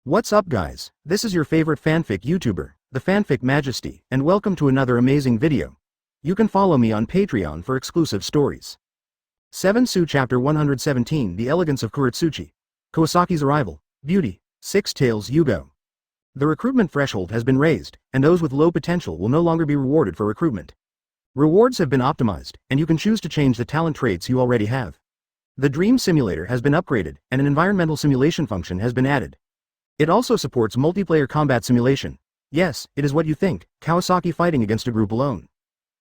What's up guys, this is your favorite fanfic YouTuber, the Fanfic Majesty, and welcome to another amazing video. You can follow me on Patreon for exclusive stories. 7 Su Chapter 117 The Elegance of Uchiha Kawasaki's Arrival, Beauty, 6 Tails Yugo. The recruitment threshold has been raised, and those with low potential will no longer be rewarded for recruitment. Rewards have been optimized, and you can choose to change the talent traits you already have. The Dream Simulator has been upgraded, and an environmental simulation function has been added. It also supports multiplayer combat simulation. Yes, it is what you think, Kawasaki fighting against a group alone.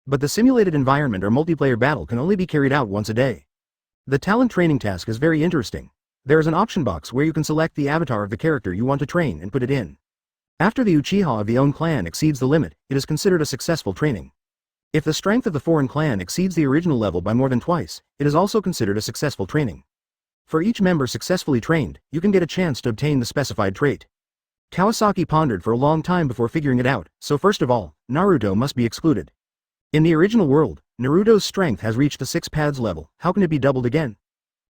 But the simulated environment or multiplayer battle can only be carried out once a day. The talent training task is very interesting. There is an option box where you can select the avatar of the character you want to train and put it in. After the Uchiha of the own clan exceeds the limit, it is considered a successful training. If the strength of the foreign clan exceeds the original level by more than twice, it is also considered a successful training. For each member successfully trained, you can get a chance to obtain the specified trait. Kawasaki pondered for a long time before figuring it out, so first of all, Naruto must be excluded. In the original world, Naruto's strength has reached the 6 pads level, how can it be doubled again?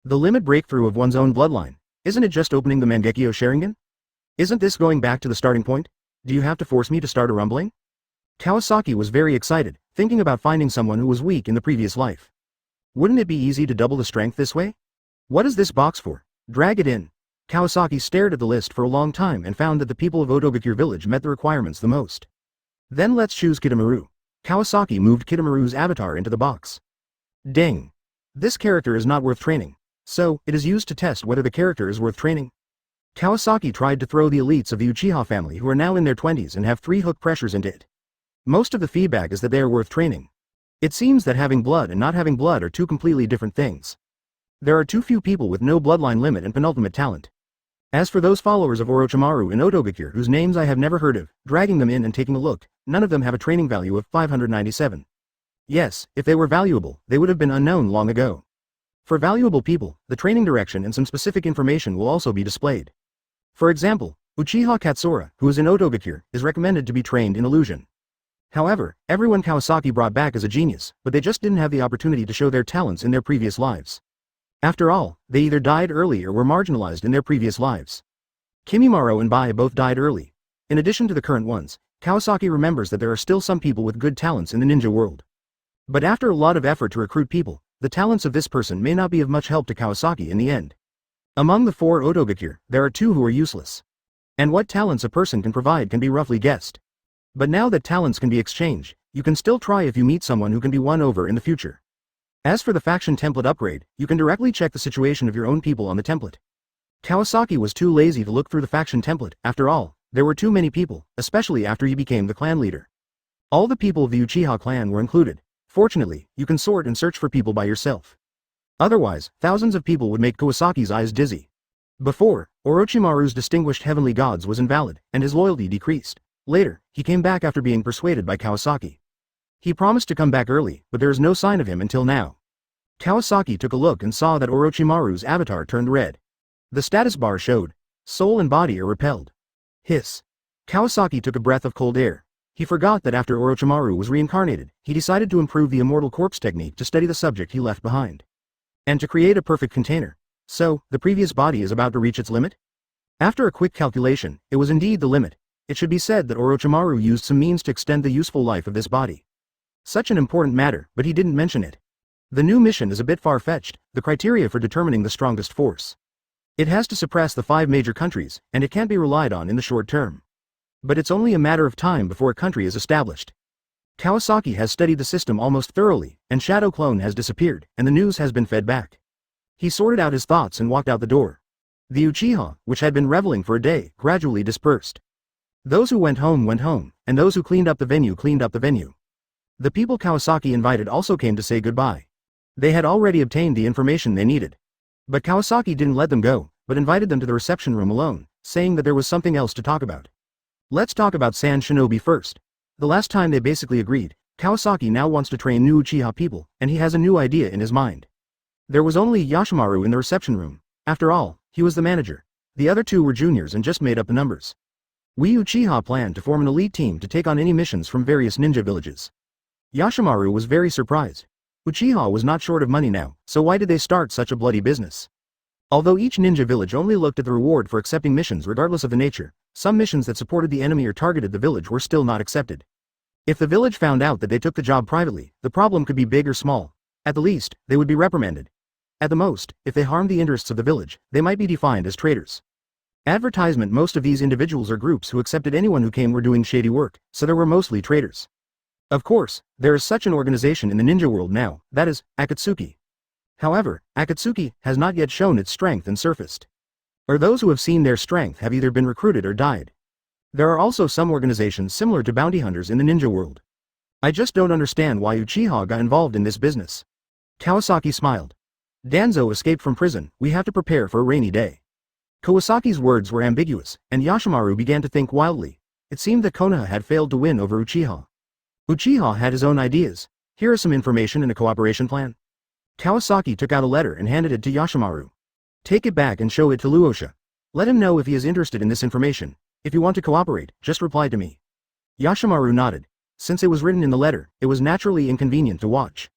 The limit breakthrough of one's own bloodline, isn't it just opening the Mangekyō Sharingan? Isn't this going back to the starting point? Do you have to force me to start a rumbling? Kawasaki was very excited, thinking about finding someone who was weak in the previous life. Wouldn't it be easy to double the strength this way? What is this box for? Drag it in. Kawasaki stared at the list for a long time and found that the people of Ōtsutsuki village met the requirements the most. Then let's choose Kidnapping. Kawasaki moved Kidnapping's avatar into the box. Ding. This character is not worth training. So, it is used to test whether the character is worth training. Kawasaki tried to throw the elites of the Uchiha family who are now in their 20s and have 3 hook pressures into it. Most of the feedback is that they are worth training. It seems that having blood and not having blood are two completely different things. There are too few people with no bloodline limit and penultimate talent. As for those followers of Orochimaru in Ōtsutsuki whose names I have never heard of, dragging them in and taking a look, none of them have a training value of 597. Yes, if they were valuable, they would have been unknown long ago. For valuable people, the training direction and some specific information will also be displayed. For example, Uchiha Katsura, who is in Ōtsutsuki, is recommended to be trained in illusion. However, everyone Kawasaki brought back is a genius, but they just didn't have the opportunity to show their talents in their previous lives. After all, they either died early or were marginalized in their previous lives. Kimimaro and Bai both died early. In addition to the current ones, Kawasaki remembers that there are still some people with good talents in the ninja world. But after a lot of effort to recruit people, the talents of this person may not be of much help to Kawasaki in the end. Among the 4 Ōtsutsuki, there are 2 who are useless. And what talents a person can provide can be roughly guessed. But now that talents can be exchanged, you can still try if you meet someone who can be won over in the future. As for the faction template upgrade, you can directly check the situation of your own people on the template. Kawasaki was too lazy to look through the faction template, after all, there were too many people, especially after he became the clan leader. All the people of the Uchiha clan were included. Fortunately, you can sort and search for people by yourself. Otherwise, thousands of people would make Kawasaki's eyes dizzy. Before, Orochimaru's distinguished heavenly gods was invalid, and his loyalty decreased. Later, he came back after being persuaded by Kawasaki. He promised to come back early, but there is no sign of him until now. Kawasaki took a look and saw that Orochimaru's avatar turned red. The status bar showed, soul and body are repelled. Hiss. Kawasaki took a breath of cold air. He forgot that after Orochimaru was reincarnated, he decided to improve the immortal corpse technique to study the subject he left behind. And to create a perfect container. So, the previous body is about to reach its limit? After a quick calculation, it was indeed the limit. It should be said that Orochimaru used some means to extend the useful life of this body. Such an important matter, but he didn't mention it. The new mission is a bit far-fetched, the criteria for determining the strongest force. It has to suppress the 5 major countries, and it can't be relied on in the short term. But it's only a matter of time before a country is established. Kawasaki has studied the system almost thoroughly, and Shadow Clone has disappeared, and the news has been fed back. He sorted out his thoughts and walked out the door. The Uchiha, which had been reveling for a day, gradually dispersed. Those who went home, and those who cleaned up the venue cleaned up the venue. The people Kawasaki invited also came to say goodbye. They had already obtained the information they needed. But Kawasaki didn't let them go, but invited them to the reception room alone, saying that there was something else to talk about. Let's talk about Saint Shinobi first. The last time they basically agreed, Kawasaki now wants to train new Uchiha people, and he has a new idea in his mind. There was only Yoshimaru in the reception room. After all, he was the manager. The other 2 were juniors and just made up the numbers. We Uchiha planned to form an elite team to take on any missions from various ninja villages. Yoshimaru was very surprised. Uchiha was not short of money now, so why did they start such a bloody business? Although each ninja village only looked at the reward for accepting missions regardless of the nature, some missions that supported the enemy or targeted the village were still not accepted. If the village found out that they took the job privately, the problem could be big or small. At the least, they would be reprimanded. At the most, if they harmed the interests of the village, they might be defined as traitors. Advertisement. Most of these individuals or groups who accepted anyone who came were doing shady work, so there were mostly traitors. Of course, there is such an organization in the ninja world now, that is, Akatsuki. However, Akatsuki has not yet shown its strength and surfaced. Or those who have seen their strength have either been recruited or died. There are also some organizations similar to bounty hunters in the ninja world. I just don't understand why Uchiha got involved in this business. Kawasaki smiled. Danzo escaped from prison, we have to prepare for a rainy day. Kawasaki's words were ambiguous, and Yoshimaru began to think wildly. It seemed that Konoha had failed to win over Uchiha. Uchiha had his own ideas. Here is some information in a cooperation plan. Kawasaki took out a letter and handed it to Yoshimaru. Take it back and show it to Luosha. Let him know if he is interested in this information. If you want to cooperate, just reply to me. Yoshimaru nodded. Since it was written in the letter, it was naturally inconvenient to watch.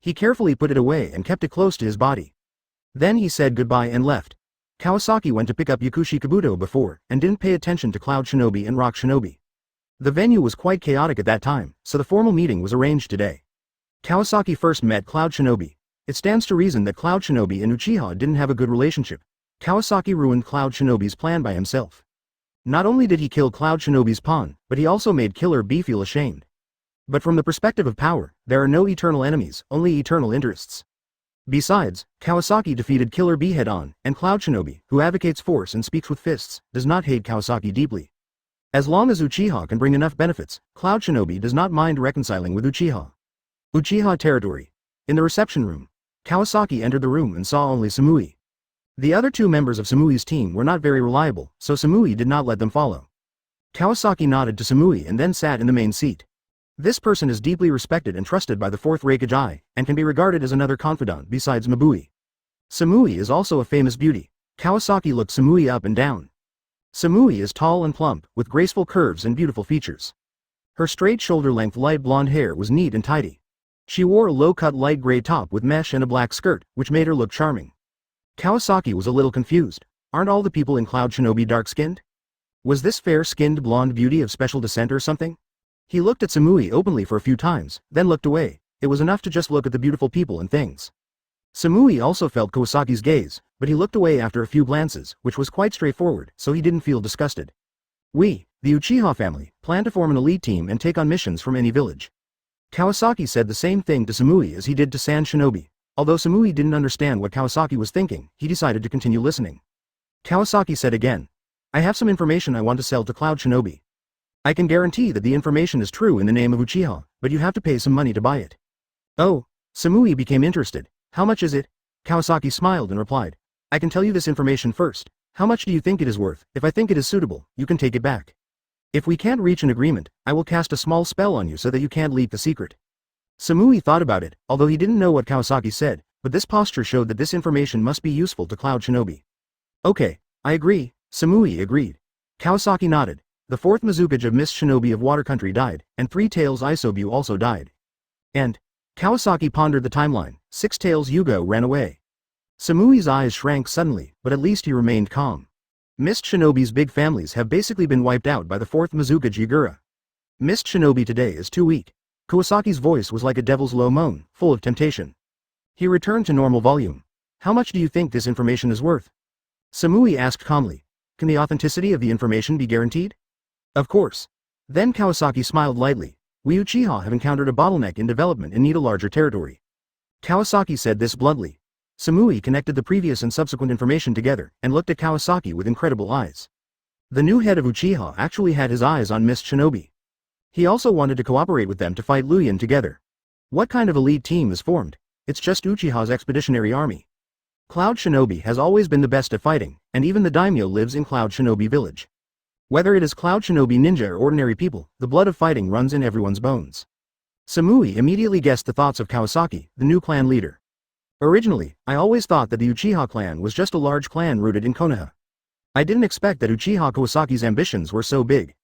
He carefully put it away and kept it close to his body. Then he said goodbye and left. Kawasaki went to pick up Yakushi Kabuto before, and didn't pay attention to Cloud Shinobi and Rock Shinobi. The venue was quite chaotic at that time, so the formal meeting was arranged today. Kawasaki first met Cloud Shinobi. It stands to reason that Cloud Shinobi and Uchiha didn't have a good relationship. Kawasaki ruined Cloud Shinobi's plan by himself. Not only did he kill Cloud Shinobi's pawn, but he also made Killer B feel ashamed. But from the perspective of power, there are no eternal enemies, only eternal interests. Besides, Kawasaki defeated Killer B head-on, and Cloud Shinobi, who advocates force and speaks with fists, does not hate Kawasaki deeply. As long as Uchiha can bring enough benefits, Cloud Shinobi does not mind reconciling with Uchiha. Uchiha territory. In the reception room, Kawasaki entered the room and saw only Samui. The other two members of Samui's team were not very reliable, so Samui did not let them follow. Kawasaki nodded to Samui and then sat in the main seat. This person is deeply respected and trusted by the fourth Reikage, and can be regarded as another confidant besides Mabui. Samui is also a famous beauty. Kawasaki looked Samui up and down. Samui is tall and plump, with graceful curves and beautiful features. Her straight shoulder-length light blonde hair was neat and tidy. She wore a low-cut light gray top with mesh and a black skirt, which made her look charming. Kawasaki was a little confused. Aren't all the people in Cloud Shinobi dark-skinned? Was this fair-skinned blonde beauty of special descent or something? He looked at Samui openly for a few times, then looked away. It was enough to just look at the beautiful people and things. Samui also felt Kawasaki's gaze, but he looked away after a few glances, which was quite straightforward, so he didn't feel disgusted. We, the Uchiha family, plan to form an elite team and take on missions from any village. Kawasaki said the same thing to Samui as he did to Saint Shinobi. Although Samui didn't understand what Kawasaki was thinking, he decided to continue listening. Kawasaki said again, I have some information I want to sell to Cloud Shinobi. I can guarantee that the information is true in the name of Uchiha, but you have to pay some money to buy it. Oh, Samui became interested. How much is it? Kawasaki smiled and replied, I can tell you this information first. How much do you think it is worth? If I think it is suitable, you can take it back. If we can't reach an agreement, I will cast a small spell on you so that you can't leak the secret. Samui thought about it, although he didn't know what Kawasaki said, but this posture showed that this information must be useful to Cloud Shinobi. Okay, I agree, Samui agreed. Kawasaki nodded. The fourth Mizukage of Mist Shinobi of Water Country died, and Three Tails Isobu also died. And Kawasaki pondered the timeline. Six Tails Yugo ran away. Samui's eyes shrank suddenly, but at least he remained calm. Mist Shinobi's big families have basically been wiped out by the fourth Mizukage Yagura. Mist Shinobi today is too weak. Kawasaki's voice was like a devil's low moan, full of temptation. He returned to normal volume. How much do you think this information is worth? Samui asked calmly. Can the authenticity of the information be guaranteed? Of course. Then Kawasaki smiled lightly. We Uchiha have encountered a bottleneck in development and need a larger territory. Kawasaki said this bluntly. Samui connected the previous and subsequent information together, and looked at Kawasaki with incredible eyes. The new head of Uchiha actually had his eyes on Mist Shinobi. He also wanted to cooperate with them to fight Luyan together. What kind of elite team is formed? It's just Uchiha's expeditionary army. Cloud Shinobi has always been the best at fighting, and even the daimyo lives in Cloud Shinobi village. Whether it is Cloud Shinobi ninja or ordinary people, the blood of fighting runs in everyone's bones. Samui immediately guessed the thoughts of Kawasaki, the new clan leader. Originally, I always thought that the Uchiha clan was just a large clan rooted in Konoha. I didn't expect that Uchiha Kawasaki's ambitions were so big.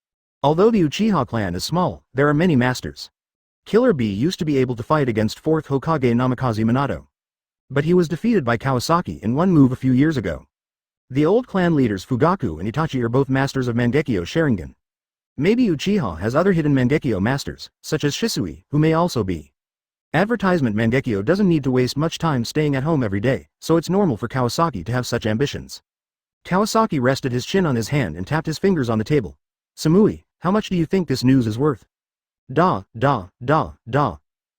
Although the Uchiha clan is small, there are many masters. Killer B used to be able to fight against 4th Hokage Namikaze Minato. But he was defeated by Kawasaki in one move a few years ago. The old clan leaders Fugaku and Itachi are both masters of Mangekyō Sharingan. Maybe Uchiha has other hidden Mangekyō masters, such as Shisui, who may also be. Advertisement Mangekyō doesn't need to waste much time staying at home every day, so it's normal for Kawasaki to have such ambitions. Kawasaki rested his chin on his hand and tapped his fingers on the table. Samui, how much do you think this news is worth? Da.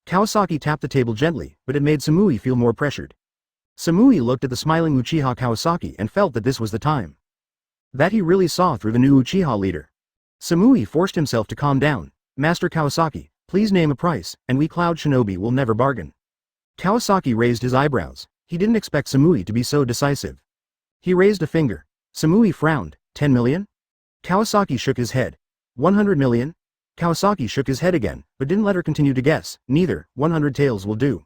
Kawasaki tapped the table gently, but it made Samui feel more pressured. Samui looked at the smiling Uchiha Kawasaki and felt that this was the time. That he really saw through the new Uchiha leader. Samui forced himself to calm down. Master Kawasaki, please name a price, and we Cloud Shinobi will never bargain. Kawasaki raised his eyebrows. He didn't expect Samui to be so decisive. He raised a finger. Samui frowned. 10 million? Kawasaki shook his head. 100 million? Kawasaki shook his head again, but didn't let her continue to guess. Neither. 100 taels will do.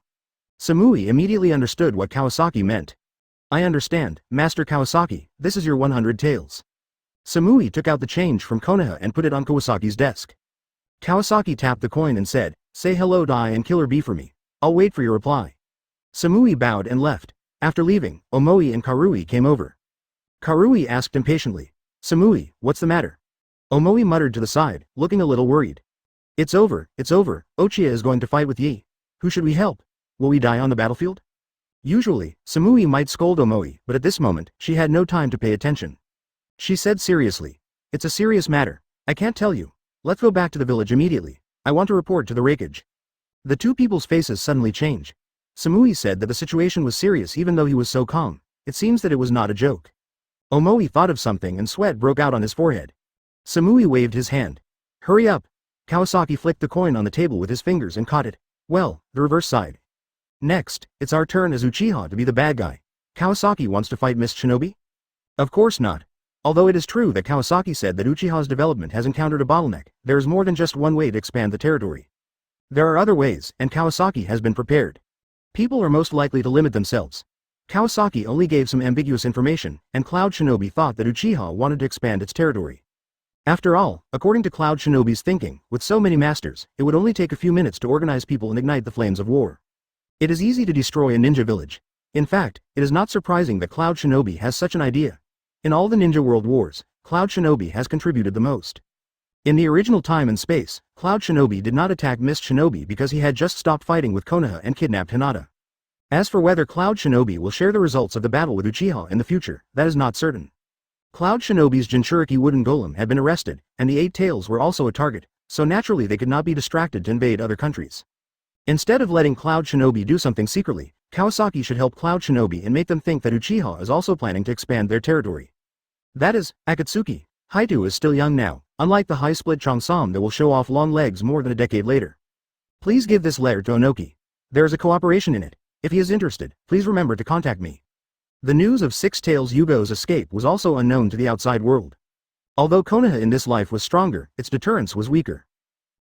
Samui immediately understood what Kawasaki meant. I understand, Master Kawasaki, this is your 100 taels. Samui took out the change from Konoha and put it on Kawasaki's desk. Kawasaki tapped the coin and said, say hello to I and Killer B for me. I'll wait for your reply. Samui bowed and left. After leaving, Omoi and Karui came over. Karui asked impatiently, Samui, what's the matter? Omoi muttered to the side, looking a little worried. It's over, Uchiha is going to fight with Yi. Who should we help? Will we die on the battlefield? Usually, Samui might scold Omoi, but at this moment, she had no time to pay attention. She said seriously, it's a serious matter. I can't tell you. Let's go back to the village immediately. I want to report to the Raikage. The two people's faces suddenly changed. Samui said that the situation was serious even though he was so calm. It seems that it was not a joke. Omoi thought of something and sweat broke out on his forehead. Samui waved his hand. Hurry up. Kawasaki flicked the coin on the table with his fingers and caught it. Well, the reverse side. Next, it's our turn as Uchiha to be the bad guy. Kawasaki wants to fight Miss Shinobi? Of course not. Although it is true that Kawasaki said that Uchiha's development has encountered a bottleneck, there is more than just one way to expand the territory. There are other ways, and Kawasaki has been prepared. People are most likely to limit themselves. Kawasaki only gave some ambiguous information, and Cloud Shinobi thought that Uchiha wanted to expand its territory. After all, according to Cloud Shinobi's thinking, with so many masters, it would only take a few minutes to organize people and ignite the flames of war. It is easy to destroy a ninja village. In fact, it is not surprising that Cloud Shinobi has such an idea. In all the Ninja World Wars, Cloud Shinobi has contributed the most. In the original time and space, Cloud Shinobi did not attack Mist Shinobi because he had just stopped fighting with Konoha and kidnapped Hinata. As for whether Cloud Shinobi will share the results of the battle with Uchiha in the future, that is not certain. Cloud Shinobi's Jinchuriki wooden golem had been arrested, and the 8 tails were also a target, so naturally they could not be distracted to invade other countries. Instead of letting Cloud Shinobi do something secretly, Kawasaki should help Cloud Shinobi and make them think that Uchiha is also planning to expand their territory. That is, Akatsuki. Haitu is still young now, unlike the high-split Changsam that will show off long legs more than a decade later. Please give this letter to Onoki. There is a cooperation in it. If he is interested, please remember to contact me. The news of Six Tails Yugo's escape was also unknown to the outside world. Although Konoha in this life was stronger, its deterrence was weaker.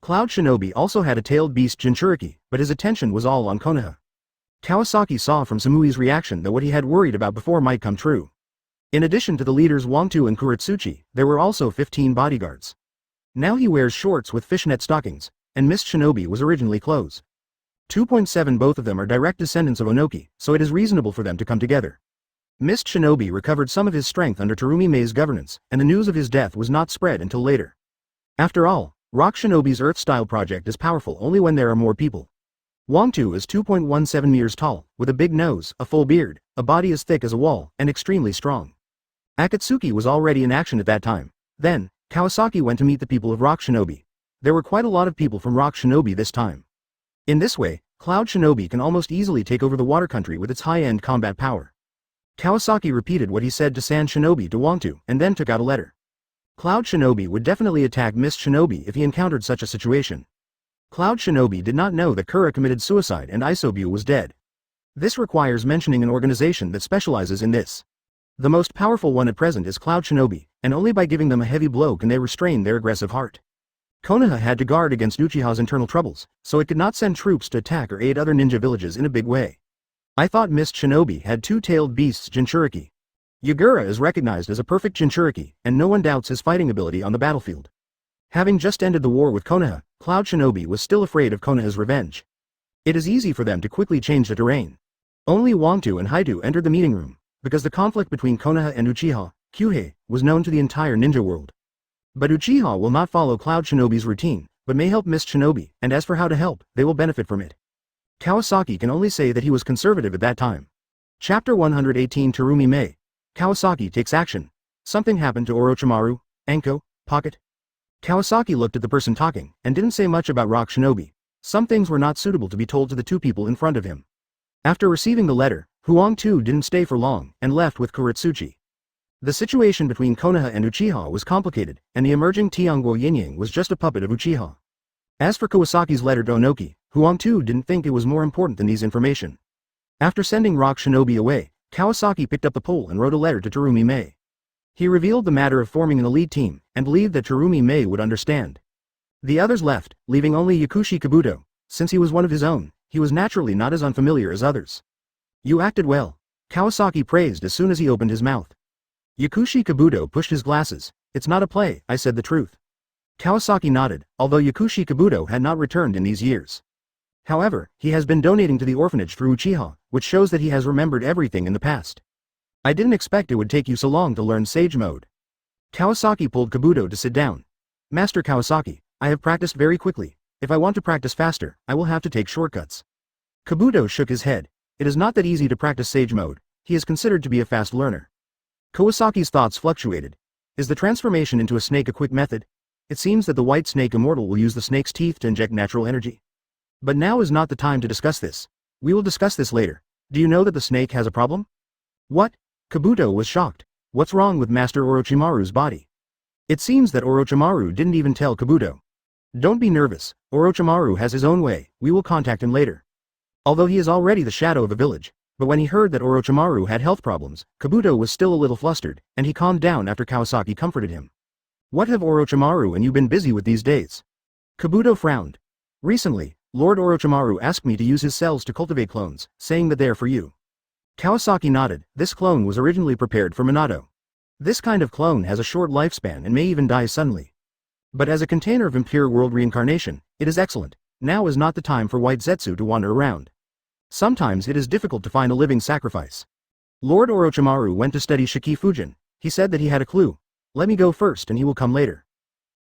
Cloud Shinobi also had a tailed beast Jinchuriki, but his attention was all on Konoha. Kawasaki saw from Samui's reaction that what he had worried about before might come true. In addition to the leaders Wangtu and Kuratsuchi, there were also 15 bodyguards. Now he wears shorts with fishnet stockings, and Mist Shinobi was originally clothes. 2.7 Both of them are direct descendants of Onoki, so it is reasonable for them to come together. Mist Shinobi recovered some of his strength under Terumi Mei's governance, and the news of his death was not spread until later. After all, Rock Shinobi's Earth-style project is powerful only when there are more people. Wangtu is 2.17 meters tall, with a big nose, a full beard, a body as thick as a wall, and extremely strong. Akatsuki was already in action at that time. Then, Kawasaki went to meet the people of Rock Shinobi. There were quite a lot of people from Rock Shinobi this time. In this way, Cloud Shinobi can almost easily take over the water country with its high-end combat power. Kawasaki repeated what he said to San Shinobi to Wangtu, and then took out a letter. Cloud Shinobi would definitely attack Mist Shinobi if he encountered such a situation. Cloud Shinobi did not know that Kura committed suicide and Isobu was dead. This requires mentioning an organization that specializes in this. The most powerful one at present is Cloud Shinobi, and only by giving them a heavy blow can they restrain their aggressive heart. Konoha had to guard against Uchiha's internal troubles, so it could not send troops to attack or aid other ninja villages in a big way. I thought Mist Shinobi had 2-tailed beasts Jinchuriki. Yagura is recognized as a perfect Jinchuriki, and no one doubts his fighting ability on the battlefield. Having just ended the war with Konoha, Cloud Shinobi was still afraid of Konoha's revenge. It is easy for them to quickly change the terrain. Only Wangtu and Haidu entered the meeting room, because the conflict between Konoha and Uchiha, Kyuhei, was known to the entire ninja world. But Uchiha will not follow Cloud Shinobi's routine, but may help Mist Shinobi, and as for how to help, they will benefit from it. Kawasaki can only say that he was conservative at that time. Chapter 118 Terumi Mei. Kawasaki takes action. Something happened to Orochimaru, Anko, Pocket. Kawasaki looked at the person talking, and didn't say much about Rock Shinobi. Some things were not suitable to be told to the two people in front of him. After receiving the letter, Huang Tu didn't stay for long, and left with Kuretsuchi. The situation between Konoha and Uchiha was complicated, and the emerging Tianguo Yinying was just a puppet of Uchiha. As for Kawasaki's letter to Onoki, Huang Tu didn't think it was more important than these information. After sending Rock Shinobi away, Kawasaki picked up the pole and wrote a letter to Terumi Mei. He revealed the matter of forming an elite team, and believed that Terumi Mei would understand. The others left, leaving only Yakushi Kabuto. Since he was one of his own, he was naturally not as unfamiliar as others. You acted well, Kawasaki praised as soon as he opened his mouth. Yakushi Kabuto pushed his glasses. It's not a play, I said the truth. Kawasaki nodded, although Yakushi Kabuto had not returned in these years. However, he has been donating to the orphanage through Uchiha, which shows that he has remembered everything in the past. I didn't expect it would take you so long to learn Sage Mode. Kawasaki pulled Kabuto to sit down. Master Kawasaki, I have practiced very quickly. If I want to practice faster, I will have to take shortcuts. Kabuto shook his head. It is not that easy to practice Sage Mode. He is considered to be a fast learner. Kawasaki's thoughts fluctuated. Is the transformation into a snake a quick method? It seems that the white snake immortal will use the snake's teeth to inject natural energy. But now is not the time to discuss this. We will discuss this later. Do you know that the snake has a problem? What? Kabuto was shocked. What's wrong with Master Orochimaru's body? It seems that Orochimaru didn't even tell Kabuto. Don't be nervous, Orochimaru has his own way, we will contact him later. Although he is already the shadow of a village, but when he heard that Orochimaru had health problems, Kabuto was still a little flustered, and he calmed down after Kawasaki comforted him. What have Orochimaru and you been busy with these days? Kabuto frowned. Recently, Lord Orochimaru asked me to use his cells to cultivate clones, saying that they are for you. Kawasaki nodded. This clone was originally prepared for Minato. This kind of clone has a short lifespan and may even die suddenly. But as a container of impure world reincarnation, it is excellent. Now is not the time for white Zetsu to wander around. Sometimes it is difficult to find a living sacrifice. Lord Orochimaru went to study Shiki Fujin. He said that he had a clue. Let me go first and he will come later.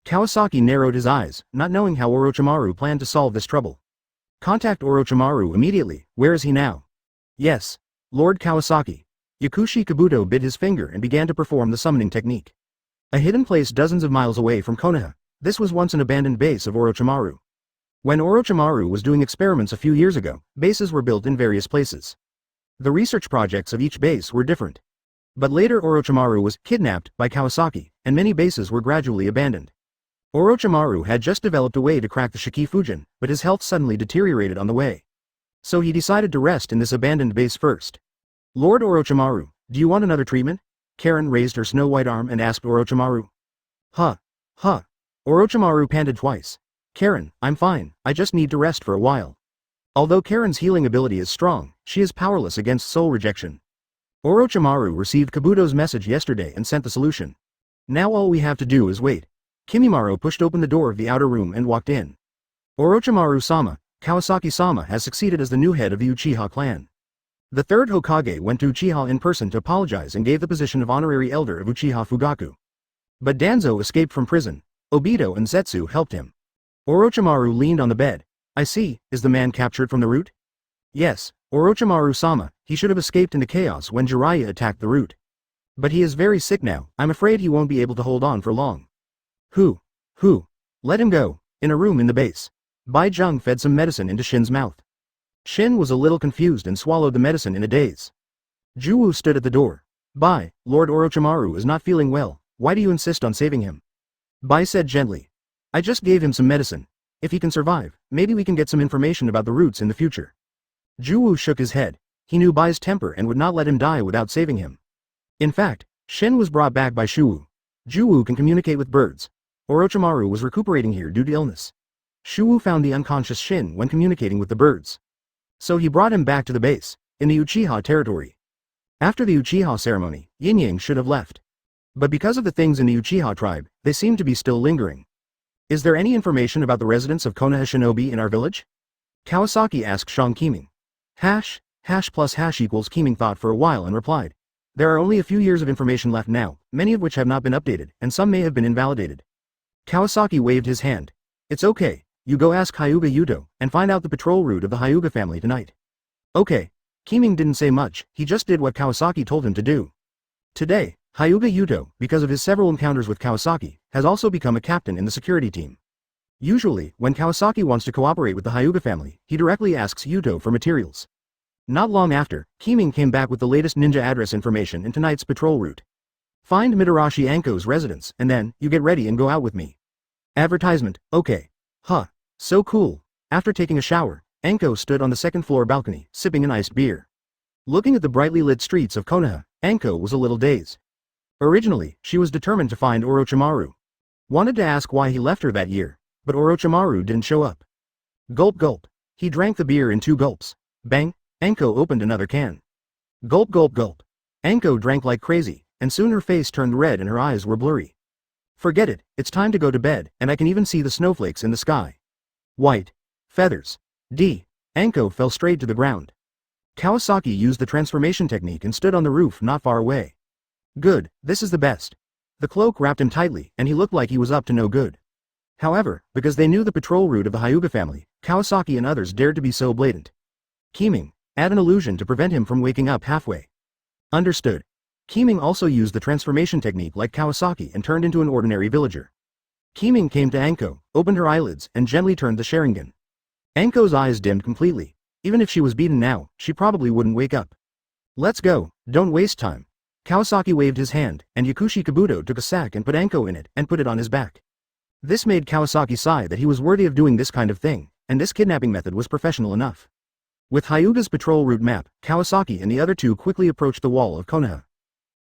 Kawasaki narrowed his eyes, not knowing how Orochimaru planned to solve this trouble. Contact Orochimaru immediately. Where is he now? Yes. Lord Kawasaki. Yakushi Kabuto bit his finger and began to perform the summoning technique. A hidden place dozens of miles away from Konoha. This was once an abandoned base of Orochimaru. When Orochimaru was doing experiments a few years ago, bases were built in various places. The research projects of each base were different. But later Orochimaru was kidnapped by Kawasaki, and many bases were gradually abandoned. Orochimaru had just developed a way to crack the Shiki Fujin, but his health suddenly deteriorated on the way. So he decided to rest in this abandoned base first. Lord Orochimaru, do you want another treatment? Karen raised her snow-white arm and asked Orochimaru. Huh. Orochimaru panted twice. Karen, I'm fine, I just need to rest for a while. Although Karen's healing ability is strong, she is powerless against soul rejection. Orochimaru received Kabuto's message yesterday and sent the solution. Now all we have to do is wait. Kimimaro pushed open the door of the outer room and walked in. Orochimaru-sama, Kawasaki-sama has succeeded as the new head of the Uchiha clan. The third Hokage went to Uchiha in person to apologize and gave the position of honorary elder of Uchiha Fugaku. But Danzo escaped from prison. Obito and Zetsu helped him. Orochimaru leaned on the bed. I see, is the man captured from the root? Yes, Orochimaru-sama, he should have escaped into chaos when Jiraiya attacked the root. But he is very sick now, I'm afraid he won't be able to hold on for long. Who? Let him go. In a room in the base. Bai Zheng fed some medicine into Shin's mouth. Shin was a little confused and swallowed the medicine in a daze. Juwu stood at the door. Bai, Lord Orochimaru is not feeling well, why do you insist on saving him? Bai said gently. I just gave him some medicine. If he can survive, maybe we can get some information about the roots in the future. Juwu shook his head. He knew Bai's temper and would not let him die without saving him. In fact, Shin was brought back by Shuwu. Juwu can communicate with birds. Orochimaru was recuperating here due to illness. Shuwu found the unconscious Shin when communicating with the birds. So he brought him back to the base, in the Uchiha territory. After the Uchiha ceremony, Yin-Yang should have left. But because of the things in the Uchiha tribe, they seem to be still lingering. Is there any information about the residents of Konoha Shinobi in our village? Kawasaki asked Shang Qiming. Hash plus hash equals Keeming thought for a while and replied. There are only a few years of information left now, many of which have not been updated, and some may have been invalidated. Kawasaki waved his hand. It's okay, you go ask Hyuga Yuto, and find out the patrol route of the Hyuga family tonight. Okay. Keeming didn't say much, he just did what Kawasaki told him to do. Today, Hyuga Yuto, because of his several encounters with Kawasaki, has also become a captain in the security team. Usually, when Kawasaki wants to cooperate with the Hyuga family, he directly asks Yuto for materials. Not long after, Keeming came back with the latest ninja address information in tonight's patrol route. Find Mitarashi Anko's residence, and then, you get ready and go out with me. Advertisement, okay. Huh. So cool. After taking a shower, Anko stood on the second-floor balcony, sipping an iced beer. Looking at the brightly lit streets of Konoha, Anko was a little dazed. Originally, she was determined to find Orochimaru. Wanted to ask why he left her that year, but Orochimaru didn't show up. Gulp gulp. He drank the beer in 2 gulps. Bang, Anko opened another can. Gulp gulp gulp. Anko drank like crazy, and soon her face turned red and her eyes were blurry. Forget it, it's time to go to bed, and I can even see the snowflakes in the sky. White. Feathers. Anko fell straight to the ground. Kawasaki used the transformation technique and stood on the roof not far away. Good, this is the best. The cloak wrapped him tightly, and he looked like he was up to no good. However, because they knew the patrol route of the Hyuga family, Kawasaki and others dared to be so blatant. Keeming, add an illusion to prevent him from waking up halfway. Understood. Keeming also used the transformation technique like Kawasaki and turned into an ordinary villager. Keeming came to Anko, opened her eyelids, and gently turned the Sharingan. Anko's eyes dimmed completely. Even if she was beaten now, she probably wouldn't wake up. Let's go, don't waste time. Kawasaki waved his hand, and Yakushi Kabuto took a sack and put Anko in it and put it on his back. This made Kawasaki sigh that he was worthy of doing this kind of thing, and this kidnapping method was professional enough. With Hyuga's patrol route map, Kawasaki and the other two quickly approached the wall of Konoha.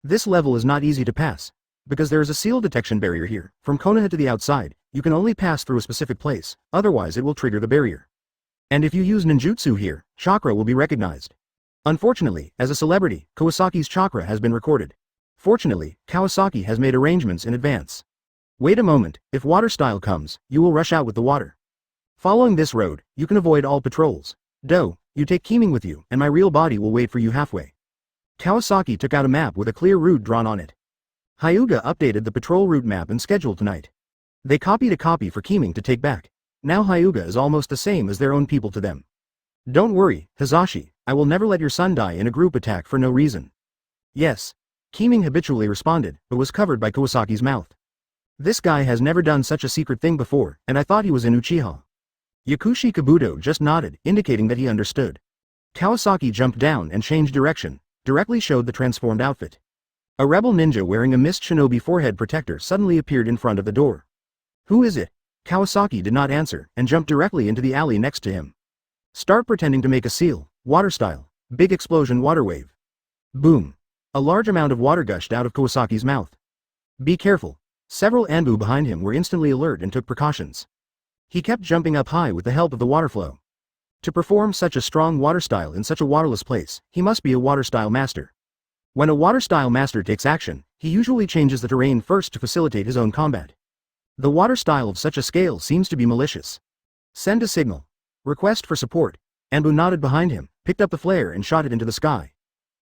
This level is not easy to pass. Because there is a seal detection barrier here, from Konoha to the outside, you can only pass through a specific place, otherwise it will trigger the barrier. And if you use ninjutsu here, chakra will be recognized. Unfortunately, as a celebrity, Kawasaki's chakra has been recorded. Fortunately, Kawasaki has made arrangements in advance. Wait a moment, if water style comes, you will rush out with the water. Following this road, you can avoid all patrols. You take Keeming with you, and my real body will wait for you halfway. Kawasaki took out a map with a clear route drawn on it. Hyuga updated the patrol route map and schedule tonight. They copied a copy for Keeming to take back. Now Hyuga is almost the same as their own people to them. Don't worry, Hizashi, I will never let your son die in a group attack for no reason. Yes. Keeming habitually responded, but was covered by Kawasaki's mouth. This guy has never done such a secret thing before, and I thought he was in Uchiha. Yakushi Kabuto just nodded, indicating that he understood. Kawasaki jumped down and changed direction, directly showed the transformed outfit. A rebel ninja wearing a mist shinobi forehead protector suddenly appeared in front of the door. Who is it? Kawasaki did not answer, and jumped directly into the alley next to him. Start pretending to make a seal, water style, big explosion water wave. Boom. A large amount of water gushed out of Kawasaki's mouth. Be careful. Several Anbu behind him were instantly alert and took precautions. He kept jumping up high with the help of the water flow. To perform such a strong water style in such a waterless place, he must be a water style master. When a water style master takes action, he usually changes the terrain first to facilitate his own combat. The water style of such a scale seems to be malicious. Send a signal. Request for support. Anbu nodded behind him, picked up the flare and shot it into the sky.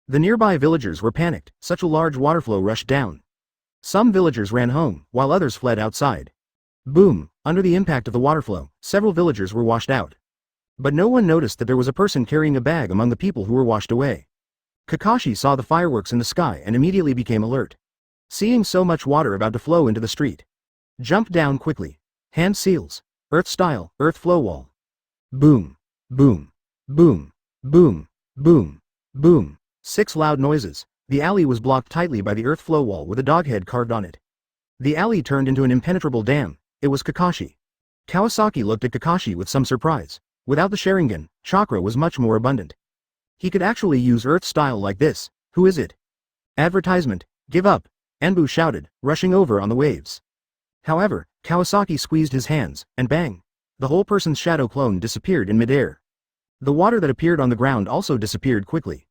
The nearby villagers were panicked, such a large water flow rushed down. Some villagers ran home, while others fled outside. Boom, under the impact of the water flow, several villagers were washed out. But no one noticed that there was a person carrying a bag among the people who were washed away. Kakashi saw the fireworks in the sky and immediately became alert. Seeing so much water about to flow into the street. Jump down quickly. Hand seals. Earth style, earth flow wall. Boom. Boom. Boom. Boom. Boom. Boom. 6 loud noises. The alley was blocked tightly by the earth flow wall with a dog head carved on it. The alley turned into an impenetrable dam. It was Kakashi. Kawasaki looked at Kakashi with some surprise. Without the Sharingan, chakra was much more abundant. He could actually use earth style like this. Who is it? Advertisement. Give up. Anbu shouted, rushing over on the waves. However, Kawasaki squeezed his hands, and bang! The whole person's shadow clone disappeared in midair. The water that appeared on the ground also disappeared quickly.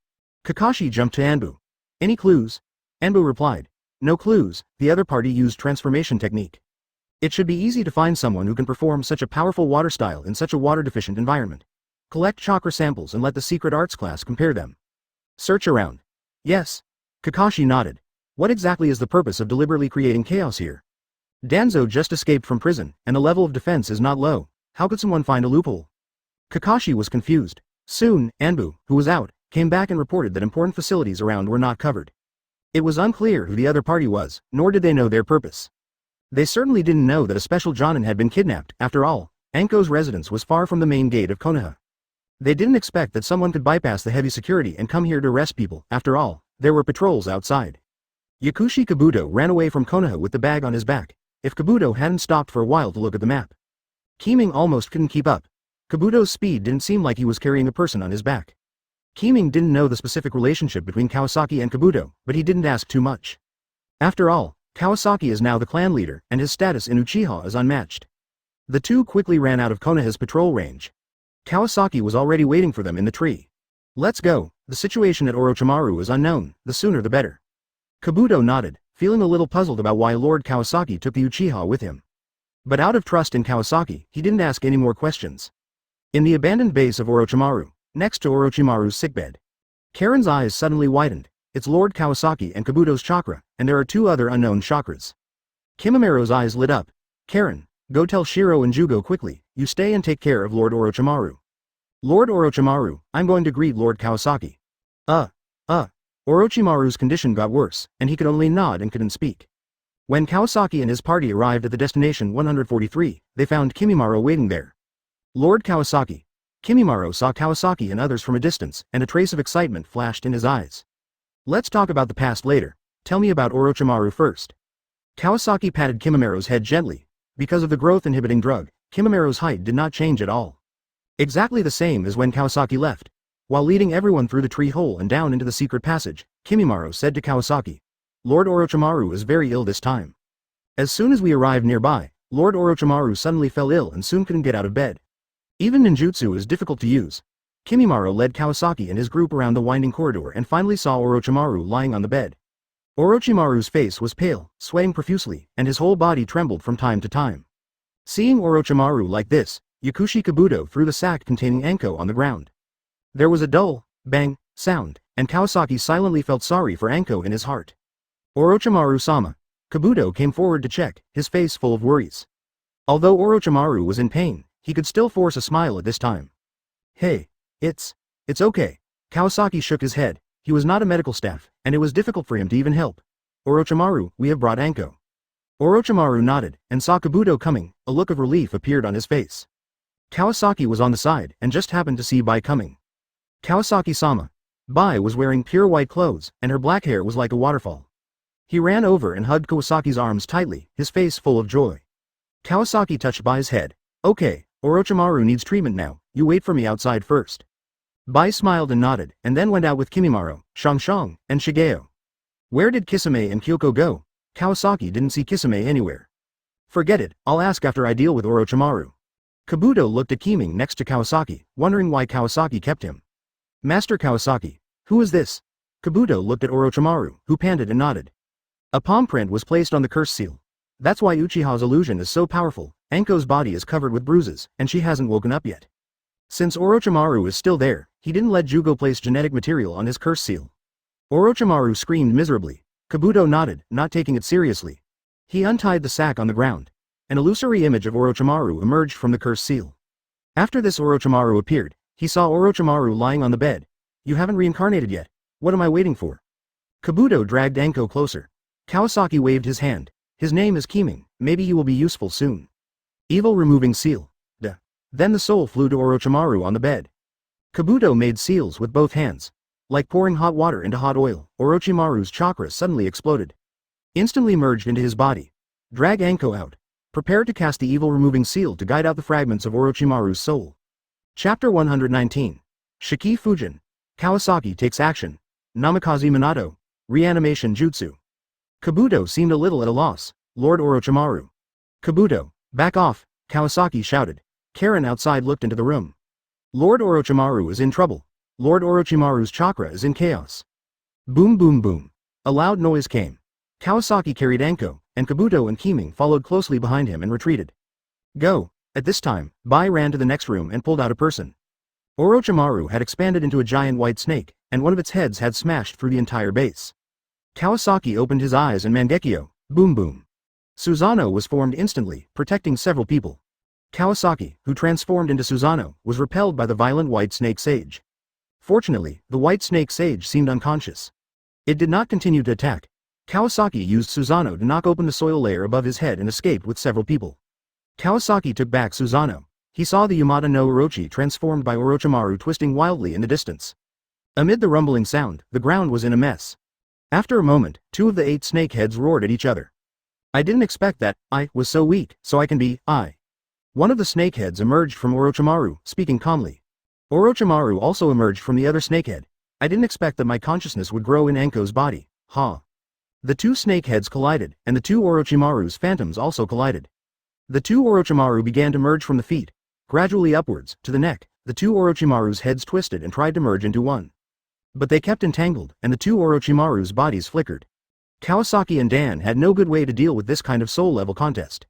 Kakashi jumped to Anbu. Any clues? Anbu replied. No clues, the other party used transformation technique. It should be easy to find someone who can perform such a powerful water style in such a water-deficient environment. Collect chakra samples and let the secret arts class compare them. Search around. Yes. Kakashi nodded. What exactly is the purpose of deliberately creating chaos here? Danzo just escaped from prison, and the level of defense is not low. How could someone find a loophole? Kakashi was confused. Soon, Anbu, who was out, came back and reported that important facilities around were not covered. It was unclear who the other party was, nor did they know their purpose. They certainly didn't know that a special Jonin had been kidnapped. After all, Anko's residence was far from the main gate of Konoha. They didn't expect that someone could bypass the heavy security and come here to arrest people. After all, there were patrols outside. Yakushi Kabuto ran away from Konoha with the bag on his back, if Kabuto hadn't stopped for a while to look at the map. Keeming almost couldn't keep up. Kabuto's speed didn't seem like he was carrying a person on his back. Keeming didn't know the specific relationship between Kawasaki and Kabuto, but he didn't ask too much. After all, Kawasaki is now the clan leader, and his status in Uchiha is unmatched. The two quickly ran out of Konoha's patrol range. Kawasaki was already waiting for them in the tree. Let's go, the situation at Orochimaru is unknown, the sooner the better. Kabuto nodded, feeling a little puzzled about why Lord Kawasaki took the Uchiha with him. But out of trust in Kawasaki, he didn't ask any more questions. In the abandoned base of Orochimaru, next to Orochimaru's sickbed, Karen's eyes suddenly widened. It's Lord Kawasaki and Kabuto's chakra, and there are two other unknown chakras. Kimimura's eyes lit up. Karen, go tell Shiro and Jugo quickly, you stay and take care of Lord Orochimaru. Lord Orochimaru, I'm going to greet Lord Kawasaki. Orochimaru's condition got worse, and he could only nod and couldn't speak. When Kawasaki and his party arrived at the destination 143, they found Kimimaro waiting there. Lord Kawasaki. Kimimaro saw Kawasaki and others from a distance, and a trace of excitement flashed in his eyes. Let's talk about the past later. Tell me about Orochimaru first. Kawasaki patted Kimimaro's head gently. Because of the growth-inhibiting drug, Kimimaro's height did not change at all. Exactly the same as when Kawasaki left. While leading everyone through the tree hole and down into the secret passage, Kimimaro said to Kawasaki, Lord Orochimaru is very ill this time. As soon as we arrived nearby, Lord Orochimaru suddenly fell ill and soon couldn't get out of bed. Even ninjutsu is difficult to use. Kimimaro led Kawasaki and his group around the winding corridor and finally saw Orochimaru lying on the bed. Orochimaru's face was pale, sweating profusely, and his whole body trembled from time to time. Seeing Orochimaru like this, Yakushi Kabuto threw the sack containing Anko on the ground. There was a dull, bang, sound, and Kawasaki silently felt sorry for Anko in his heart. Orochimaru-sama. Kabuto came forward to check, his face full of worries. Although Orochimaru was in pain, he could still force a smile at this time. Hey, it's okay. Kawasaki shook his head. He was not a medical staff, and it was difficult for him to even help. Orochimaru, we have brought Anko. Orochimaru nodded, and saw Kabuto coming. A look of relief appeared on his face. Kawasaki was on the side, and just happened to see Bai coming. Kawasaki-sama. Bai was wearing pure white clothes, and her black hair was like a waterfall. He ran over and hugged Kawasaki's arms tightly, his face full of joy. Kawasaki touched Bai's head. Okay, Orochimaru needs treatment now, you wait for me outside first. Bai smiled and nodded, and then went out with Kimimaro, Shang, and Shigeo. Where did Kisame and Kyoko go? Kawasaki didn't see Kisame anywhere. Forget it, I'll ask after I deal with Orochimaru. Kabuto looked at Keeming next to Kawasaki, wondering why Kawasaki kept him. Master Kawasaki, who is this? Kabuto looked at Orochimaru, who panted and nodded. A palm print was placed on the curse seal. That's why Uchiha's illusion is so powerful. Anko's body is covered with bruises, and she hasn't woken up yet. Since Orochimaru is still there, he didn't let Jugo place genetic material on his curse seal. Orochimaru screamed miserably. Kabuto nodded, not taking it seriously. He untied the sack on the ground. An illusory image of Orochimaru emerged from the curse seal. After this Orochimaru appeared, he saw Orochimaru lying on the bed. You haven't reincarnated yet. What am I waiting for? Kabuto dragged Anko closer. Kawasaki waved his hand. His name is Keeming, maybe you will be useful soon. Evil removing seal. Duh. Then the soul flew to Orochimaru on the bed. Kabuto made seals with both hands. Like pouring hot water into hot oil, Orochimaru's chakra suddenly exploded. Instantly merged into his body. Drag Anko out. Prepare to cast the evil removing seal to guide out the fragments of Orochimaru's soul. Chapter 119. Shiki Fujin. Kawasaki takes action. Namikaze Minato. Reanimation Jutsu. Kabuto seemed a little at a loss. Lord Orochimaru. Kabuto, back off, Kawasaki shouted. Karen outside looked into the room. Lord Orochimaru is in trouble. Lord Orochimaru's chakra is in chaos. Boom boom boom. A loud noise came. Kawasaki carried Anko, and Kabuto and Keeming followed closely behind him and retreated. Go. At this time, Bai ran to the next room and pulled out a person. Orochimaru had expanded into a giant white snake, and one of its heads had smashed through the entire base. Kawasaki opened his eyes and Mangekyō, boom boom. Susanoo was formed instantly, protecting several people. Kawasaki, who transformed into Susanoo, was repelled by the violent white snake sage. Fortunately, the white snake sage seemed unconscious. It did not continue to attack. Kawasaki used Susanoo to knock open the soil layer above his head and escaped with several people. Kawasaki took back Susanoo. He saw the Yamada no Orochi transformed by Orochimaru twisting wildly in the distance. Amid the rumbling sound, the ground was in a mess. After a moment, 2 of the 8 snake heads roared at each other. I didn't expect that. I was so weak, so I can be I. One of the snakeheads emerged from Orochimaru, speaking calmly. Orochimaru also emerged from the other snakehead. I didn't expect that my consciousness would grow in Anko's body. Ha. The 2 snakeheads collided, and the 2 Orochimaru's phantoms also collided. The 2 Orochimaru began to merge from the feet, gradually upwards, to the neck. The 2 Orochimaru's heads twisted and tried to merge into one. But they kept entangled, and the 2 Orochimaru's bodies flickered. Kawasaki and Dan had no good way to deal with this kind of soul-level contest.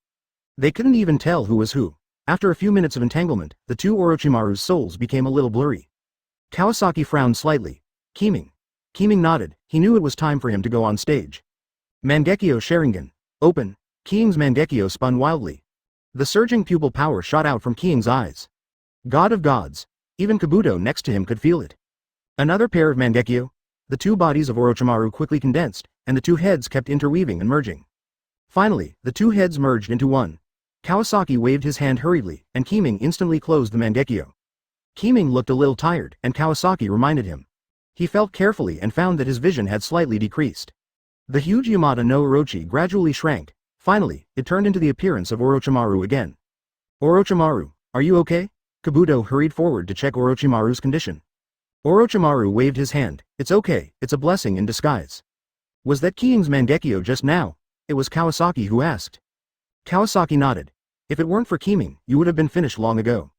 They couldn't even tell who was who. After a few minutes of entanglement, the 2 Orochimaru's souls became a little blurry. Kawasaki frowned slightly. Keeming. Keeming nodded. He knew it was time for him to go on stage. Mangekyō Sharingan. Open. Keeming's Mangekyō spun wildly. The surging pupil power shot out from Keeming's eyes. God of gods. Even Kabuto next to him could feel it. Another pair of Mangekyō. The 2 bodies of Orochimaru quickly condensed, and the 2 heads kept interweaving and merging. Finally, the 2 heads merged into one. Kawasaki waved his hand hurriedly, and Keeming instantly closed the Mangekyō. Keeming looked a little tired, and Kawasaki reminded him. He felt carefully and found that his vision had slightly decreased. The huge Yamada no Orochi gradually shrank. Finally, it turned into the appearance of Orochimaru again. Orochimaru, are you okay? Kabuto hurried forward to check Orochimaru's condition. Orochimaru waved his hand. It's okay, it's a blessing in disguise. Was that Keeming's Mangekyō just now? It was Kawasaki who asked. Kawasaki nodded. If it weren't for Keeming, you would have been finished long ago.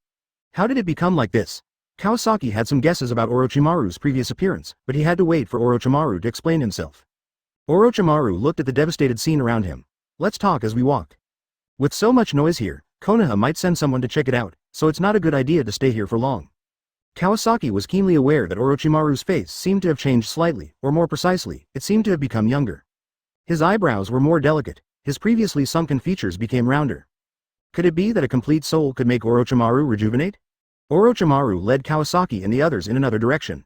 How did it become like this? Kawasaki had some guesses about Orochimaru's previous appearance, but he had to wait for Orochimaru to explain himself. Orochimaru looked at the devastated scene around him. Let's talk as we walk. With so much noise here, Konoha might send someone to check it out, so it's not a good idea to stay here for long. Kawasaki was keenly aware that Orochimaru's face seemed to have changed slightly, or more precisely, it seemed to have become younger. His eyebrows were more delicate, his previously sunken features became rounder. Could it be that a complete soul could make Orochimaru rejuvenate? Orochimaru led Kawasaki and the others in another direction.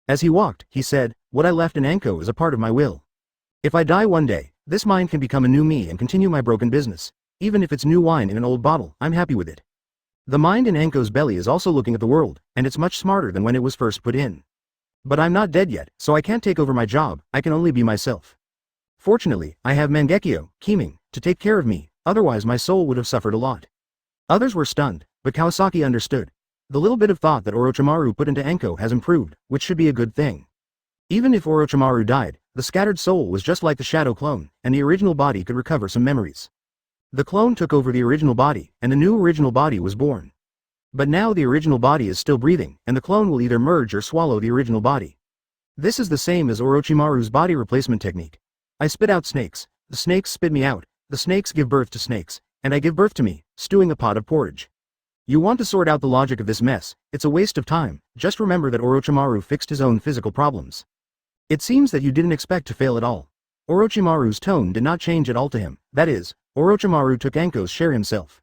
As he walked, he said, what I left in Anko is a part of my will. If I die one day, this mind can become a new me and continue my broken business. Even if it's new wine in an old bottle, I'm happy with it. The mind in Anko's belly is also looking at the world, and it's much smarter than when it was first put in. But I'm not dead yet, so I can't take over my job, I can only be myself. Fortunately, I have Mangekyō, Keeming, to take care of me, otherwise my soul would have suffered a lot. Others were stunned, but Kawasaki understood. The little bit of thought that Orochimaru put into Anko has improved, which should be a good thing. Even if Orochimaru died, the scattered soul was just like the shadow clone, and the original body could recover some memories. The clone took over the original body, and the new original body was born. But now the original body is still breathing, and the clone will either merge or swallow the original body. This is the same as Orochimaru's body replacement technique. I spit out snakes, the snakes spit me out, the snakes give birth to snakes, and I give birth to me, stewing a pot of porridge. You want to sort out the logic of this mess, it's a waste of time, just remember that Orochimaru fixed his own physical problems. It seems that you didn't expect to fail at all. Orochimaru's tone did not change at all to him, that is, Orochimaru took Anko's share himself.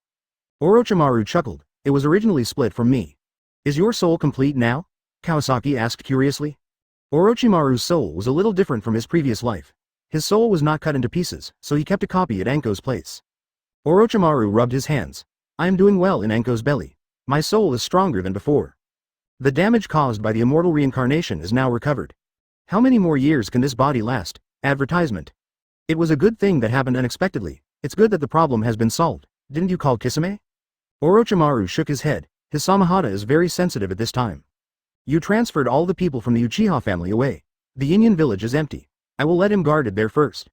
Orochimaru chuckled, it was originally split from me. Is your soul complete now? Kawasaki asked curiously. Orochimaru's soul was a little different from his previous life. His soul was not cut into pieces, so he kept a copy at Anko's place. Orochimaru rubbed his hands. I am doing well in Anko's belly. My soul is stronger than before. The damage caused by the immortal reincarnation is now recovered. How many more years can this body last? Advertisement. It was a good thing that happened unexpectedly. It's good that the problem has been solved. Didn't you call Kisame? Orochimaru shook his head. His Samahata is very sensitive at this time. You transferred all the people from the Uchiha family away. The Union village is empty. I will let him guard it there first.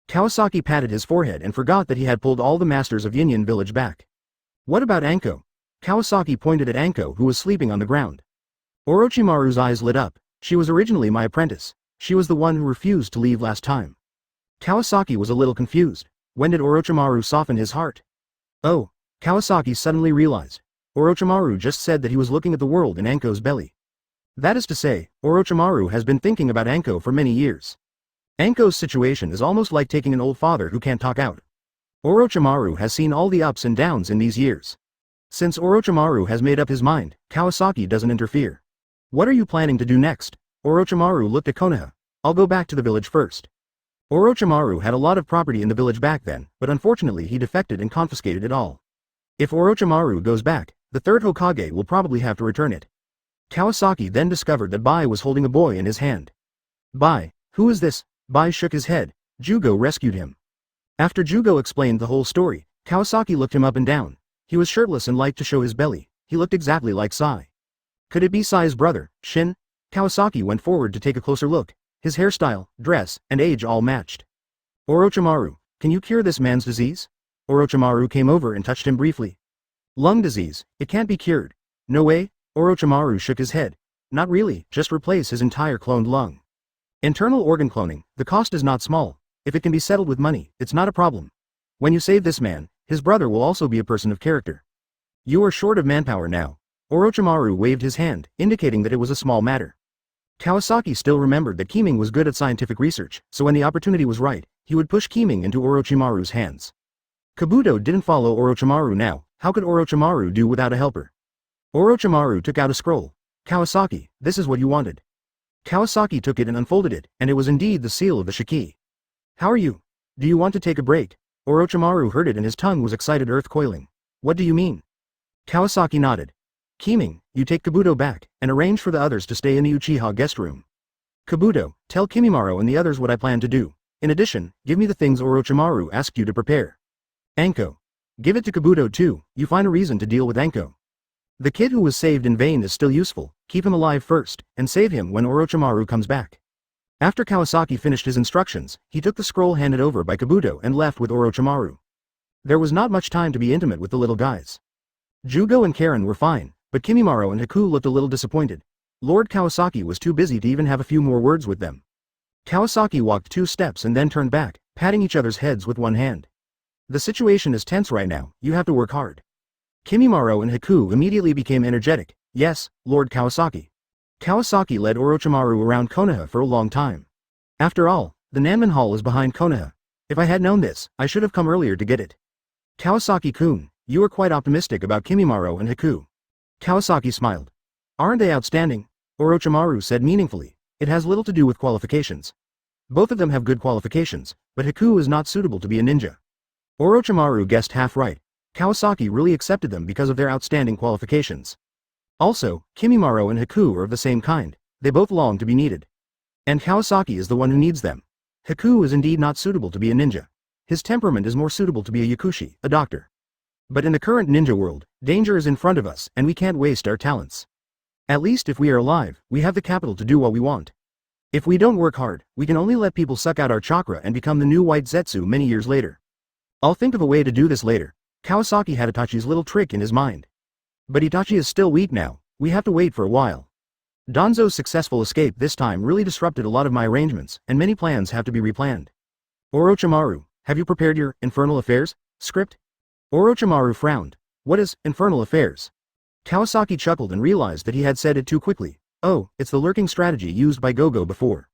Kawasaki patted his forehead and forgot that he had pulled all the masters of Union village back. What about Anko? Kawasaki pointed at Anko who was sleeping on the ground. Orochimaru's eyes lit up. She was originally my apprentice. She was the one who refused to leave last time. Kawasaki was a little confused. When did Orochimaru soften his heart? Oh, Kawasaki suddenly realized. Orochimaru just said that he was looking at the world in Anko's belly. That is to say, Orochimaru has been thinking about Anko for many years. Anko's situation is almost like taking an old father who can't talk out. Orochimaru has seen all the ups and downs in these years. Since Orochimaru has made up his mind, Kawasaki doesn't interfere. What are you planning to do next? Orochimaru looked at Konoha. I'll go back to the village first. Orochimaru had a lot of property in the village back then, but unfortunately he defected and confiscated it all. If Orochimaru goes back, the third Hokage will probably have to return it. Kawasaki then discovered that Bai was holding a boy in his hand. Bai, who is this? Bai shook his head. Jugo rescued him. After Jugo explained the whole story, Kawasaki looked him up and down. He was shirtless and liked to show his belly. He looked exactly like Sai. Could it be Sai's brother, Shin? Kawasaki went forward to take a closer look. His hairstyle, dress, and age all matched. Orochimaru, can you cure this man's disease? Orochimaru came over and touched him briefly. Lung disease, it can't be cured. No way? Orochimaru shook his head. Not really, just replace his entire cloned lung. Internal organ cloning, the cost is not small. If it can be settled with money, it's not a problem. When you save this man, his brother will also be a person of character. You are short of manpower now. Orochimaru waved his hand, indicating that it was a small matter. Kawasaki still remembered that Keeming was good at scientific research, so when the opportunity was right, he would push Keeming into Orochimaru's hands. Kabuto didn't follow Orochimaru now. How could Orochimaru do without a helper? Orochimaru took out a scroll. Kawasaki, this is what you wanted. Kawasaki took it and unfolded it, and it was indeed the seal of the Shiki. How are you? Do you want to take a break? Orochimaru heard it and his tongue was excited earth coiling. What do you mean? Kawasaki nodded. Keeming, you take Kabuto back, and arrange for the others to stay in the Uchiha guest room. Kabuto, tell Kimimaro and the others what I plan to do. In addition, give me the things Orochimaru asked you to prepare. Anko. Give it to Kabuto too, you find a reason to deal with Anko. The kid who was saved in vain is still useful, keep him alive first, and save him when Orochimaru comes back. After Kawasaki finished his instructions, he took the scroll handed over by Kabuto and left with Orochimaru. There was not much time to be intimate with the little guys. Jugo and Karen were fine, but Kimimaro and Haku looked a little disappointed. Lord Kawasaki was too busy to even have a few more words with them. Kawasaki walked 2 steps and then turned back, patting each other's heads with one hand. The situation is tense right now, you have to work hard. Kimimaro and Haku immediately became energetic. Yes, Lord Kawasaki. Kawasaki led Orochimaru around Konoha for a long time. After all, the Nanman Hall is behind Konoha. If I had known this, I should have come earlier to get it. Kawasaki-kun, you are quite optimistic about Kimimaro and Haku. Kawasaki smiled. Aren't they outstanding? Orochimaru said meaningfully. It has little to do with qualifications. Both of them have good qualifications, but Haku is not suitable to be a ninja. Orochimaru guessed half right. Kawasaki really accepted them because of their outstanding qualifications. Also, Kimimaro and Haku are of the same kind, they both long to be needed. And Kawasaki is the one who needs them. Haku is indeed not suitable to be a ninja. His temperament is more suitable to be a yakushi, a doctor. But in the current ninja world, danger is in front of us and we can't waste our talents. At least if we are alive, we have the capital to do what we want. If we don't work hard, we can only let people suck out our chakra and become the new white Zetsu many years later. I'll think of a way to do this later. Kawasaki had Itachi's little trick in his mind. But Itachi is still weak now, we have to wait for a while. Danzo's successful escape this time really disrupted a lot of my arrangements, and many plans have to be replanned. Orochimaru, have you prepared your infernal affairs script? Orochimaru frowned. What is infernal affairs? Kawasaki chuckled and realized that he had said it too quickly. Oh, it's the lurking strategy used by Gogo before.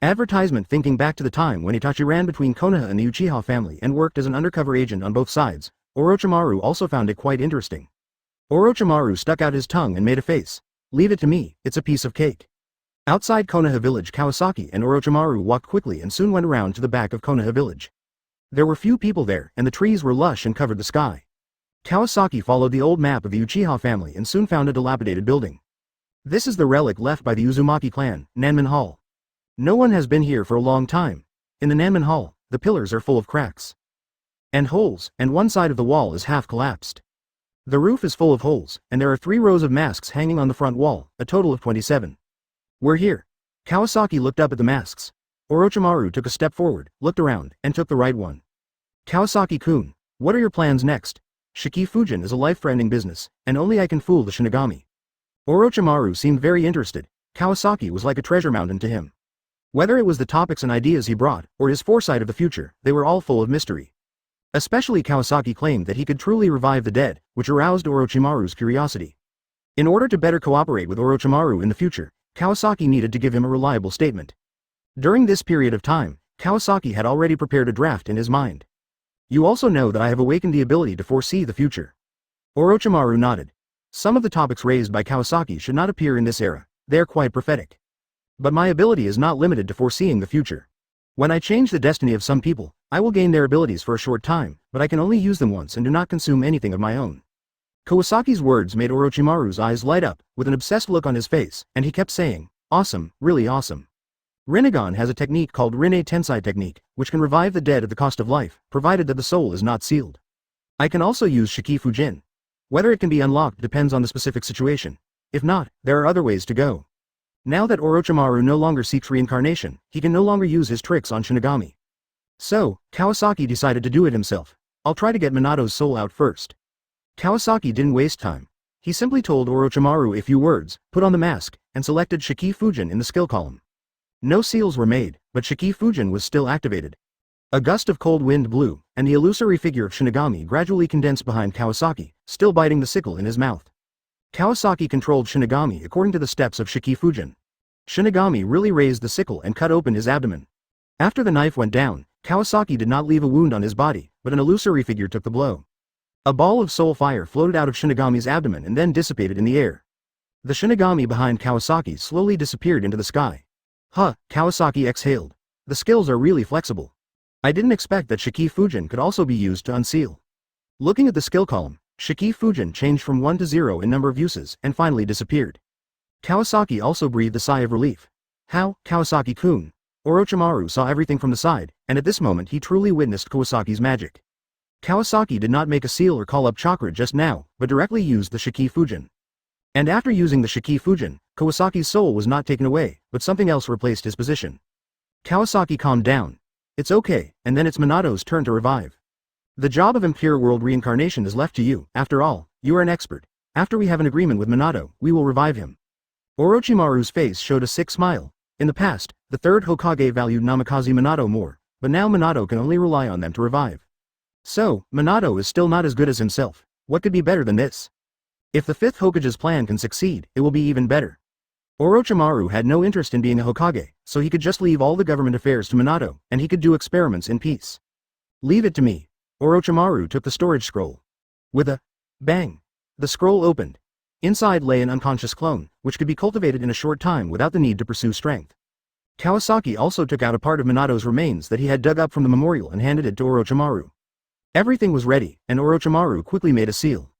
Advertisement. Thinking back to the time when Itachi ran between Konoha and the Uchiha family and worked as an undercover agent on both sides, Orochimaru also found it quite interesting. Orochimaru stuck out his tongue and made a face. Leave it to me, it's a piece of cake. Outside Konoha village, Kawasaki and Orochimaru walked quickly and soon went around to the back of Konoha village. There were few people there and the trees were lush and covered the sky. Kawasaki followed the old map of the Uchiha family and soon found a dilapidated building. This is the relic left by the Uzumaki clan, Nanman Hall. No one has been here for a long time. In the Nanman Hall, the pillars are full of cracks and holes, and one side of the wall is half collapsed. The roof is full of holes, and there are 3 rows of masks hanging on the front wall, a total of 27. We're here. Kawasaki looked up at the masks. Orochimaru took a step forward, looked around, and took the right one. Kawasaki-kun, what are your plans next? Shiki Fujin is a life-threatening business, and only I can fool the Shinigami. Orochimaru seemed very interested. Kawasaki was like a treasure mountain to him. Whether it was the topics and ideas he brought, or his foresight of the future, they were all full of mystery. Especially Kawasaki claimed that he could truly revive the dead, which aroused Orochimaru's curiosity. In order to better cooperate with Orochimaru in the future, Kawasaki needed to give him a reliable statement. During this period of time, Kawasaki had already prepared a draft in his mind. You also know that I have awakened the ability to foresee the future. Orochimaru nodded. Some of the topics raised by Kawasaki should not appear in this era, they are quite prophetic. But my ability is not limited to foreseeing the future. When I change the destiny of some people, I will gain their abilities for a short time, but I can only use them once and do not consume anything of my own. Kawasaki's words made Orochimaru's eyes light up, with an obsessed look on his face, and he kept saying, "Awesome, really awesome." Rinnegan has a technique called Rinne Tensei technique, which can revive the dead at the cost of life, provided that the soul is not sealed. I can also use Shiki Fujin. Whether it can be unlocked depends on the specific situation. If not, there are other ways to go. Now that Orochimaru no longer seeks reincarnation, he can no longer use his tricks on Shinigami. So, Kawasaki decided to do it himself. I'll try to get Minato's soul out first. Kawasaki didn't waste time. He simply told Orochimaru a few words, put on the mask, and selected Shiki Fujin in the skill column. No seals were made, but Shiki Fujin was still activated. A gust of cold wind blew, and the illusory figure of Shinigami gradually condensed behind Kawasaki, still biting the sickle in his mouth. Kawasaki controlled Shinigami according to the steps of Shiki Fujin. Shinigami really raised the sickle and cut open his abdomen. After the knife went down, Kawasaki did not leave a wound on his body, but an illusory figure took the blow. A ball of soul fire floated out of Shinigami's abdomen and then dissipated in the air. The Shinigami behind Kawasaki slowly disappeared into the sky. Huh, Kawasaki exhaled. The skills are really flexible. I didn't expect that Shiki Fujin could also be used to unseal. Looking at the skill column, Shiki Fujin changed from 1 to 0 in number of uses and finally disappeared. Kawasaki also breathed a sigh of relief. How, Kawasaki-kun? Orochimaru saw everything from the side, and at this moment he truly witnessed Kawasaki's magic. Kawasaki did not make a seal or call up chakra just now, but directly used the Shiki Fujin. And after using the Shiki Fujin, Kawasaki's soul was not taken away, but something else replaced his position. Kawasaki calmed down. It's okay, and then it's Minato's turn to revive. The job of Impure World Reincarnation is left to you, after all, you are an expert. After we have an agreement with Minato, we will revive him. Orochimaru's face showed a sick smile. In the past, the third Hokage valued Namikaze Minato more, but now Minato can only rely on them to revive. So, Minato is still not as good as himself. What could be better than this? If the fifth Hokage's plan can succeed, it will be even better. Orochimaru had no interest in being a Hokage, so he could just leave all the government affairs to Minato, and he could do experiments in peace. Leave it to me. Orochimaru took the storage scroll. With a bang, the scroll opened. Inside lay an unconscious clone, which could be cultivated in a short time without the need to pursue strength. Kawasaki also took out a part of Minato's remains that he had dug up from the memorial and handed it to Orochimaru. Everything was ready, and Orochimaru quickly made a seal.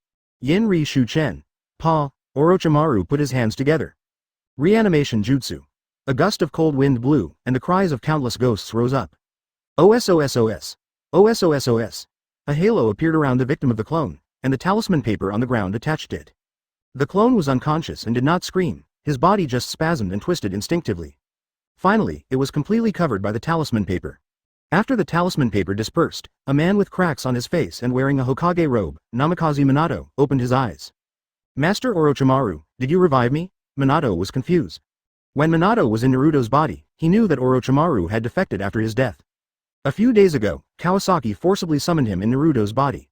Yin-Ri Shu-Chen. Pa. Orochimaru put his hands together. Reanimation Jutsu. A gust of cold wind blew, and the cries of countless ghosts rose up. OSOSOS. OSOSOS. A halo appeared around the victim of the clone, and the talisman paper on the ground attached to it. The clone was unconscious and did not scream, his body just spasmed and twisted instinctively. Finally, it was completely covered by the talisman paper. After the talisman paper dispersed, a man with cracks on his face and wearing a Hokage robe, Namikaze Minato, opened his eyes. Master Orochimaru, did you revive me? Minato was confused. When Minato was in Naruto's body, he knew that Orochimaru had defected after his death. A few days ago, Kawasaki forcibly summoned him in Naruto's body.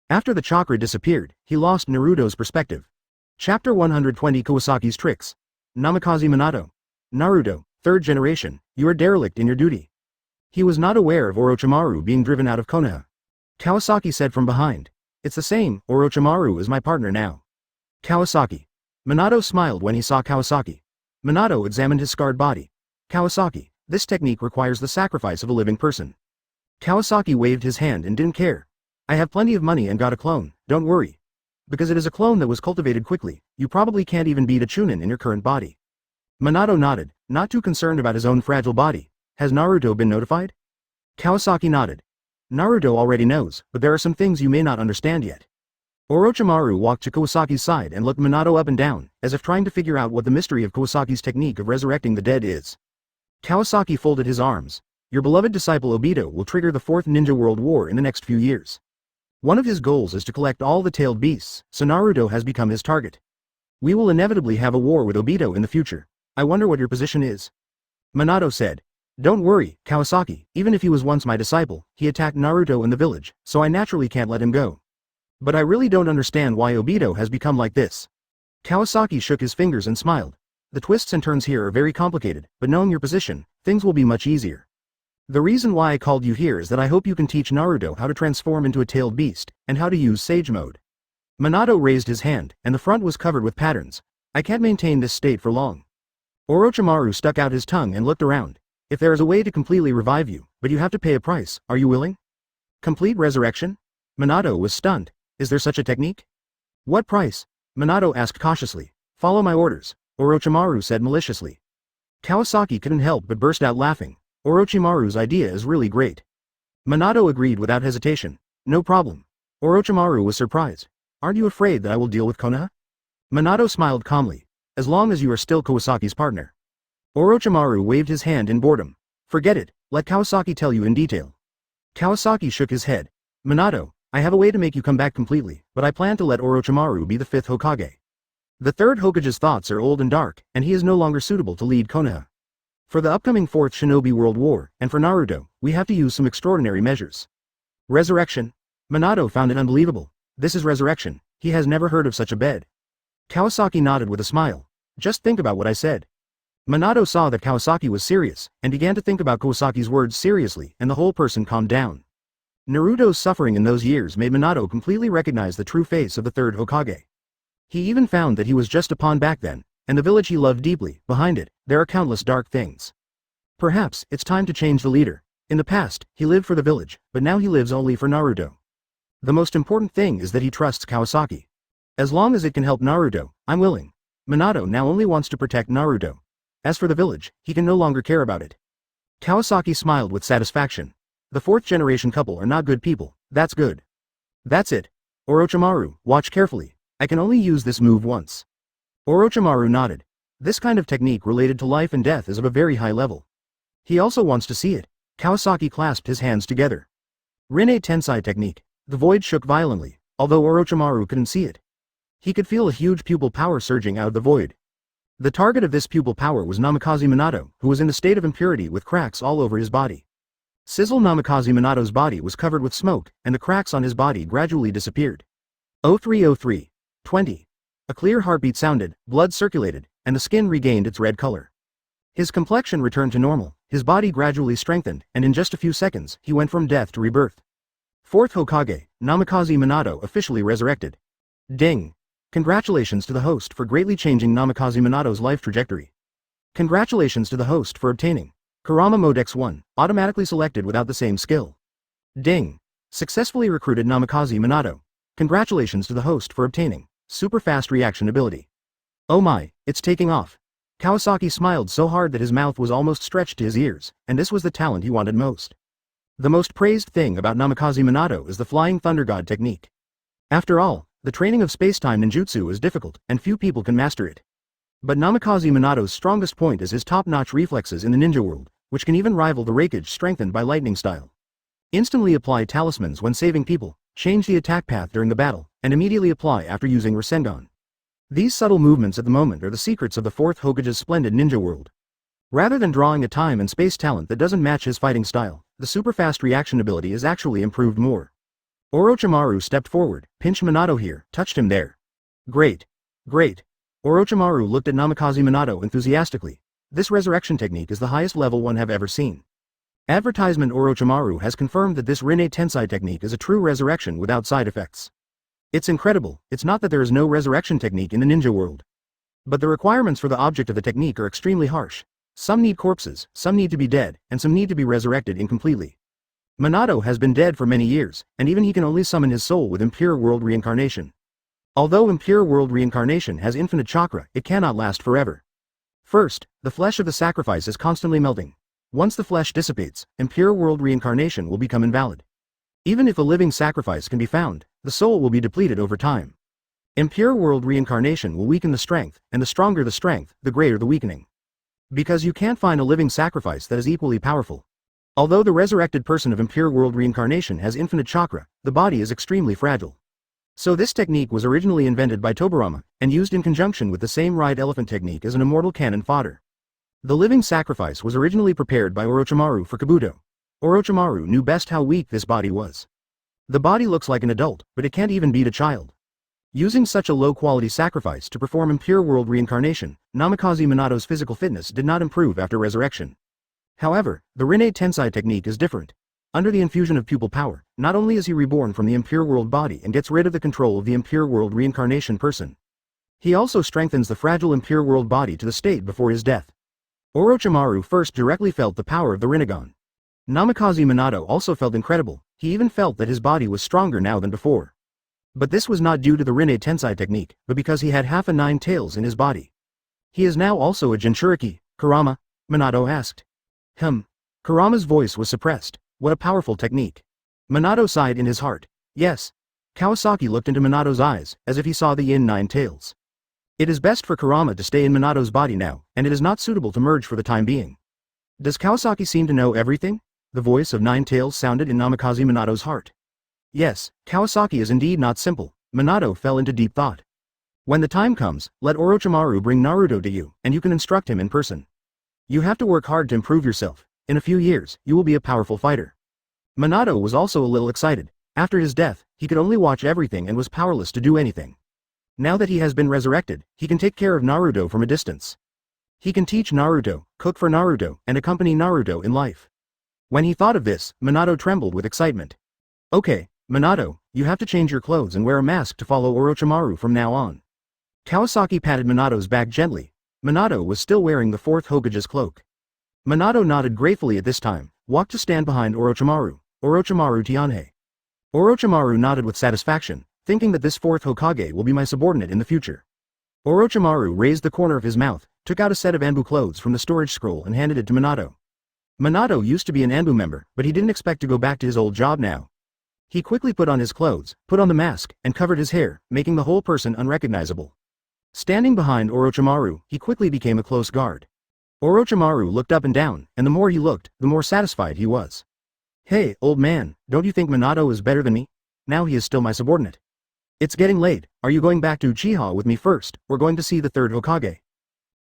After the chakra disappeared, he lost Naruto's perspective. Chapter 120 Kawasaki's Tricks. Namikaze Minato. Naruto, 3rd generation, you are derelict in your duty. He was not aware of Orochimaru being driven out of Konoha. Kawasaki said from behind. It's the same, Orochimaru is my partner now. Kawasaki. Minato smiled when he saw Kawasaki. Minato examined his scarred body. Kawasaki, this technique requires the sacrifice of a living person. Kawasaki waved his hand and didn't care. I have plenty of money and got a clone, don't worry. Because it is a clone that was cultivated quickly, you probably can't even beat a Chunin in your current body. Minato nodded, not too concerned about his own fragile body. Has Naruto been notified? Kawasaki nodded. Naruto already knows, but there are some things you may not understand yet. Orochimaru walked to Kawasaki's side and looked Minato up and down, as if trying to figure out what the mystery of Kawasaki's technique of resurrecting the dead is. Kawasaki folded his arms. Your beloved disciple Obito will trigger the 4th Ninja World War in the next few years. One of his goals is to collect all the tailed beasts, so Naruto has become his target. We will inevitably have a war with Obito in the future. I wonder what your position is. Minato said. Don't worry, Kawasaki, even if he was once my disciple, he attacked Naruto in the village, so I naturally can't let him go. But I really don't understand why Obito has become like this. Kawasaki shook his fingers and smiled. The twists and turns here are very complicated, but knowing your position, things will be much easier. The reason why I called you here is that I hope you can teach Naruto how to transform into a tailed beast, and how to use Sage Mode. Minato raised his hand, and the front was covered with patterns. I can't maintain this state for long. Orochimaru stuck out his tongue and looked around. If there is a way to completely revive you, but you have to pay a price, are you willing? Complete resurrection? Minato was stunned. Is there such a technique? What price? Minato asked cautiously. Follow my orders, Orochimaru said maliciously. Kawasaki couldn't help but burst out laughing. Orochimaru's idea is really great. Minato agreed without hesitation. No problem. Orochimaru was surprised. Aren't you afraid that I will deal with Konoha? Minato smiled calmly. As long as you are still Kawasaki's partner. Orochimaru waved his hand in boredom. Forget it, let Kawasaki tell you in detail. Kawasaki shook his head. Minato, I have a way to make you come back completely, but I plan to let Orochimaru be the 5th Hokage. The 3rd Hokage's thoughts are old and dark, and he is no longer suitable to lead Konoha. For the upcoming 4th Shinobi World War, and for Naruto, we have to use some extraordinary measures. Resurrection? Minato found it unbelievable. This is resurrection, he has never heard of such a bed. Kawasaki nodded with a smile. Just think about what I said. Minato saw that Kawasaki was serious, and began to think about Kawasaki's words seriously, and the whole person calmed down. Naruto's suffering in those years made Minato completely recognize the true face of the 3rd Hokage. He even found that he was just a pawn back then, and the village he loved deeply, behind it, there are countless dark things. Perhaps, it's time to change the leader. In the past, he lived for the village, but now he lives only for Naruto. The most important thing is that he trusts Kawasaki. As long as it can help Naruto, I'm willing. Minato now only wants to protect Naruto. As for the village, he can no longer care about it. Kawasaki smiled with satisfaction. The 4th generation couple are not good people, that's good. That's it. Orochimaru, watch carefully. I can only use this move once. Orochimaru nodded. This kind of technique related to life and death is of a very high level. He also wants to see it. Kawasaki clasped his hands together. Rinne Tensai technique. The void shook violently, although Orochimaru couldn't see it. He could feel a huge pupil power surging out of the void. The target of this pupil power was Namikaze Minato, who was in a state of impurity with cracks all over his body. Sizzle Namikaze Minato's body was covered with smoke, and the cracks on his body gradually disappeared. 0303. 20. A clear heartbeat sounded, blood circulated, and the skin regained its red color. His complexion returned to normal, his body gradually strengthened, and in just a few seconds, he went from death to rebirth. 4th Hokage, Namikaze Minato officially resurrected. Ding! Congratulations to the host for greatly changing Namikaze Minato's life trajectory. Congratulations to the host for obtaining Kurama Mode X1, automatically selected without the same skill. Ding! Successfully recruited Namikaze Minato. Congratulations to the host for obtaining Super Fast Reaction ability. Oh my, it's taking off. Kawasaki smiled so hard that his mouth was almost stretched to his ears, and this was the talent he wanted most. The most praised thing about Namikaze Minato is the Flying Thunder God technique. After all, the training of space-time ninjutsu is difficult, and few people can master it. But Namikaze Minato's strongest point is his top-notch reflexes in the ninja world, which can even rival the Raikage strengthened by lightning style. Instantly apply talismans when saving people, change the attack path during the battle, and immediately apply after using Rasengan. These subtle movements at the moment are the secrets of the 4th Hokage's splendid ninja world. Rather than drawing a time and space talent that doesn't match his fighting style, the super fast reaction ability is actually improved more. Orochimaru stepped forward, pinched Minato here, touched him there. Great. Great. Orochimaru looked at Namikaze Minato enthusiastically. This resurrection technique is the highest level one have ever seen. Advertisement Orochimaru has confirmed that this Rinne Tensai technique is a true resurrection without side effects. It's incredible, it's not that there is no resurrection technique in the ninja world. But the requirements for the object of the technique are extremely harsh. Some need corpses, some need to be dead, and some need to be resurrected incompletely. Minato has been dead for many years, and even he can only summon his soul with impure world reincarnation. Although impure world reincarnation has infinite chakra, it cannot last forever. First, the flesh of the sacrifice is constantly melting. Once the flesh dissipates, impure world reincarnation will become invalid. Even if a living sacrifice can be found, the soul will be depleted over time. Impure world reincarnation will weaken the strength, and the stronger the strength, the greater the weakening. Because you can't find a living sacrifice that is equally powerful. Although the resurrected person of impure world reincarnation has infinite chakra, the body is extremely fragile. So this technique was originally invented by Tobirama, and used in conjunction with the same ride elephant technique as an immortal cannon fodder. The living sacrifice was originally prepared by Orochimaru for Kabuto. Orochimaru knew best how weak this body was. The body looks like an adult, but it can't even beat a child. Using such a low-quality sacrifice to perform impure world reincarnation, Namikaze Minato's physical fitness did not improve after resurrection. However, the Rinne Tensei technique is different. Under the infusion of pupil power, not only is he reborn from the impure world body and gets rid of the control of the impure world reincarnation person, he also strengthens the fragile impure world body to the state before his death. Orochimaru first directly felt the power of the Rinnegan. Namikaze Minato also felt incredible, he even felt that his body was stronger now than before. But this was not due to the Rinne Tensei technique, but because he had half a nine tails in his body. He is now also a Jinchuriki, Kurama? Minato asked. Kurama's voice was suppressed. What a powerful technique. Minato sighed in his heart. Yes. Kawasaki looked into Minato's eyes, as if he saw the yin nine tails. It is best for Kurama to stay in Minato's body now, and it is not suitable to merge for the time being. Does Kawasaki seem to know everything? The voice of Nine Tails sounded in Namikaze Minato's heart. Yes, Kawasaki is indeed not simple. Minato fell into deep thought. When the time comes, let Orochimaru bring Naruto to you, and you can instruct him in person. You have to work hard to improve yourself. In a few years, you will be a powerful fighter. Minato was also a little excited. After his death, he could only watch everything and was powerless to do anything. Now that he has been resurrected, he can take care of Naruto from a distance. He can teach Naruto, cook for Naruto, and accompany Naruto in life. When he thought of this, Minato trembled with excitement. Okay, Minato, you have to change your clothes and wear a mask to follow Orochimaru from now on. Kawasaki patted Minato's back gently. Minato was still wearing the fourth Hokage's cloak. Minato nodded gratefully at this time, walked to stand behind Orochimaru. Orochimaru Tianhe. Orochimaru nodded with satisfaction, thinking that this fourth Hokage will be my subordinate in the future. Orochimaru raised the corner of his mouth, took out a set of Anbu clothes from the storage scroll and handed it to Minato. Minato used to be an Anbu member, but he didn't expect to go back to his old job now. He quickly put on his clothes, put on the mask, and covered his hair, making the whole person unrecognizable. Standing behind Orochimaru, he quickly became a close guard. Orochimaru looked up and down, and the more he looked, the more satisfied he was. Hey, old man, don't you think Minato is better than me? Now he is still my subordinate. It's getting late, are you going back to Uchiha with me first, or going to see the third Hokage?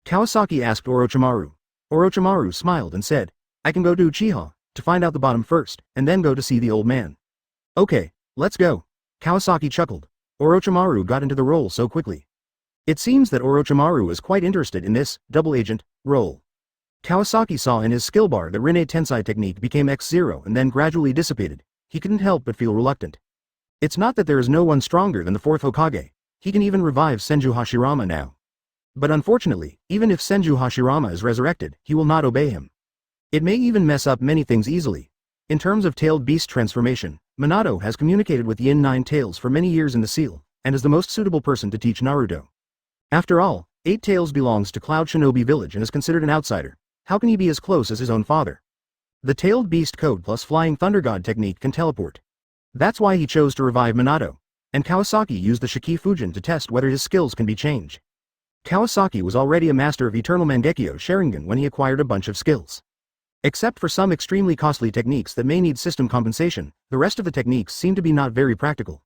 Kawasaki asked Orochimaru. Orochimaru smiled and said, I can go to Uchiha, to find out the bottom first, and then go to see the old man. Okay, let's go. Kawasaki chuckled. Orochimaru got into the role so quickly. It seems that Orochimaru is quite interested in this double agent role. Kawasaki saw in his skill bar that Rinne Tensei technique became X0 and then gradually dissipated. He couldn't help but feel reluctant. It's not that there is no one stronger than the fourth Hokage. He can even revive Senju Hashirama now. But unfortunately, even if Senju Hashirama is resurrected, he will not obey him. It may even mess up many things easily. In terms of tailed beast transformation, Minato has communicated with Yin Nine Tails for many years in the seal, and is the most suitable person to teach Naruto. After all, Eight Tails belongs to Cloud Shinobi village and is considered an outsider. How can he be as close as his own father? The tailed beast code plus flying thunder god technique can teleport. That's why he chose to revive Minato, and Kawasaki used the Shiki Fujin to test whether his skills can be changed. Kawasaki was already a master of eternal Mangekyō Sharingan when he acquired a bunch of skills. Except for some extremely costly techniques that may need system compensation, the rest of the techniques seem to be not very practical.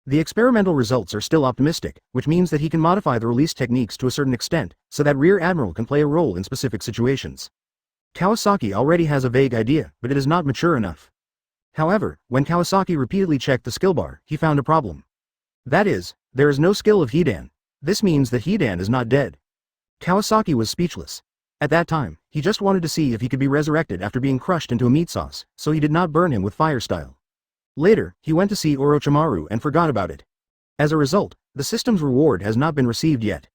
The experimental results are still optimistic, which means that he can modify the release techniques to a certain extent, so that Rear Admiral can play a role in specific situations. Kawasaki already has a vague idea, but it is not mature enough. However, when Kawasaki repeatedly checked the skill bar, he found a problem. That is, there is no skill of Hidan. This means that Hidan is not dead. Kawasaki was speechless. At that time, he just wanted to see if he could be resurrected after being crushed into a meat sauce, so he did not burn him with fire style. Later, he went to see Orochimaru and forgot about it. As a result, the system's reward has not been received yet.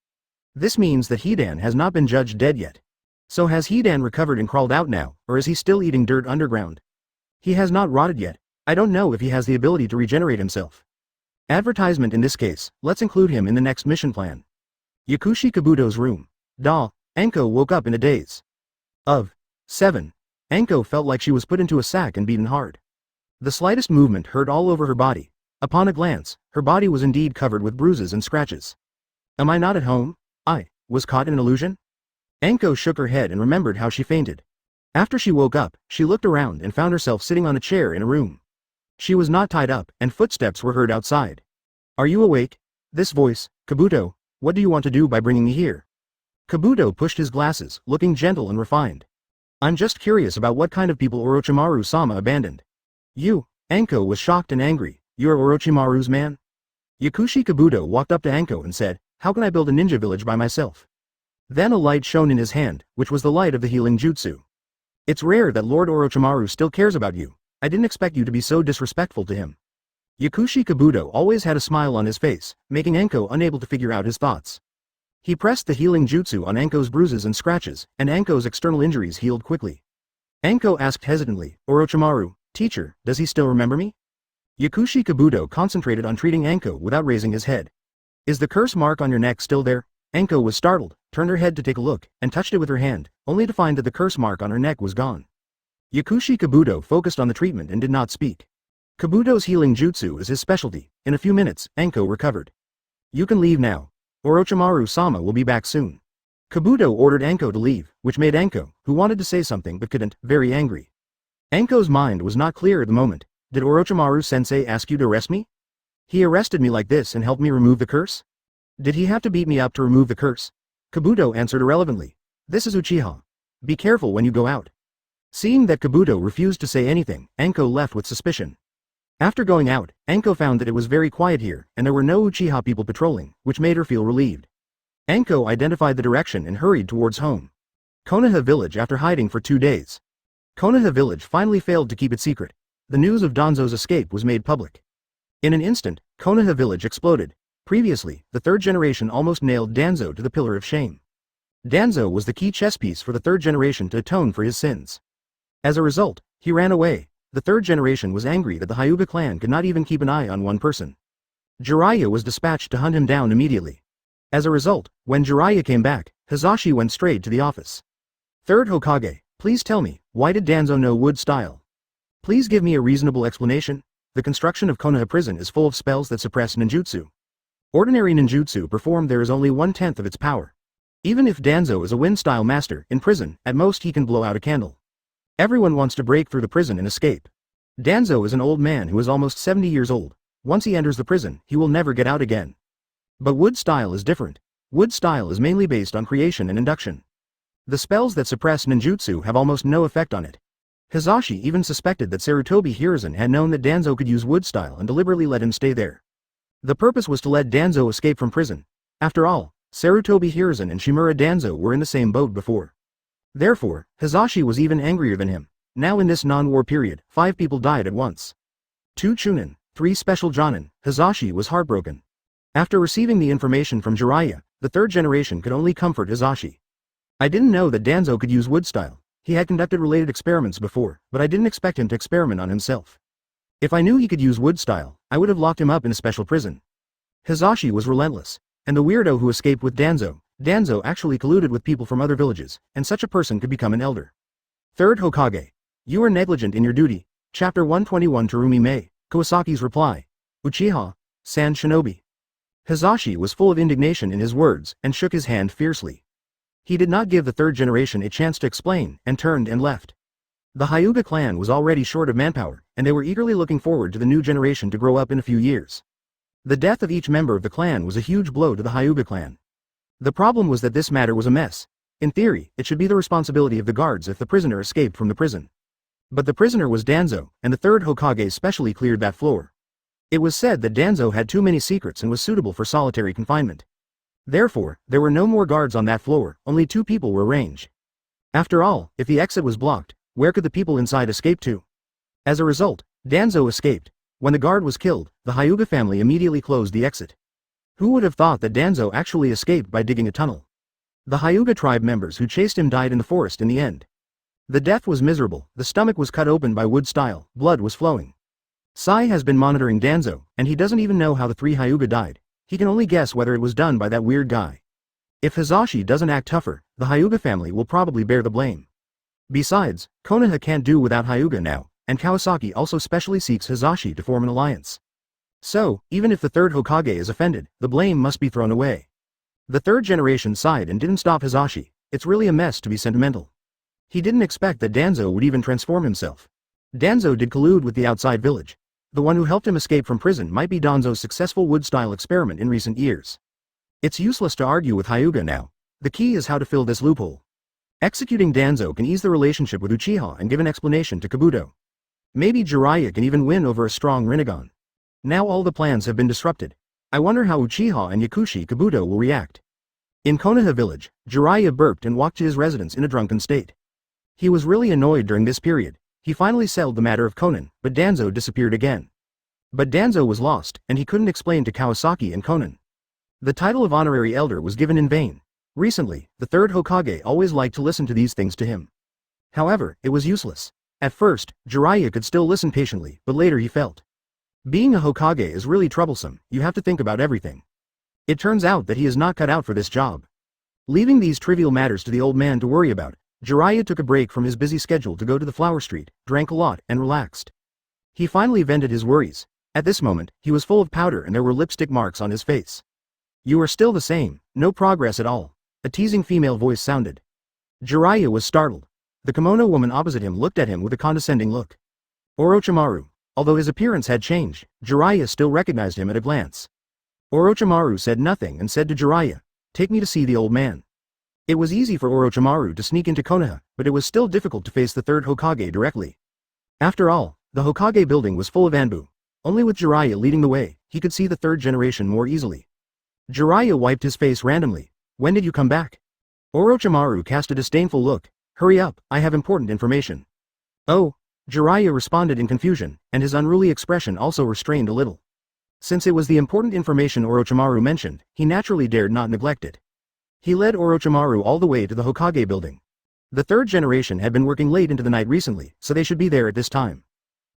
This means that Hidan has not been judged dead yet. So has Hidan recovered and crawled out now, or is he still eating dirt underground? He has not rotted yet. I don't know if he has the ability to regenerate himself. Advertisement in this case, let's include him in the next mission plan. Yakushi Kabuto's room. Anko woke up in a daze. 7. Anko felt like she was put into a sack and beaten hard. The slightest movement hurt all over her body. Upon a glance, her body was indeed covered with bruises and scratches. Am I not at home? I was caught in an illusion? Anko shook her head and remembered how she fainted. After she woke up, she looked around and found herself sitting on a chair in a room. She was not tied up, and footsteps were heard outside. Are you awake? This voice, Kabuto, what do you want to do by bringing me here? Kabuto pushed his glasses, looking gentle and refined. I'm just curious about what kind of people Orochimaru-sama abandoned. You, Anko was shocked and angry. You're Orochimaru's man? Yakushi Kabuto walked up to Anko and said, how can I build a ninja village by myself? Then a light shone in his hand, which was the light of the healing jutsu. It's rare that Lord Orochimaru still cares about you. I didn't expect you to be so disrespectful to him. Yakushi Kabuto always had a smile on his face, making Anko unable to figure out his thoughts. He pressed the healing jutsu on Anko's bruises and scratches, and Anko's external injuries healed quickly. Anko asked hesitantly, Orochimaru, teacher, does he still remember me? Yakushi Kabuto concentrated on treating Anko without raising his head. Is the curse mark on your neck still there? Anko was startled, turned her head to take a look, and touched it with her hand, only to find that the curse mark on her neck was gone. Yakushi Kabuto focused on the treatment and did not speak. Kabuto's healing jutsu is his specialty. In a few minutes, Anko recovered. You can leave now. Orochimaru-sama will be back soon. Kabuto ordered Anko to leave, which made Anko, who wanted to say something but couldn't, very angry. Anko's mind was not clear at the moment. Did Orochimaru-sensei ask you to arrest me? He arrested me like this and helped me remove the curse? Did he have to beat me up to remove the curse? Kabuto answered irrelevantly. This is Uchiha. Be careful when you go out. Seeing that Kabuto refused to say anything, Anko left with suspicion. After going out, Anko found that it was very quiet here, and there were no Uchiha people patrolling, which made her feel relieved. Anko identified the direction and hurried towards home. Konoha Village after hiding for 2 days. Konoha Village finally failed to keep it secret. The news of Danzo's escape was made public. In an instant, Konoha Village exploded. Previously, the third generation almost nailed Danzo to the pillar of shame. Danzo was the key chess piece for the third generation to atone for his sins. As a result, he ran away. The third generation was angry that the Hyuga clan could not even keep an eye on one person. Jiraiya was dispatched to hunt him down immediately. As a result, when Jiraiya came back, Hizashi went straight to the office. Third Hokage, please tell me, why did Danzo know wood style? Please give me a reasonable explanation. The construction of Konoha prison is full of spells that suppress ninjutsu. Ordinary ninjutsu performed there is only 1/10 of its power. Even if Danzo is a wind-style master, in prison, at most he can blow out a candle. Everyone wants to break through the prison and escape. Danzo is an old man who is almost 70 years old. Once he enters the prison, he will never get out again. But wood style is different. Wood style is mainly based on creation and induction. The spells that suppress ninjutsu have almost no effect on it. Hizashi even suspected that Sarutobi Hiruzen had known that Danzo could use wood style and deliberately let him stay there. The purpose was to let Danzo escape from prison. After all, Sarutobi Hiruzen and Shimura Danzo were in the same boat before. Therefore, Hizashi was even angrier than him. Now in this non-war period, 5 people died at once. 2 Chunin, 3 special Jonin. Hizashi was heartbroken. After receiving the information from Jiraiya, the third generation could only comfort Hizashi. I didn't know that Danzo could use wood style. He had conducted related experiments before, but I didn't expect him to experiment on himself. If I knew he could use wood style, I would have locked him up in a special prison. Hizashi was relentless. And the weirdo who escaped with Danzo actually colluded with people from other villages, and such a person could become an elder. Third Hokage. You are negligent in your duty. Chapter 121 Terumi Mei, Kawasaki's reply. Uchiha, Saint Shinobi. Hizashi was full of indignation in his words, and shook his hand fiercely. He did not give the third generation a chance to explain, and turned and left. The Hyuga clan was already short of manpower, and they were eagerly looking forward to the new generation to grow up in a few years. The death of each member of the clan was a huge blow to the Hyuga clan. The problem was that this matter was a mess. In theory, it should be the responsibility of the guards if the prisoner escaped from the prison. But the prisoner was Danzo, and the third Hokage specially cleared that floor. It was said that Danzo had too many secrets and was suitable for solitary confinement. Therefore, there were no more guards on that floor, only 2 people were ranged. After all, if the exit was blocked, where could the people inside escape to? As a result, Danzo escaped. When the guard was killed, the Hyuga family immediately closed the exit. Who would have thought that Danzo actually escaped by digging a tunnel? The Hyuga tribe members who chased him died in the forest in the end. The death was miserable. The stomach was cut open by wood style, blood was flowing. Sai has been monitoring Danzo, and he doesn't even know how the 3 Hyuga died. He can only guess whether it was done by that weird guy. If Hizashi doesn't act tougher, the Hyuga family will probably bear the blame. Besides, Konoha can't do without Hyuga now, and Kawasaki also specially seeks Hizashi to form an alliance. So, even if the third Hokage is offended, the blame must be thrown away. The third generation sighed and didn't stop Hizashi. It's really a mess to be sentimental. He didn't expect that Danzo would even transform himself. Danzo did collude with the outside village. The one who helped him escape from prison might be Danzo's successful wood-style experiment in recent years. It's useless to argue with Hyuga now. The key is how to fill this loophole. Executing Danzo can ease the relationship with Uchiha and give an explanation to Kabuto. Maybe Jiraiya can even win over a strong Rinnegan. Now all the plans have been disrupted. I wonder how Uchiha and Yakushi Kabuto will react. In Konoha village, Jiraiya burped and walked to his residence in a drunken state. He was really annoyed during this period. He finally settled the matter of Konan, but Danzo disappeared again. But Danzo was lost, and he couldn't explain to Kawasaki and Konan. The title of honorary elder was given in vain. Recently, the third Hokage always liked to listen to these things to him. However, it was useless. At first, Jiraiya could still listen patiently, but later he felt. Being a Hokage is really troublesome, you have to think about everything. It turns out that he is not cut out for this job. Leaving these trivial matters to the old man to worry about, Jiraiya took a break from his busy schedule to go to the flower street, drank a lot, and relaxed. He finally vented his worries. At this moment, he was full of powder and there were lipstick marks on his face. You are still the same, no progress at all. A teasing female voice sounded. Jiraiya was startled. The kimono woman opposite him looked at him with a condescending look. Orochimaru. Although his appearance had changed, Jiraiya still recognized him at a glance. Orochimaru said nothing and said to Jiraiya, "Take me to see the old man." It was easy for Orochimaru to sneak into Konoha, but it was still difficult to face the third Hokage directly. After all, the Hokage building was full of Anbu. Only with Jiraiya leading the way, he could see the third generation more easily. Jiraiya wiped his face randomly. "When did you come back?" Orochimaru cast a disdainful look. "Hurry up, I have important information." "Oh," Jiraiya responded in confusion, and his unruly expression also restrained a little. Since it was the important information Orochimaru mentioned, he naturally dared not neglect it. He led Orochimaru all the way to the Hokage building. The third generation had been working late into the night recently, so they should be there at this time.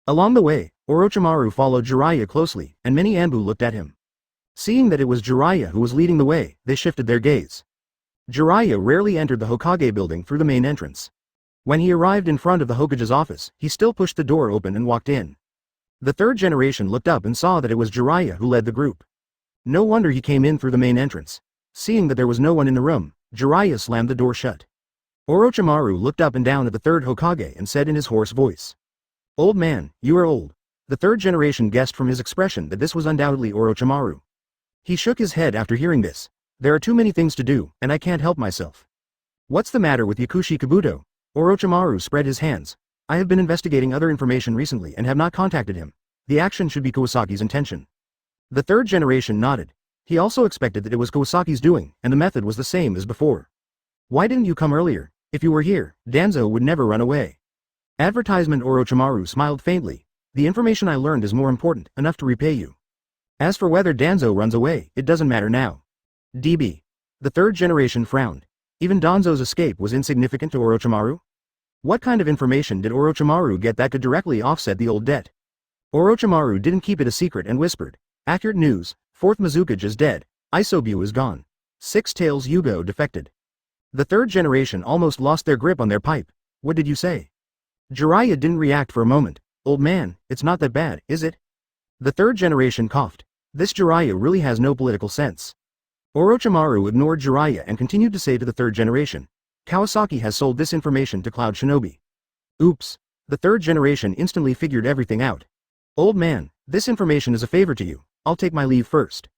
Along the way, Orochimaru followed Jiraiya closely, and many Anbu looked at him. Seeing that it was Jiraiya who was leading the way, they shifted their gaze. Jiraiya rarely entered the Hokage building through the main entrance. When he arrived in front of the Hokage's office, he still pushed the door open and walked in. The third generation looked up and saw that it was Jiraiya who led the group. No wonder he came in through the main entrance. Seeing that there was no one in the room, Jiraiya slammed the door shut. Orochimaru looked up and down at the third Hokage and said in his hoarse voice, "Old man, you are old." The third generation guessed from his expression that this was undoubtedly Orochimaru. He shook his head after hearing this. "There are too many things to do, and I can't help myself." "What's the matter with Yakushi Kabuto?" Orochimaru spread his hands. "I have been investigating other information recently and have not contacted him. The action should be Kawasaki's intention." The third generation nodded. He also expected that it was Kawasaki's doing, and the method was the same as before. "Why didn't you come earlier? If you were here, Danzo would never run away." Advertisement. Orochimaru smiled faintly. "The information I learned is more important, enough to repay you. As for whether Danzo runs away, it doesn't matter now." DB. The third generation frowned. Even Danzo's escape was insignificant to Orochimaru? What kind of information did Orochimaru get that could directly offset the old debt? Orochimaru didn't keep it a secret and whispered, "Accurate news, 4th Mizukage is dead, Isobu is gone. 6 Tails Yugo defected." The third generation almost lost their grip on their pipe. "What did you say?" Jiraiya didn't react for a moment. "Old man, it's not that bad, is it?" The third generation coughed. This Jiraiya really has no political sense. Orochimaru ignored Jiraiya and continued to say to the third generation, "Kawasaki has sold this information to Cloud Shinobi." Oops. The third generation instantly figured everything out. "Old man, this information is a favor to you, I'll take my leave first."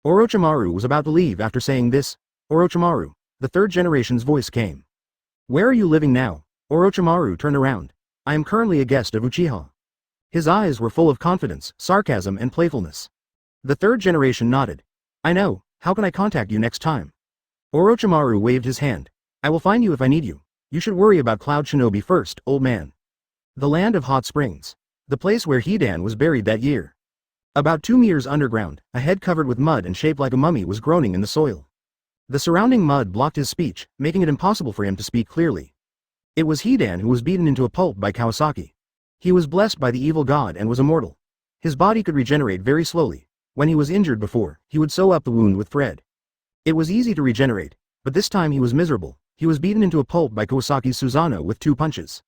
Orochimaru was about to leave after saying this. "Orochimaru," the third generation's voice came. "Where are you living now?" Orochimaru turned around. "I am currently a guest of Uchiha." His eyes were full of confidence, sarcasm and playfulness. The third generation nodded. "I know, how can I contact you next time?" Orochimaru waved his hand. "I will find you if I need you. You should worry about Cloud Shinobi first, old man." The land of hot springs. The place where Hidan was buried that year. About 2 meters underground, a head covered with mud and shaped like a mummy was groaning in the soil. The surrounding mud blocked his speech, making it impossible for him to speak clearly. It was Hidan who was beaten into a pulp by Kawasaki. He was blessed by the evil god and was immortal. His body could regenerate very slowly. When he was injured before, he would sew up the wound with thread. It was easy to regenerate, but this time he was miserable. He was beaten into a pulp by Kawasaki's Susanoo with 2 punches.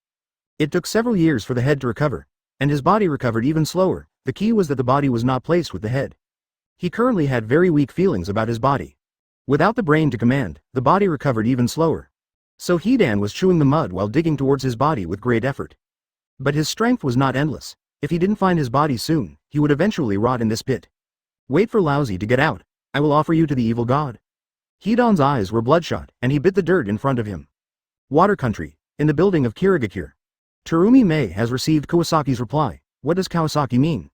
It took several years for the head to recover, and his body recovered even slower. The key was that the body was not placed with the head. He currently had very weak feelings about his body. Without the brain to command, the body recovered even slower. So Hidan was chewing the mud while digging towards his body with great effort. But his strength was not endless. If he didn't find his body soon, he would eventually rot in this pit. "Wait for Lousy to get out. I will offer you to the evil god." Hidan's eyes were bloodshot, and he bit the dirt in front of him. Water Country, in the building of Kirigakure. Terumi Mei has received Kawasaki's reply. What does Kawasaki mean?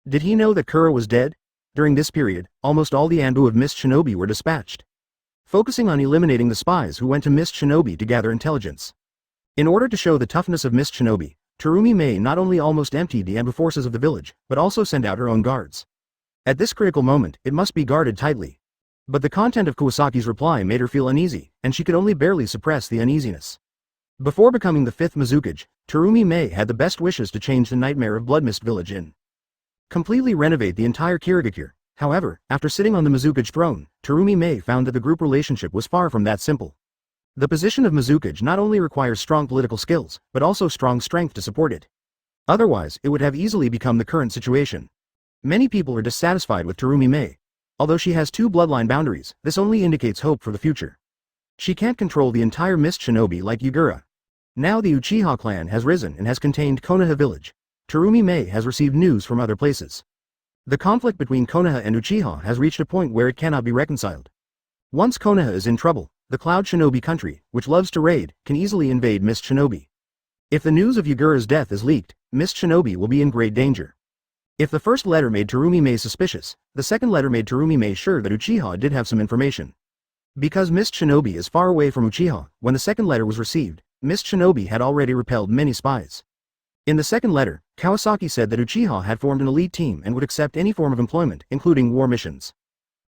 Did he know that Kura was dead? During this period, almost all the Anbu of Mist Shinobi were dispatched, focusing on eliminating the spies who went to Mist Shinobi to gather intelligence. In order to show the toughness of Mist Shinobi, Terumi Mei not only almost emptied the Anbu forces of the village, but also sent out her own guards. At this critical moment, it must be guarded tightly. But the content of Kawasaki's reply made her feel uneasy, and she could only barely suppress the uneasiness. Before becoming the 5th Mizukage, Terumi Mei had the best wishes to change the nightmare of Bloodmist Village in completely renovate the entire Kirigakure. However, after sitting on the Mizukage throne, Terumi Mei found that the group relationship was far from that simple. The position of Mizukage not only requires strong political skills, but also strong strength to support it. Otherwise, it would have easily become the current situation. Many people are dissatisfied with Terumi Mei. Although she has 2 bloodline boundaries, this only indicates hope for the future. She can't control the entire Mist Shinobi like Yugura. Now the Uchiha clan has risen and has contained Konoha village. Terumi Mei has received news from other places. The conflict between Konoha and Uchiha has reached a point where it cannot be reconciled. Once Konoha is in trouble, the Cloud Shinobi country, which loves to raid, can easily invade Mist Shinobi. If the news of Yugura's death is leaked, Mist Shinobi will be in great danger. If the first letter made Terumi Mei suspicious, the second letter made Terumi Mei sure that Uchiha did have some information. Because Mist Shinobi is far away from Uchiha, when the second letter was received, Mist Shinobi had already repelled many spies. In the second letter, Kawasaki said that Uchiha had formed an elite team and would accept any form of employment, including war missions.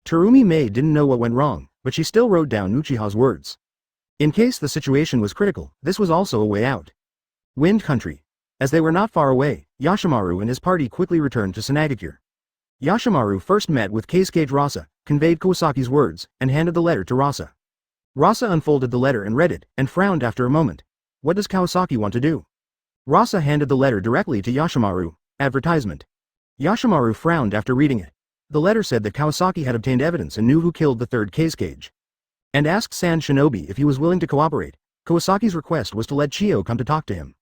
Terumi Mei didn't know what went wrong, but she still wrote down Uchiha's words. In case the situation was critical, this was also a way out. Wind Country. As they were not far away, Yashimaru and his party quickly returned to Senagakure. Yashimaru first met with Kasuke Rasa, conveyed Kawasaki's words, and handed the letter to Rasa. Rasa unfolded the letter and read it, and frowned after a moment. What does Kawasaki want to do? Rasa handed the letter directly to Yashimaru. Advertisement. Yashimaru frowned after reading it. The letter said that Kawasaki had obtained evidence and knew who killed the 3rd Kasuke, and asked Saint Shinobi if he was willing to cooperate. Kawasaki's request was to let Chio come to talk to him.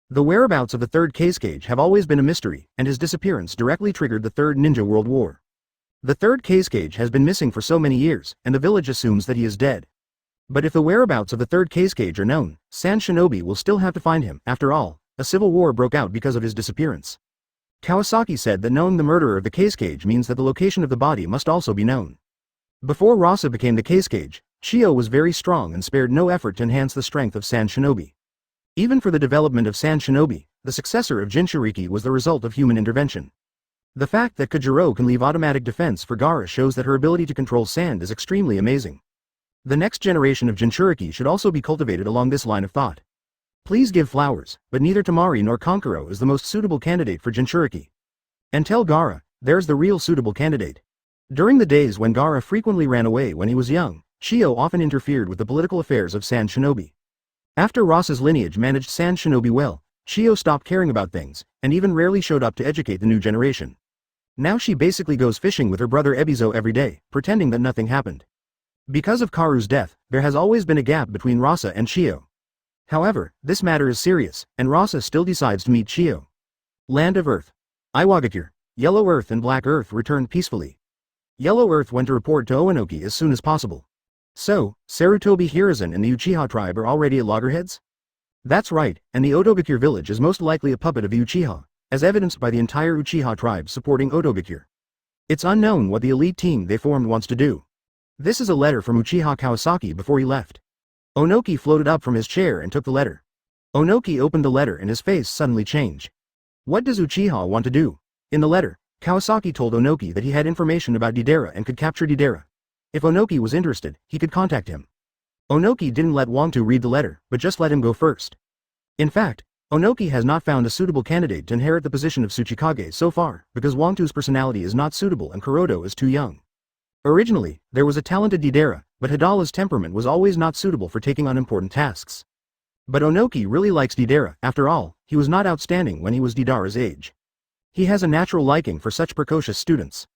The whereabouts of the 3rd Kasuke have always been a mystery, and his disappearance directly triggered the 3rd Ninja World War. The 3rd Kasuke has been missing for so many years, and the village assumes that he is dead. But if the whereabouts of the 3rd Kasuke are known, Saint Shinobi will still have to find him. After all, a civil war broke out because of his disappearance. Kawasaki said that knowing the murderer of the Kasuke means that the location of the body must also be known. Before Rasa became the Kasuke, Chio was very strong and spared no effort to enhance the strength of Saint Shinobi. Even for the development of Saint Shinobi, the successor of Jinchuriki was the result of human intervention. The fact that Kujiro can leave automatic defense for Gaara shows that her ability to control sand is extremely amazing. The next generation of Jinchuriki should also be cultivated along this line of thought. Please give flowers, but neither Tamari nor Kankuro is the most suitable candidate for Jinchuriki. And tell Gaara, there's the real suitable candidate. During the days when Gaara frequently ran away when he was young, Chio often interfered with the political affairs of Saint Shinobi. After Rasa's lineage managed Saint Shinobi well, Chio stopped caring about things, and even rarely showed up to educate the new generation. Now she basically goes fishing with her brother Ebizo every day, pretending that nothing happened. Because of Karu's death, there has always been a gap between Rasa and Chio. However, this matter is serious, and Rasa still decides to meet Chio. Land of Earth. Iwagakure. Yellow Earth and Black Earth returned peacefully. Yellow Earth went to report to Oanoki as soon as possible. So, Sarutobi Hiruzen and the Uchiha tribe are already at loggerheads? That's right, and the Otogakure village is most likely a puppet of the Uchiha, as evidenced by the entire Uchiha tribe supporting Otogakure. It's unknown what the elite team they formed wants to do. This is a letter from Uchiha Kawasaki before he left. Onoki floated up from his chair and took the letter. Onoki opened the letter and his face suddenly changed. What does Uchiha want to do? In the letter, Kawasaki told Onoki that he had information about Deidara and could capture Deidara. If Onoki was interested, he could contact him. Onoki didn't let Wangtu read the letter, but just let him go first. In fact, Onoki has not found a suitable candidate to inherit the position of Tsuchikage so far, because Wangtu's personality is not suitable and Kuroto is too young. Originally, there was a talented Deidara, but Hidala's temperament was always not suitable for taking on important tasks. But Onoki really likes Deidara. After all, he was not outstanding when he was Deidara's age. He has a natural liking for such precocious students.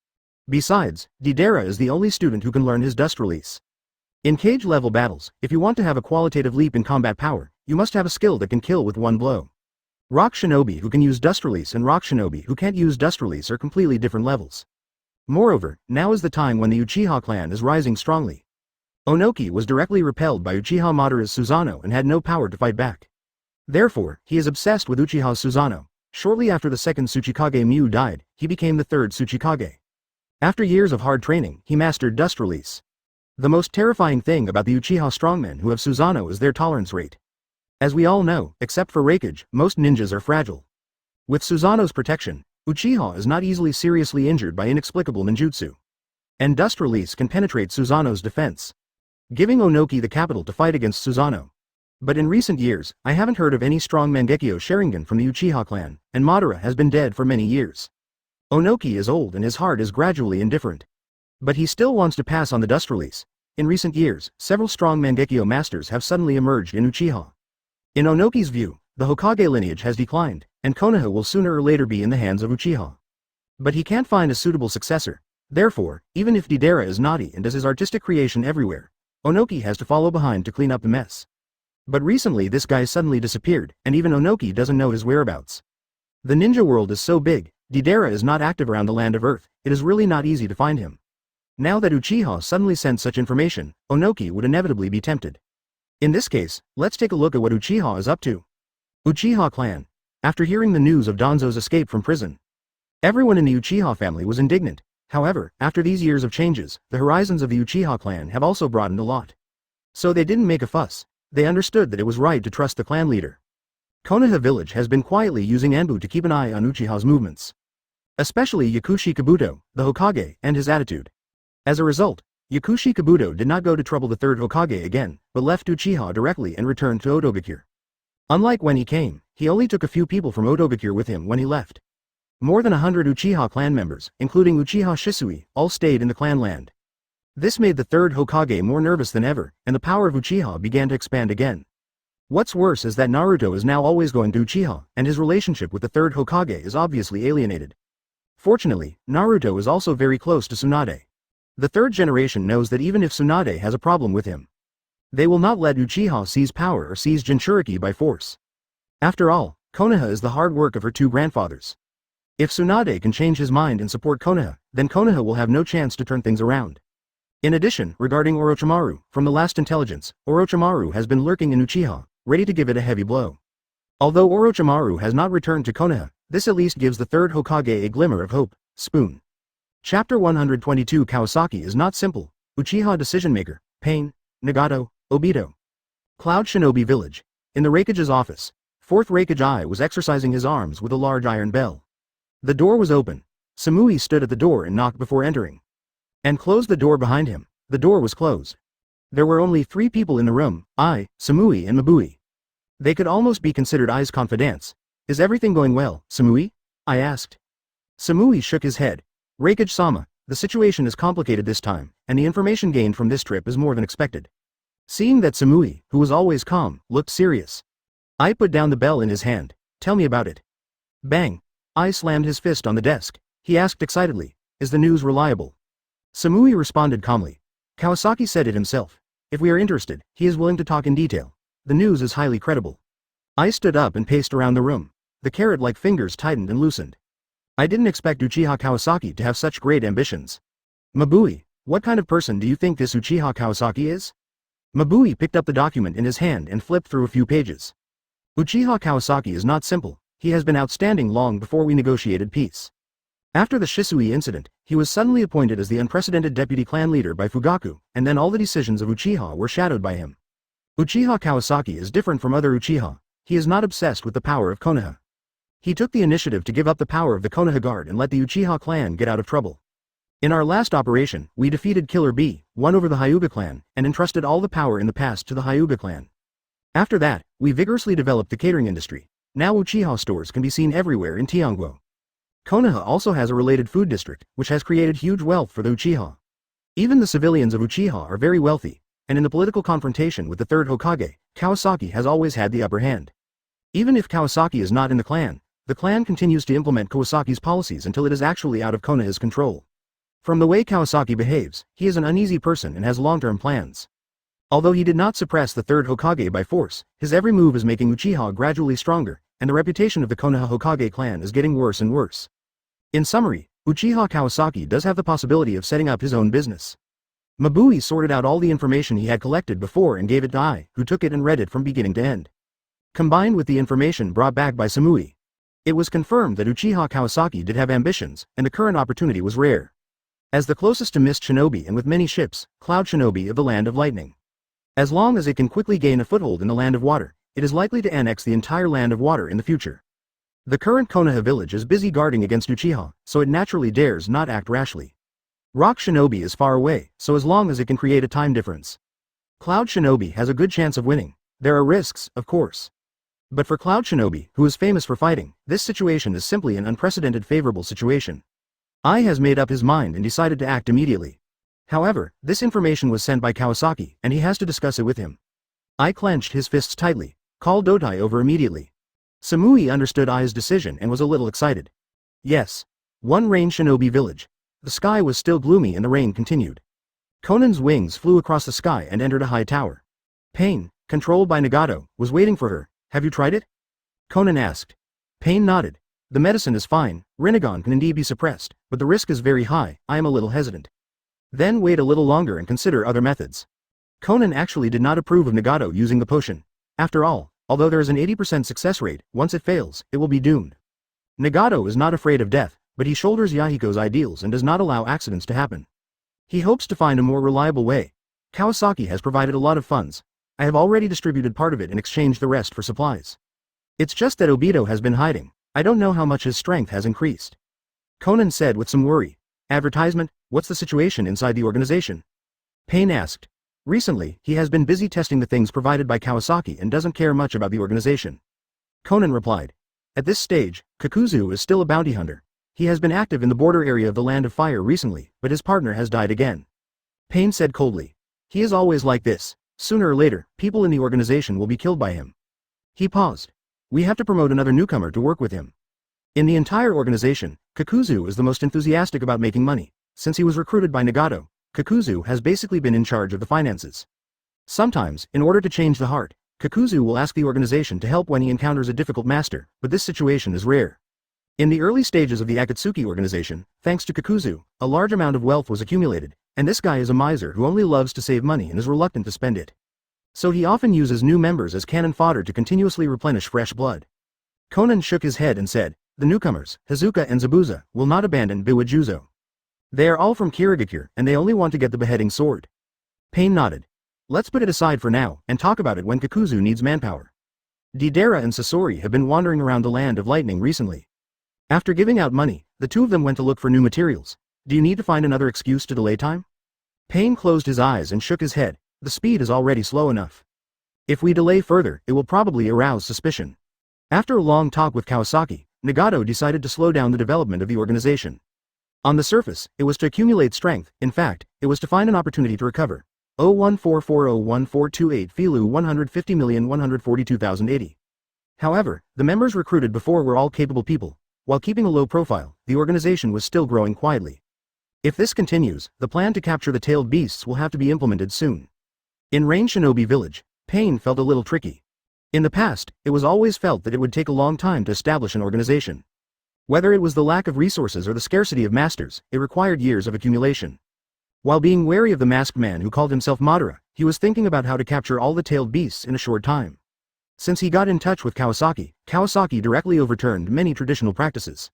Besides, Deidara is the only student who can learn his dust release. In cage-level battles, if you want to have a qualitative leap in combat power, you must have a skill that can kill with one blow. Rock Shinobi who can use dust release and Rock Shinobi who can't use dust release are completely different levels. Moreover, now is the time when the Uchiha clan is rising strongly. Onoki was directly repelled by Uchiha Madara's Susanoo and had no power to fight back. Therefore, he is obsessed with Uchiha's Susanoo. Shortly after the second Tsuchikage Miu died, he became the third Tsuchikage. After years of hard training, he mastered Dust Release. The most terrifying thing about the Uchiha strongmen who have Susanoo is their tolerance rate. As we all know, except for Raikage, most ninjas are fragile. With Susanoo's protection, Uchiha is not easily seriously injured by inexplicable ninjutsu. And Dust Release can penetrate Susanoo's defense, giving Onoki the capital to fight against Susanoo. But in recent years, I haven't heard of any strong Mangekyō Sharingan from the Uchiha clan, and Madara has been dead for many years. Onoki is old and his heart is gradually indifferent. But he still wants to pass on the Dust Release. In recent years, several strong Mangekyō masters have suddenly emerged in Uchiha. In Onoki's view, the Hokage lineage has declined, and Konoha will sooner or later be in the hands of Uchiha. But he can't find a suitable successor. Therefore, even if Deidara is naughty and does his artistic creation everywhere, Onoki has to follow behind to clean up the mess. But recently this guy suddenly disappeared, and even Onoki doesn't know his whereabouts. The ninja world is so big, Deidara is not active around the land of Earth, it is really not easy to find him. Now that Uchiha suddenly sent such information, Onoki would inevitably be tempted. In this case, let's take a look at what Uchiha is up to. Uchiha clan. After hearing the news of Danzo's escape from prison, everyone in the Uchiha family was indignant. However, after these years of changes, the horizons of the Uchiha clan have also broadened a lot. So they didn't make a fuss. They understood that it was right to trust the clan leader. Konoha village has been quietly using Anbu to keep an eye on Uchiha's movements. Especially Yakushi Kabuto, the Hokage, and his attitude. As a result, Yakushi Kabuto did not go to trouble the third Hokage again, but left Uchiha directly and returned to Odogakure. Unlike when he came, he only took a few people from Odogakure with him when he left. More than 100 Uchiha clan members, including Uchiha Shisui, all stayed in the clan land. This made the third Hokage more nervous than ever, and the power of Uchiha began to expand again. What's worse is that Naruto is now always going to Uchiha, and his relationship with the third Hokage is obviously alienated. Fortunately, Naruto is also very close to Tsunade. The third generation knows that even if Tsunade has a problem with him, they will not let Uchiha seize power or seize Jinchuriki by force. After all, Konoha is the hard work of her two grandfathers. If Tsunade can change his mind and support Konoha, then Konoha will have no chance to turn things around. In addition, regarding Orochimaru, from the last intelligence, Orochimaru has been lurking in Uchiha, ready to give it a heavy blow. Although Orochimaru has not returned to Konoha, this at least gives the third Hokage a glimmer of hope. Spoon. Chapter 122 Kawasaki is not simple. Uchiha Decision Maker, Pain, Nagato, Obito. Cloud Shinobi Village. In the Raikage's office, 4th Raikage I was exercising his arms with a large iron bell. The door was open. Samui stood at the door and knocked before entering. And closed the door behind him. The door was closed. There were only 3 people in the room, I, Samui and Mabui. They could almost be considered I's confidants. Is everything going well, Samui? I asked. Samui shook his head. Raikage-sama, the situation is complicated this time, and the information gained from this trip is more than expected. Seeing that Samui, who was always calm, looked serious, I put down the bell in his hand. Tell me about it. Bang. I slammed his fist on the desk. He asked excitedly, is the news reliable? Samui responded calmly. Kawasaki said it himself. If we are interested, he is willing to talk in detail. The news is highly credible. I stood up and paced around the room. The carrot-like fingers tightened and loosened. I didn't expect Uchiha Kawasaki to have such great ambitions. Mabui, what kind of person do you think this Uchiha Kawasaki is? Mabui picked up the document in his hand and flipped through a few pages. Uchiha Kawasaki is not simple. He has been outstanding long before we negotiated peace. After the Shisui incident, he was suddenly appointed as the unprecedented deputy clan leader by Fugaku, and then all the decisions of Uchiha were shadowed by him. Uchiha Kawasaki is different from other Uchiha. He is not obsessed with the power of Konoha. He took the initiative to give up the power of the Konoha Guard and let the Uchiha clan get out of trouble. In our last operation, we defeated Killer B, won over the Hyuga clan, and entrusted all the power in the past to the Hyuga clan. After that, we vigorously developed the catering industry. Now Uchiha stores can be seen everywhere in Tianguo. Konoha also has a related food district, which has created huge wealth for the Uchiha. Even the civilians of Uchiha are very wealthy, and in the political confrontation with the third Hokage, Kawasaki has always had the upper hand. Even if Kawasaki is not in the clan continues to implement Kawasaki's policies until it is actually out of Konoha's control. From the way Kawasaki behaves, he is an uneasy person and has long-term plans. Although he did not suppress the third Hokage by force, his every move is making Uchiha gradually stronger, and the reputation of the Konoha Hokage clan is getting worse and worse. In summary, Uchiha Kawasaki does have the possibility of setting up his own business. Mabui sorted out all the information he had collected before and gave it to Ai, who took it and read it from beginning to end. Combined with the information brought back by Samui, it was confirmed that Uchiha Kawasaki did have ambitions, and the current opportunity was rare. As the closest to Mist Shinobi and with many ships, Cloud Shinobi of the Land of Lightning. As long as it can quickly gain a foothold in the Land of Water, it is likely to annex the entire Land of Water in the future. The current Konoha village is busy guarding against Uchiha, so it naturally dares not act rashly. Rock Shinobi is far away, so as long as it can create a time difference, Cloud Shinobi has a good chance of winning. There are risks, of course. But for Cloud Shinobi, who is famous for fighting, this situation is simply an unprecedented favorable situation. Ai has made up his mind and decided to act immediately. However, this information was sent by Kawasaki, and he has to discuss it with him. Ai clenched his fists tightly, called Dotai over immediately. Samui understood Ai's decision and was a little excited. Yes. One Rain Shinobi village. The sky was still gloomy and the rain continued. Conan's wings flew across the sky and entered a high tower. Pain, controlled by Nagato, was waiting for her. Have you tried it? Conan asked. Pain nodded. The medicine is fine, Rinnegan can indeed be suppressed, but the risk is very high. I am a little hesitant. Then wait a little longer and consider other methods. Conan actually did not approve of Nagato using the potion. After all, although there is an 80% success rate, once it fails, it will be doomed. Nagato is not afraid of death, but he shoulders Yahiko's ideals and does not allow accidents to happen. He hopes to find a more reliable way. Kawasaki has provided a lot of funds. I have already distributed part of it and exchanged the rest for supplies. It's just that Obito has been hiding. I don't know how much his strength has increased. Conan said with some worry. Advertisement, what's the situation inside the organization? Pain asked. Recently, he has been busy testing the things provided by Kawasaki and doesn't care much about the organization. Conan replied. At this stage, Kakuzu is still a bounty hunter. He has been active in the border area of the Land of Fire recently, but his partner has died again. Pain said coldly. He is always like this. Sooner or later, people in the organization will be killed by him. He paused. We have to promote another newcomer to work with him. In the entire organization, Kakuzu is the most enthusiastic about making money. Since he was recruited by Nagato, Kakuzu has basically been in charge of the finances. Sometimes, in order to change the heart, Kakuzu will ask the organization to help when he encounters a difficult master, but this situation is rare. In the early stages of the Akatsuki Organization, thanks to Kakuzu, a large amount of wealth was accumulated, and this guy is a miser who only loves to save money and is reluctant to spend it. So he often uses new members as cannon fodder to continuously replenish fresh blood. Conan shook his head and said, the newcomers, Hazuka and Zabuza, will not abandon Biwajuzo. They are all from Kirigakure, and they only want to get the beheading sword. Pain nodded. Let's put it aside for now, and talk about it when Kakuzu needs manpower. Deidara and Sasori have been wandering around the Land of Lightning recently. After giving out money, the two of them went to look for new materials. Do you need to find another excuse to delay time? Pain closed his eyes and shook his head. The speed is already slow enough. If we delay further, it will probably arouse suspicion. After a long talk with Kawasaki, Nagato decided to slow down the development of the organization. On the surface, it was to accumulate strength. In fact, it was to find an opportunity to recover. 014401428 Filu 150,142,080. However, the members recruited before were all capable people. While keeping a low profile, the organization was still growing quietly. If this continues, the plan to capture the tailed beasts will have to be implemented soon. In Rain Shinobi Village, Pain felt a little tricky. In the past, it was always felt that it would take a long time to establish an organization. Whether it was the lack of resources or the scarcity of masters, it required years of accumulation. While being wary of the masked man who called himself Madara, he was thinking about how to capture all the tailed beasts in a short time. Since he got in touch with Kawasaki, Kawasaki directly overturned many traditional practices.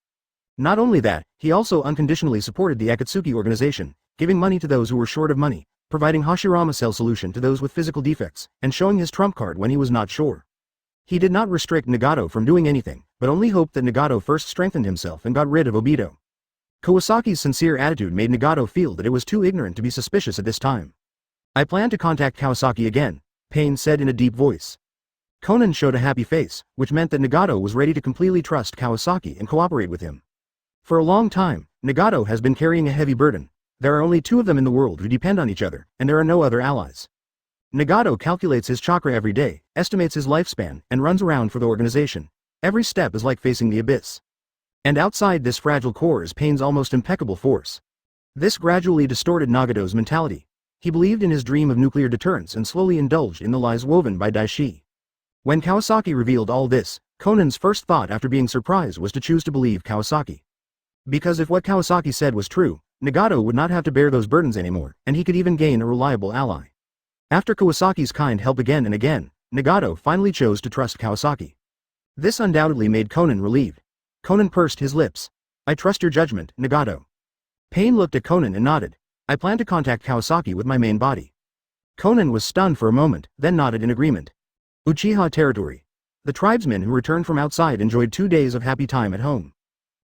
Not only that, he also unconditionally supported the Akatsuki Organization, giving money to those who were short of money, providing Hashirama cell solution to those with physical defects, and showing his trump card when he was not sure. He did not restrict Nagato from doing anything, but only hoped that Nagato first strengthened himself and got rid of Obito. Kawasaki's sincere attitude made Nagato feel that it was too ignorant to be suspicious at this time. I plan to contact Kawasaki again, Pain said in a deep voice. Conan showed a happy face, which meant that Nagato was ready to completely trust Kawasaki and cooperate with him. For a long time, Nagato has been carrying a heavy burden. There are only two of them in the world who depend on each other, and there are no other allies. Nagato calculates his chakra every day, estimates his lifespan, and runs around for the organization. Every step is like facing the abyss. And outside this fragile core is Pain's almost impeccable force. This gradually distorted Nagato's mentality. He believed in his dream of nuclear deterrence and slowly indulged in the lies woven by Daishi. When Kawasaki revealed all this, Conan's first thought after being surprised was to choose to believe Kawasaki. Because if what Kawasaki said was true, Nagato would not have to bear those burdens anymore, and he could even gain a reliable ally. After Kawasaki's kind help again and again, Nagato finally chose to trust Kawasaki. This undoubtedly made Conan relieved. Conan pursed his lips. I trust your judgment, Nagato. Pain looked at Conan and nodded. I plan to contact Kawasaki with my main body. Conan was stunned for a moment, then nodded in agreement. Uchiha territory. The tribesmen who returned from outside enjoyed 2 days of happy time at home.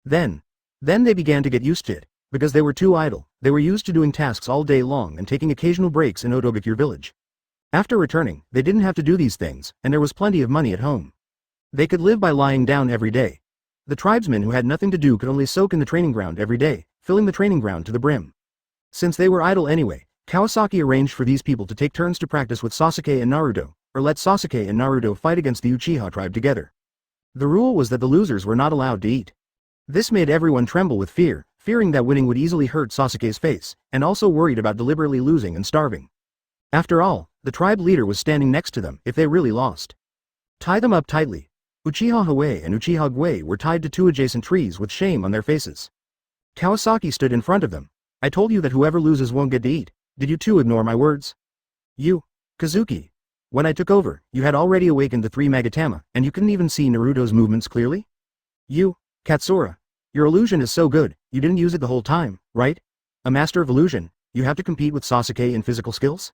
Then they began to get used to it. Because they were too idle, they were used to doing tasks all day long and taking occasional breaks in Otogakure village. After returning, they didn't have to do these things, and there was plenty of money at home. They could live by lying down every day. The tribesmen who had nothing to do could only soak in the training ground every day, filling the training ground to the brim. Since they were idle anyway, Kawasaki arranged for these people to take turns to practice with Sasuke and Naruto, or let Sasuke and Naruto fight against the Uchiha tribe together. The rule was that the losers were not allowed to eat. This made everyone tremble with fear, fearing that winning would easily hurt Sasuke's face, and also worried about deliberately losing and starving. After all, the tribe leader was standing next to them if they really lost. Tie them up tightly. Uchiha Hawei and Uchiha Guei were tied to 2 adjacent trees with shame on their faces. Kawasaki stood in front of them. I told you that whoever loses won't get to eat. Did you too ignore my words? You, Kazuki. When I took over, you had already awakened the 3 Magatama, and you couldn't even see Naruto's movements clearly? You, Katsura. Your illusion is so good, you didn't use it the whole time, right? A master of illusion, you have to compete with Sasuke in physical skills?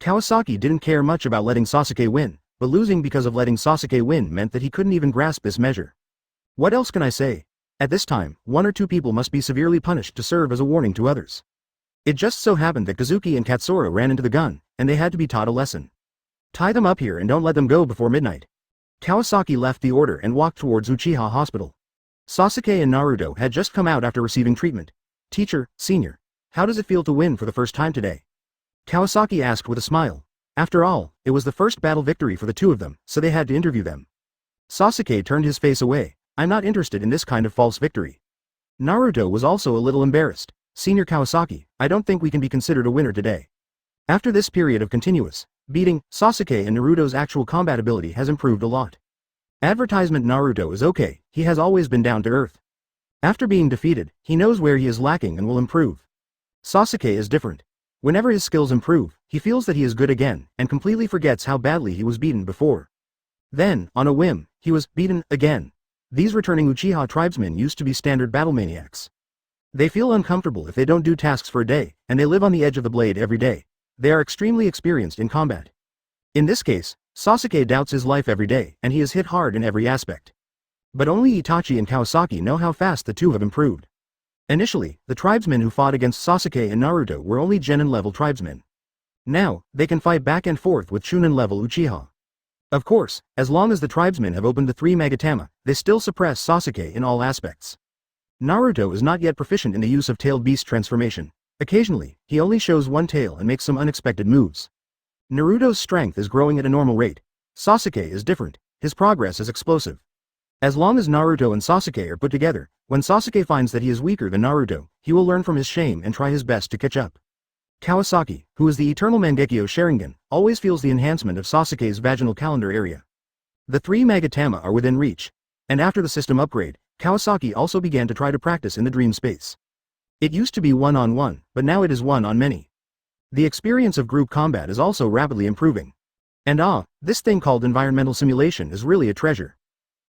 Kawasaki didn't care much about letting Sasuke win, but losing because of letting Sasuke win meant that he couldn't even grasp this measure. What else can I say? At this time, 1 or 2 people must be severely punished to serve as a warning to others. It just so happened that Kazuki and Katsura ran into the gun, and they had to be taught a lesson. Tie them up here and don't let them go before midnight. Kawasaki left the order and walked towards Uchiha Hospital. Sasuke and Naruto had just come out after receiving treatment. Teacher, senior, how does it feel to win for the first time today? Kawasaki asked with a smile. After all, it was the first battle victory for the 2 of them, so they had to interview them. Sasuke turned his face away. I'm not interested in this kind of false victory. Naruto was also a little embarrassed. Senior Kawasaki, I don't think we can be considered a winner today. After this period of continuous beating, Sasuke and Naruto's actual combat ability has improved a lot. Advertisement Naruto is okay, he has always been down to earth. After being defeated, he knows where he is lacking and will improve. Sasuke is different. Whenever his skills improve, he feels that he is good again, and completely forgets how badly he was beaten before. Then, on a whim, he was beaten again. These returning Uchiha tribesmen used to be standard battle maniacs. They feel uncomfortable if they don't do tasks for a day, and they live on the edge of the blade every day. They are extremely experienced in combat. In this case, Sasuke doubts his life every day, and he is hit hard in every aspect. But only Itachi and Kawasaki know how fast the 2 have improved. Initially, the tribesmen who fought against Sasuke and Naruto were only Genin-level tribesmen. Now, they can fight back and forth with Chunin-level Uchiha. Of course, as long as the tribesmen have opened the 3 Magatama, they still suppress Sasuke in all aspects. Naruto is not yet proficient in the use of tailed beast transformation. Occasionally, he only shows 1 tail and makes some unexpected moves. Naruto's strength is growing at a normal rate. Sasuke is different. His progress is explosive. As long as Naruto and Sasuke are put together, when Sasuke finds that he is weaker than Naruto, he will learn from his shame and try his best to catch up. Kawasaki, who is the eternal Mangekyō Sharingan, always feels the enhancement of Sasuke's vaginal calendar area. The 3 Magatama are within reach. And after the system upgrade, Kawasaki also began to try to practice in the dream space. It used to be 1-on-1, but now it is 1-on-many. The experience of group combat is also rapidly improving. And this thing called environmental simulation is really a treasure.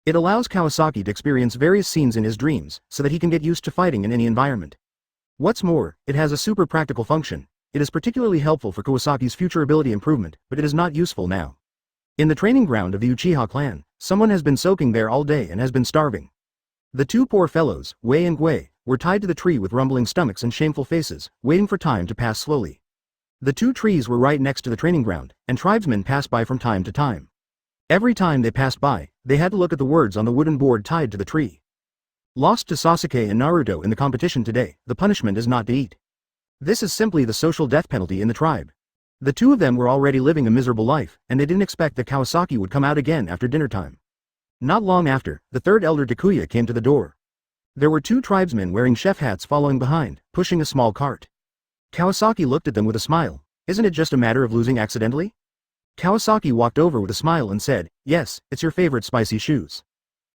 It allows Kawasaki to experience various scenes in his dreams, so that he can get used to fighting in any environment. What's more, it has a super practical function. It is particularly helpful for Kawasaki's future ability improvement, but it is not useful now. In the training ground of the Uchiha clan, someone has been soaking there all day and has been starving. The 2 poor fellows, Wei and Guei, were tied to the tree with rumbling stomachs and shameful faces, waiting for time to pass slowly. The 2 trees were right next to the training ground, and tribesmen passed by from time to time. Every time they passed by, they had to look at the words on the wooden board tied to the tree. Lost to Sasuke and Naruto in the competition today, the punishment is not to eat. This is simply the social death penalty in the tribe. The 2 of them were already living a miserable life, and they didn't expect that Kawasaki would come out again after dinner time. Not long after, the 3rd elder Takuya came to the door. There were 2 tribesmen wearing chef hats following behind, pushing a small cart. Kawasaki looked at them with a smile. Isn't it just a matter of losing accidentally? Kawasaki walked over with a smile and said, yes, it's your favorite spicy shoes.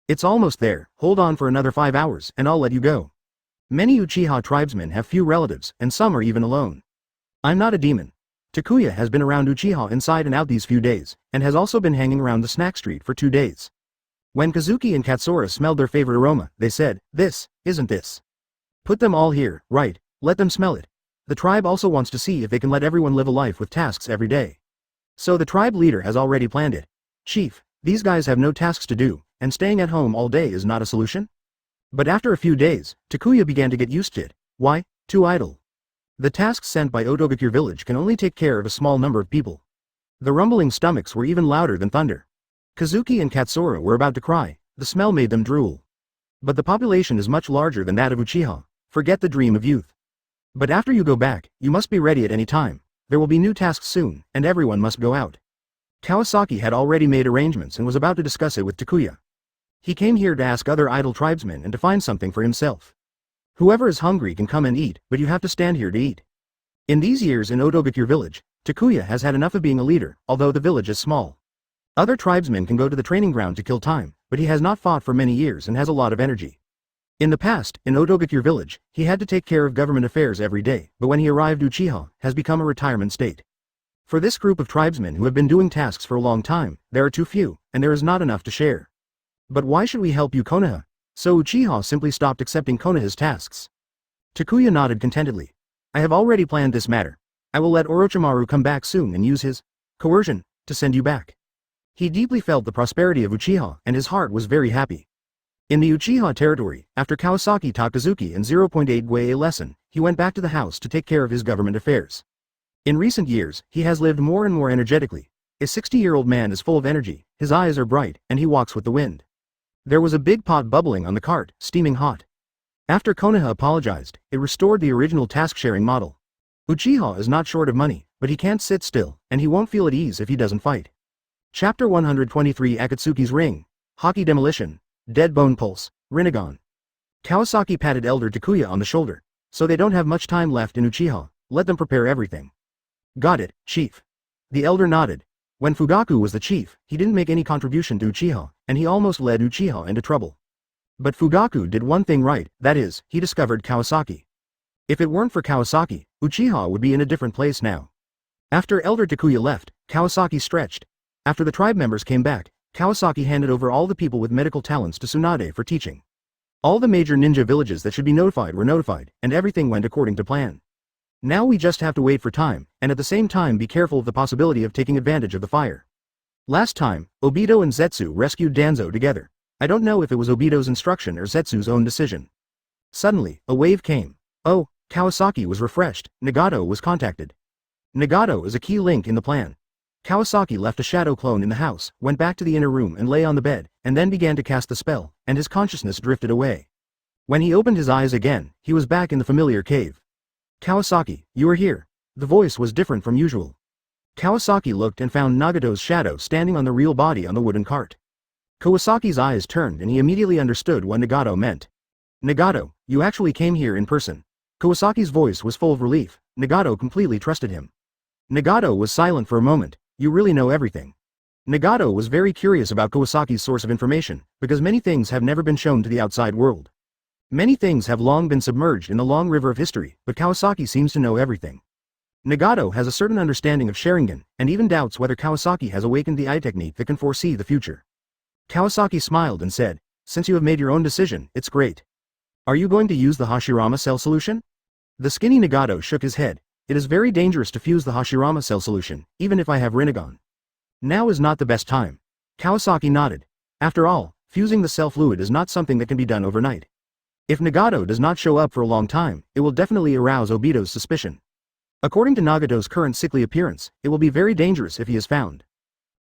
It's almost there, hold on for another 5 hours and I'll let you go. Many Uchiha tribesmen have few relatives, and some are even alone. I'm not a demon. Takuya has been around Uchiha inside and out these few days, and has also been hanging around the snack street for 2 days. When Kazuki and Katsura smelled their favorite aroma, they said, "This, isn't this? Put them all here, right, let them smell it." The tribe also wants to see if they can let everyone live a life with tasks every day. So the tribe leader has already planned it. "Chief, these guys have no tasks to do, and staying at home all day is not a solution?" But after a few days, Takuya began to get used to it. Why? Too idle. The tasks sent by Ōtsutsuki village can only take care of a small number of people. The rumbling stomachs were even louder than thunder. Kazuki and Katsura were about to cry, the smell made them drool. But the population is much larger than that of Uchiha, forget the dream of youth. But after you go back, you must be ready at any time, there will be new tasks soon, and everyone must go out. Kawasaki had already made arrangements and was about to discuss it with Takuya. He came here to ask other idle tribesmen and to find something for himself. Whoever is hungry can come and eat, but you have to stand here to eat. In these years in Ōtsutsuki village, Takuya has had enough of being a leader, although the village is small. Other tribesmen can go to the training ground to kill time, but he has not fought for many years and has a lot of energy. In the past, in Ōtsutsuki village, he had to take care of government affairs every day, but when he arrived Uchiha, has become a retirement state. For this group of tribesmen who have been doing tasks for a long time, there are too few, and there is not enough to share. But why should we help you, Konoha? So Uchiha simply stopped accepting Konoha's tasks. Takuya nodded contentedly. I have already planned this matter. I will let Orochimaru come back soon and use his coercion to send you back. He deeply felt the prosperity of Uchiha and his heart was very happy. In the Uchiha territory, after Kawasaki taught Kazuki in 0.8 Gui a lesson, he went back to the house to take care of his government affairs. In recent years, he has lived more and more energetically. A 60-year-old man is full of energy, his eyes are bright, and he walks with the wind. There was a big pot bubbling on the cart, steaming hot. After Konoha apologized, it restored the original task-sharing model. Uchiha is not short of money, but he can't sit still, and he won't feel at ease if he doesn't fight. Chapter 123 Akatsuki's Ring, Haki Demolition, Dead Bone Pulse, Rinnegan. Kawasaki patted Elder Takuya on the shoulder. So they don't have much time left in Uchiha, let them prepare everything. Got it, Chief. The elder nodded. When Fugaku was the chief, he didn't make any contribution to Uchiha, and he almost led Uchiha into trouble. But Fugaku did one thing right, that is, he discovered Kawasaki. If it weren't for Kawasaki, Uchiha would be in a different place now. After Elder Takuya left, Kawasaki stretched. After the tribe members came back, Kawasaki handed over all the people with medical talents to Tsunade for teaching. All the major ninja villages that should be notified were notified, and everything went according to plan. Now we just have to wait for time, and at the same time be careful of the possibility of taking advantage of the fire. Last time, Obito and Zetsu rescued Danzo together. I don't know if it was Obito's instruction or Zetsu's own decision. Suddenly, a wave came. Oh, Kawasaki was refreshed, Nagato was contacted. Nagato is a key link in the plan. Kawasaki left a shadow clone in the house, went back to the inner room and lay on the bed, and then began to cast the spell, and his consciousness drifted away. When he opened his eyes again, he was back in the familiar cave. Kawasaki, you are here. The voice was different from usual. Kawasaki looked and found Nagato's shadow standing on the real body on the wooden cart. Kawasaki's eyes turned and he immediately understood what Nagato meant. Nagato, you actually came here in person. Kawasaki's voice was full of relief. Nagato completely trusted him. Nagato was silent for a moment. You really know everything. Nagato was very curious about Kawasaki's source of information, because many things have never been shown to the outside world. Many things have long been submerged in the long river of history, but Kawasaki seems to know everything. Nagato has a certain understanding of Sharingan, and even doubts whether Kawasaki has awakened the eye technique that can foresee the future. Kawasaki smiled and said, since you have made your own decision, it's great. Are you going to use the Hashirama cell solution? The skinny Nagato shook his head. It is very dangerous to fuse the Hashirama cell solution, even if I have Rinnegan. Now is not the best time. Kawasaki nodded. After all, fusing the cell fluid is not something that can be done overnight. If Nagato does not show up for a long time, it will definitely arouse Obito's suspicion. According to Nagato's current sickly appearance, it will be very dangerous if he is found.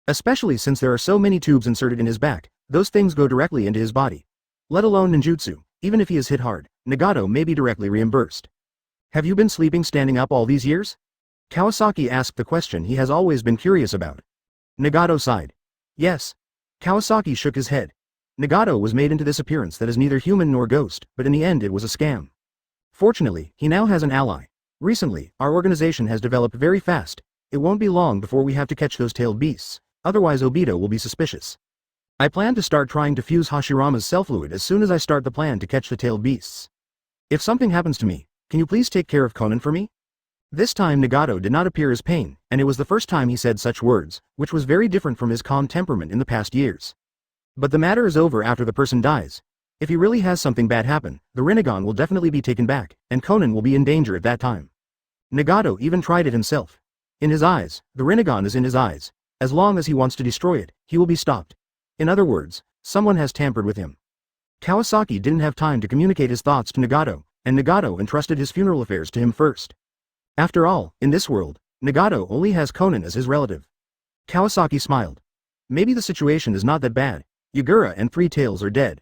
Especially since there are so many tubes inserted in his back, those things go directly into his body. Let alone ninjutsu, even if he is hit hard, Nagato may be directly reimbursed. Have you been sleeping standing up all these years? Kawasaki asked the question he has always been curious about. Nagato sighed. Yes. Kawasaki shook his head. Nagato was made into this appearance that is neither human nor ghost, but in the end it was a scam. Fortunately, he now has an ally. Recently, our organization has developed very fast. It won't be long before we have to catch those tailed beasts, otherwise Obito will be suspicious. I plan to start trying to fuse Hashirama's cell fluid as soon as I start the plan to catch the tailed beasts. If something happens to me, can you please take care of Conan for me? This time Nagato did not appear as pain, and it was the first time he said such words, which was very different from his calm temperament in the past years. But the matter is over after the person dies. If he really has something bad happen, the Rinnegan will definitely be taken back, and Conan will be in danger at that time. Nagato even tried it himself. In his eyes, the Rinnegan is in his eyes. As long as he wants to destroy it, he will be stopped. In other words, someone has tampered with him. Kawasaki didn't have time to communicate his thoughts to Nagato, and Nagato entrusted his funeral affairs to him first. After all, in this world, Nagato only has Conan as his relative. Kawasaki smiled. Maybe the situation is not that bad. Yagura and Three Tails are dead.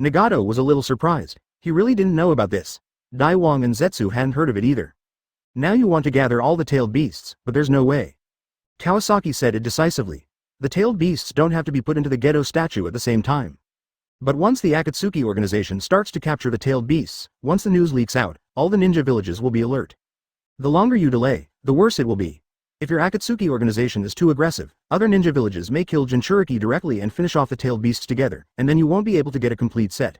Nagato was a little surprised. He really didn't know about this. Daiwang and Zetsu hadn't heard of it either. Now you want to gather all the tailed beasts, but there's no way. Kawasaki said it decisively. The tailed beasts don't have to be put into the Gedo statue at the same time. But once the Akatsuki Organization starts to capture the tailed beasts, once the news leaks out, all the ninja villages will be alert. The longer you delay, the worse it will be. If your Akatsuki Organization is too aggressive, other ninja villages may kill Jinchuriki directly and finish off the tailed beasts together, and then you won't be able to get a complete set.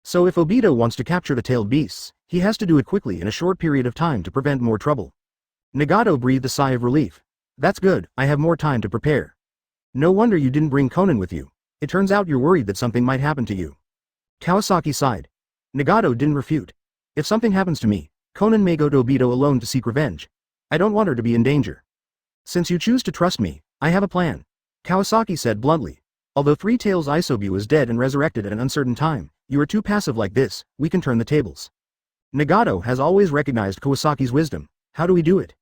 So if Obito wants to capture the tailed beasts, he has to do it quickly in a short period of time to prevent more trouble. Nagato breathed a sigh of relief. That's good, I have more time to prepare. No wonder you didn't bring Conan with you. It turns out you're worried that something might happen to you. Kawasaki sighed. Nagato didn't refute. If something happens to me, Conan may go to Obito alone to seek revenge. I don't want her to be in danger. Since you choose to trust me, I have a plan. Kawasaki said bluntly. Although Three Tails Isobu is dead and resurrected at an uncertain time, you are too passive like this, we can turn the tables. Nagato has always recognized Kawasaki's wisdom. How do we do it?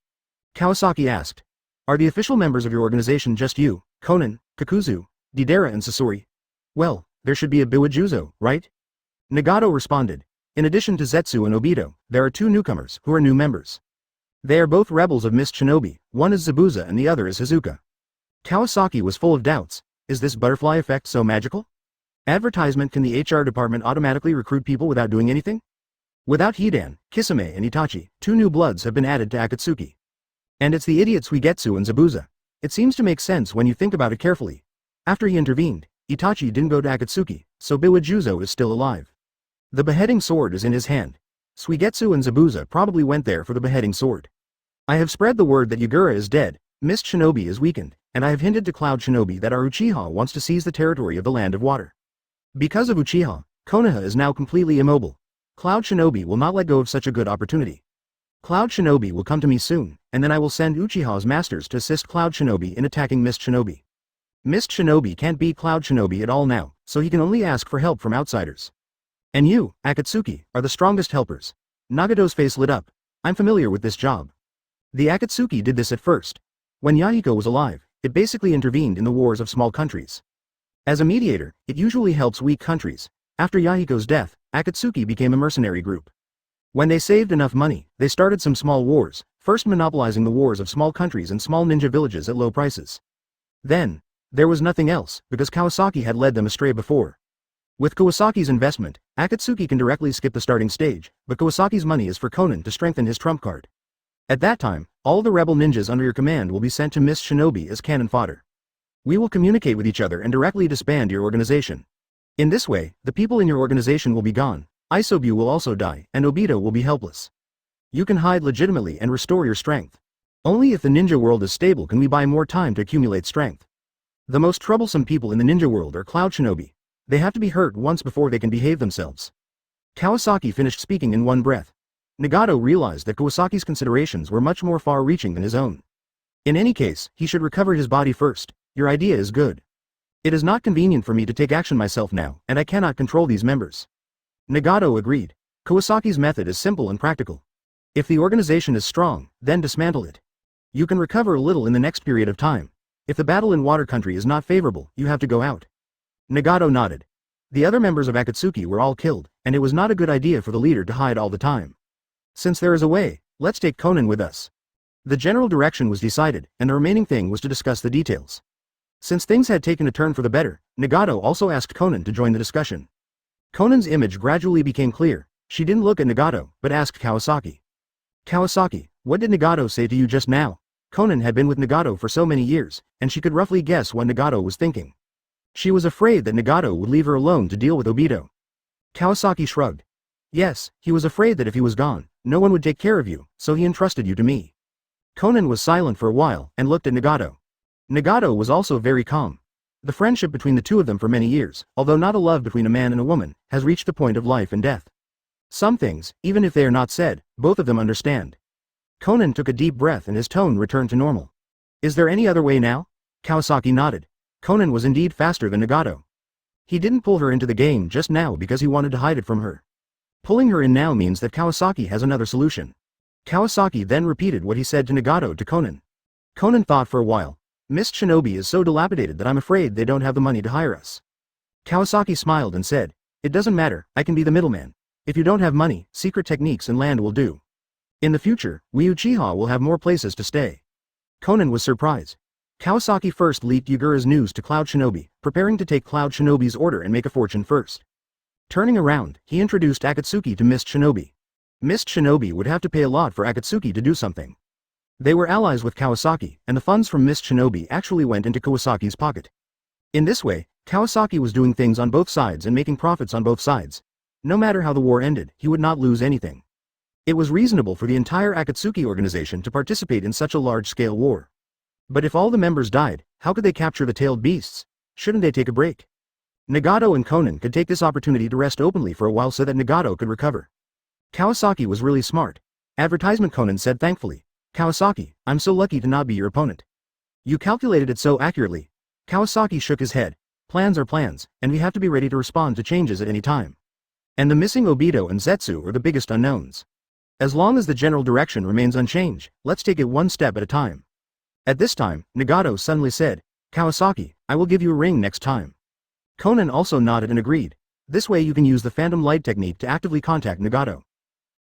Kawasaki asked. Are the official members of your organization just you, Conan, Kakuzu, Deidara and Sasori? Well, there should be a Biwajuzo, right? Nagato responded. In addition to Zetsu and Obito, there are two newcomers who are new members. They are both rebels of Mist Shinobi, one is Zabuza and the other is Hazuka. Kawasaki was full of doubts. Is this butterfly effect so magical? Advertisement. Can the HR department automatically recruit people without doing anything? Without Hidan, Kisame and Itachi, two new bloods have been added to Akatsuki. And it's the idiots Suigetsu and Zabuza. It seems to make sense when you think about it carefully. After he intervened, Itachi didn't go to Akatsuki, so Biwajuzo is still alive. The beheading sword is in his hand. Suigetsu and Zabuza probably went there for the beheading sword. I have spread the word that Yagura is dead, Mist Shinobi is weakened, and I have hinted to Cloud Shinobi that our Uchiha wants to seize the territory of the Land of Water. Because of Uchiha, Konoha is now completely immobile. Cloud Shinobi will not let go of such a good opportunity. Cloud Shinobi will come to me soon, and then I will send Uchiha's masters to assist Cloud Shinobi in attacking Mist Shinobi. Mist Shinobi can't beat Cloud Shinobi at all now, so he can only ask for help from outsiders. And you, Akatsuki, are the strongest helpers. Nagato's face lit up. I'm familiar with this job. The Akatsuki did this at first. When Yahiko was alive, it basically intervened in the wars of small countries. As a mediator, it usually helps weak countries. After Yahiko's death, Akatsuki became a mercenary group. When they saved enough money, they started some small wars, first monopolizing the wars of small countries and small ninja villages at low prices. Then, there was nothing else, because Kawasaki had led them astray before. With Kawasaki's investment, Akatsuki can directly skip the starting stage, but Kawasaki's money is for Conan to strengthen his trump card. At that time, all the rebel ninjas under your command will be sent to Mist Shinobi as cannon fodder. We will communicate with each other and directly disband your organization. In this way, the people in your organization will be gone, Isobu will also die, and Obito will be helpless. You can hide legitimately and restore your strength. Only if the ninja world is stable can we buy more time to accumulate strength. The most troublesome people in the ninja world are Cloud Shinobi. They have to be hurt once before they can behave themselves. Kawasaki finished speaking in one breath. Nagato realized that Kawasaki's considerations were much more far-reaching than his own. In any case, he should recover his body first. Your idea is good. It is not convenient for me to take action myself now, and I cannot control these members. Nagato agreed. Kawasaki's method is simple and practical. If the organization is strong, then dismantle it. You can recover a little in the next period of time. If the battle in Water Country is not favorable, you have to go out. Nagato nodded. The other members of Akatsuki were all killed, and it was not a good idea for the leader to hide all the time. Since there is a way, let's take Conan with us. The general direction was decided, and the remaining thing was to discuss the details. Since things had taken a turn for the better, Nagato also asked Conan to join the discussion. Conan's image gradually became clear. She didn't look at Nagato, but asked Kawasaki. Kawasaki, what did Nagato say to you just now? Conan had been with Nagato for so many years, and she could roughly guess what Nagato was thinking. She was afraid that Nagato would leave her alone to deal with Obito. Kawasaki shrugged. Yes, he was afraid that if he was gone, no one would take care of you, so he entrusted you to me. Conan was silent for a while and looked at Nagato. Nagato was also very calm. The friendship between the two of them for many years, although not a love between a man and a woman, has reached the point of life and death. Some things, even if they are not said, both of them understand. Conan took a deep breath and his tone returned to normal. Is there any other way now? Kawasaki nodded. Conan was indeed faster than Nagato. He didn't pull her into the game just now because he wanted to hide it from her. Pulling her in now means that Kawasaki has another solution. Kawasaki then repeated what he said to Nagato to Conan. Conan thought for a while. Miss Shinobi is so dilapidated that I'm afraid they don't have the money to hire us. Kawasaki smiled and said, it doesn't matter, I can be the middleman. If you don't have money, secret techniques and land will do. In the future, we Uchiha will have more places to stay. Conan was surprised. Kawasaki first leaked Yagura's news to Cloud Shinobi, preparing to take Cloud Shinobi's order and make a fortune first. Turning around, he introduced Akatsuki to Miss Shinobi. Miss Shinobi would have to pay a lot for Akatsuki to do something. They were allies with Kawasaki, and the funds from Miss Shinobi actually went into Kawasaki's pocket. In this way, Kawasaki was doing things on both sides and making profits on both sides. No matter how the war ended, he would not lose anything. It was reasonable for the entire Akatsuki organization to participate in such a large-scale war. But if all the members died, how could they capture the tailed beasts? Shouldn't they take a break? Nagato and Conan could take this opportunity to rest openly for a while so that Nagato could recover. Kawasaki was really smart. Advertisement, Conan said thankfully. Kawasaki, I'm so lucky to not be your opponent. You calculated it so accurately. Kawasaki shook his head. Plans are plans, and we have to be ready to respond to changes at any time. And the missing Obito and Zetsu are the biggest unknowns. As long as the general direction remains unchanged, let's take it one step at a time. At this time, Nagato suddenly said, Kawasaki, I will give you a ring next time. Conan also nodded and agreed. This way you can use the phantom light technique to actively contact Nagato.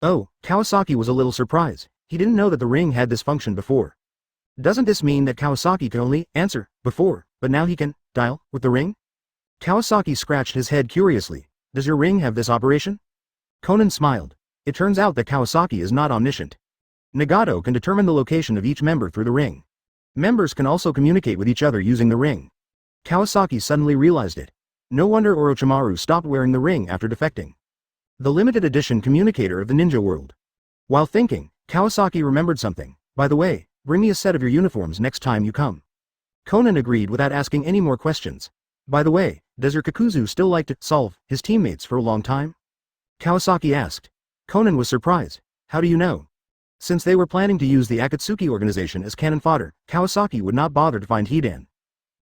Oh, Kawasaki was a little surprised. He didn't know that the ring had this function before. Doesn't this mean that Kawasaki could only answer before, but now he can dial with the ring? Kawasaki scratched his head curiously. Does your ring have this operation? Conan smiled. It turns out that Kawasaki is not omniscient. Nagato can determine the location of each member through the ring. Members can also communicate with each other using the ring. Kawasaki suddenly realized it. No wonder Orochimaru stopped wearing the ring after defecting. The limited edition communicator of the ninja world. While thinking, Kawasaki remembered something. By the way, bring me a set of your uniforms next time you come. Conan agreed without asking any more questions. By the way, does your Kakuzu still like to solve his teammates for a long time? Kawasaki asked. Conan was surprised. How do you know? Since they were planning to use the Akatsuki Organization as cannon fodder, Kawasaki would not bother to find Hidan.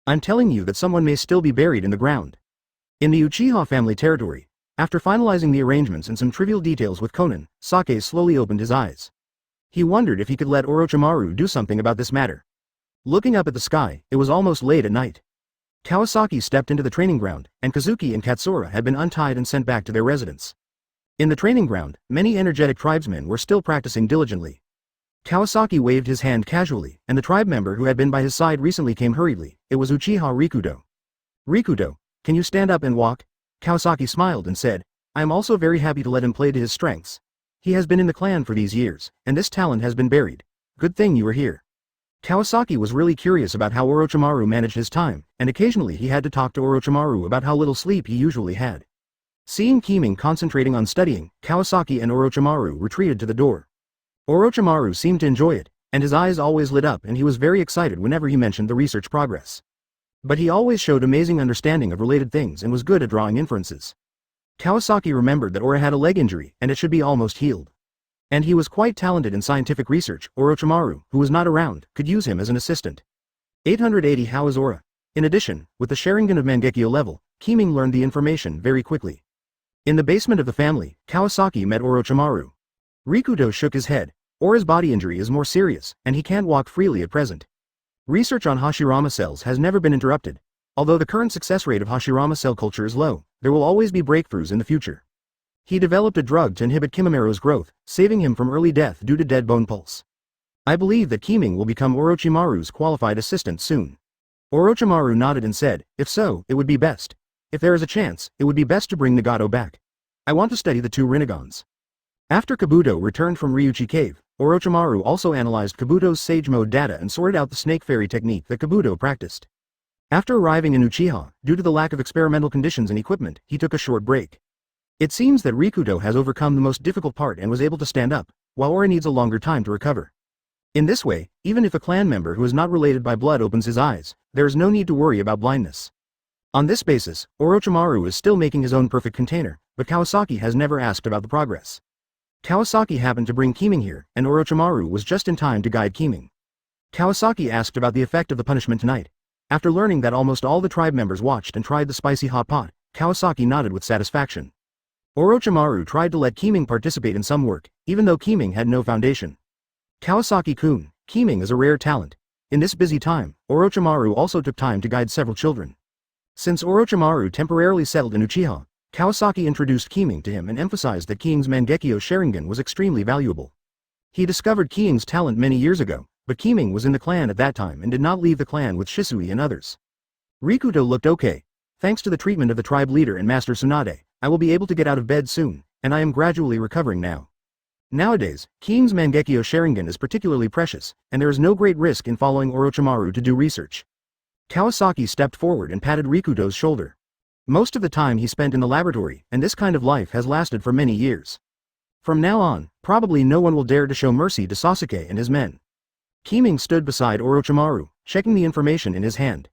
I'm telling you that someone may still be buried in the ground. In the Uchiha family territory, after finalizing the arrangements and some trivial details with Conan, Sake slowly opened his eyes. He wondered if he could let Orochimaru do something about this matter. Looking up at the sky, it was almost late at night. Kawasaki stepped into the training ground, and Kazuki and Katsura had been untied and sent back to their residence. In the training ground, many energetic tribesmen were still practicing diligently. Kawasaki waved his hand casually, and the tribe member who had been by his side recently came hurriedly. It was Uchiha Rikudo. Rikudo, can you stand up and walk? Kawasaki smiled and said, I am also very happy to let him play to his strengths. He has been in the clan for these years, and this talent has been buried. Good thing you are here. Kawasaki was really curious about how Orochimaru managed his time, and occasionally he had to talk to Orochimaru about how little sleep he usually had. Seeing Kiming concentrating on studying, Kawasaki and Orochimaru retreated to the door. Orochimaru seemed to enjoy it, and his eyes always lit up and he was very excited whenever he mentioned the research progress. But he always showed amazing understanding of related things and was good at drawing inferences. Kawasaki remembered that Ora had a leg injury and it should be almost healed. And he was quite talented in scientific research. Orochimaru, who was not around, could use him as an assistant. 880 How is Ora? In addition, with the Sharingan of Mangekyō level, Kiming learned the information very quickly. In the basement of the family, Kawasaki met Orochimaru. Rikudo shook his head. Ora's body injury is more serious, and he can't walk freely at present. Research on Hashirama cells has never been interrupted. Although the current success rate of Hashirama cell culture is low, there will always be breakthroughs in the future. He developed a drug to inhibit Kimimura's growth, saving him from early death due to dead bone pulse. I believe that Kiming will become Orochimaru's qualified assistant soon. Orochimaru nodded and said, if so, it would be best. If there is a chance, it would be best to bring Nagato back. I want to study the two Rinagons. After Kabuto returned from Ryuchi Cave, Orochimaru also analyzed Kabuto's Sage Mode data and sorted out the Snake Fairy technique that Kabuto practiced. After arriving in Uchiha, due to the lack of experimental conditions and equipment, he took a short break. It seems that Rikuto has overcome the most difficult part and was able to stand up, while Ora needs a longer time to recover. In this way, even if a clan member who is not related by blood opens his eyes, there is no need to worry about blindness. On this basis, Orochimaru is still making his own perfect container, but Kawasaki has never asked about the progress. Kawasaki happened to bring Keeming here, and Orochimaru was just in time to guide Keeming. Kawasaki asked about the effect of the punishment tonight. After learning that almost all the tribe members watched and tried the spicy hot pot, Kawasaki nodded with satisfaction. Orochimaru tried to let Keeming participate in some work, even though Keeming had no foundation. Kawasaki-kun, Keeming is a rare talent. In this busy time, Orochimaru also took time to guide several children. Since Orochimaru temporarily settled in Uchiha, Kawasaki introduced Keeming to him and emphasized that Keeming's Mangekyō Sharingan was extremely valuable. He discovered Keeming's talent many years ago, but Keeming was in the clan at that time and did not leave the clan with Shisui and others. Rikuto looked okay. Thanks to the treatment of the tribe leader and Master Tsunade, I will be able to get out of bed soon, and I am gradually recovering now. Nowadays, Keeming's Mangekyō Sharingan is particularly precious, and there is no great risk in following Orochimaru to do research. Kawasaki stepped forward and patted Rikuto's shoulder. Most of the time he spent in the laboratory, and this kind of life has lasted for many years. From now on, probably no one will dare to show mercy to Sasuke and his men. Keeming stood beside Orochimaru, checking the information in his hand.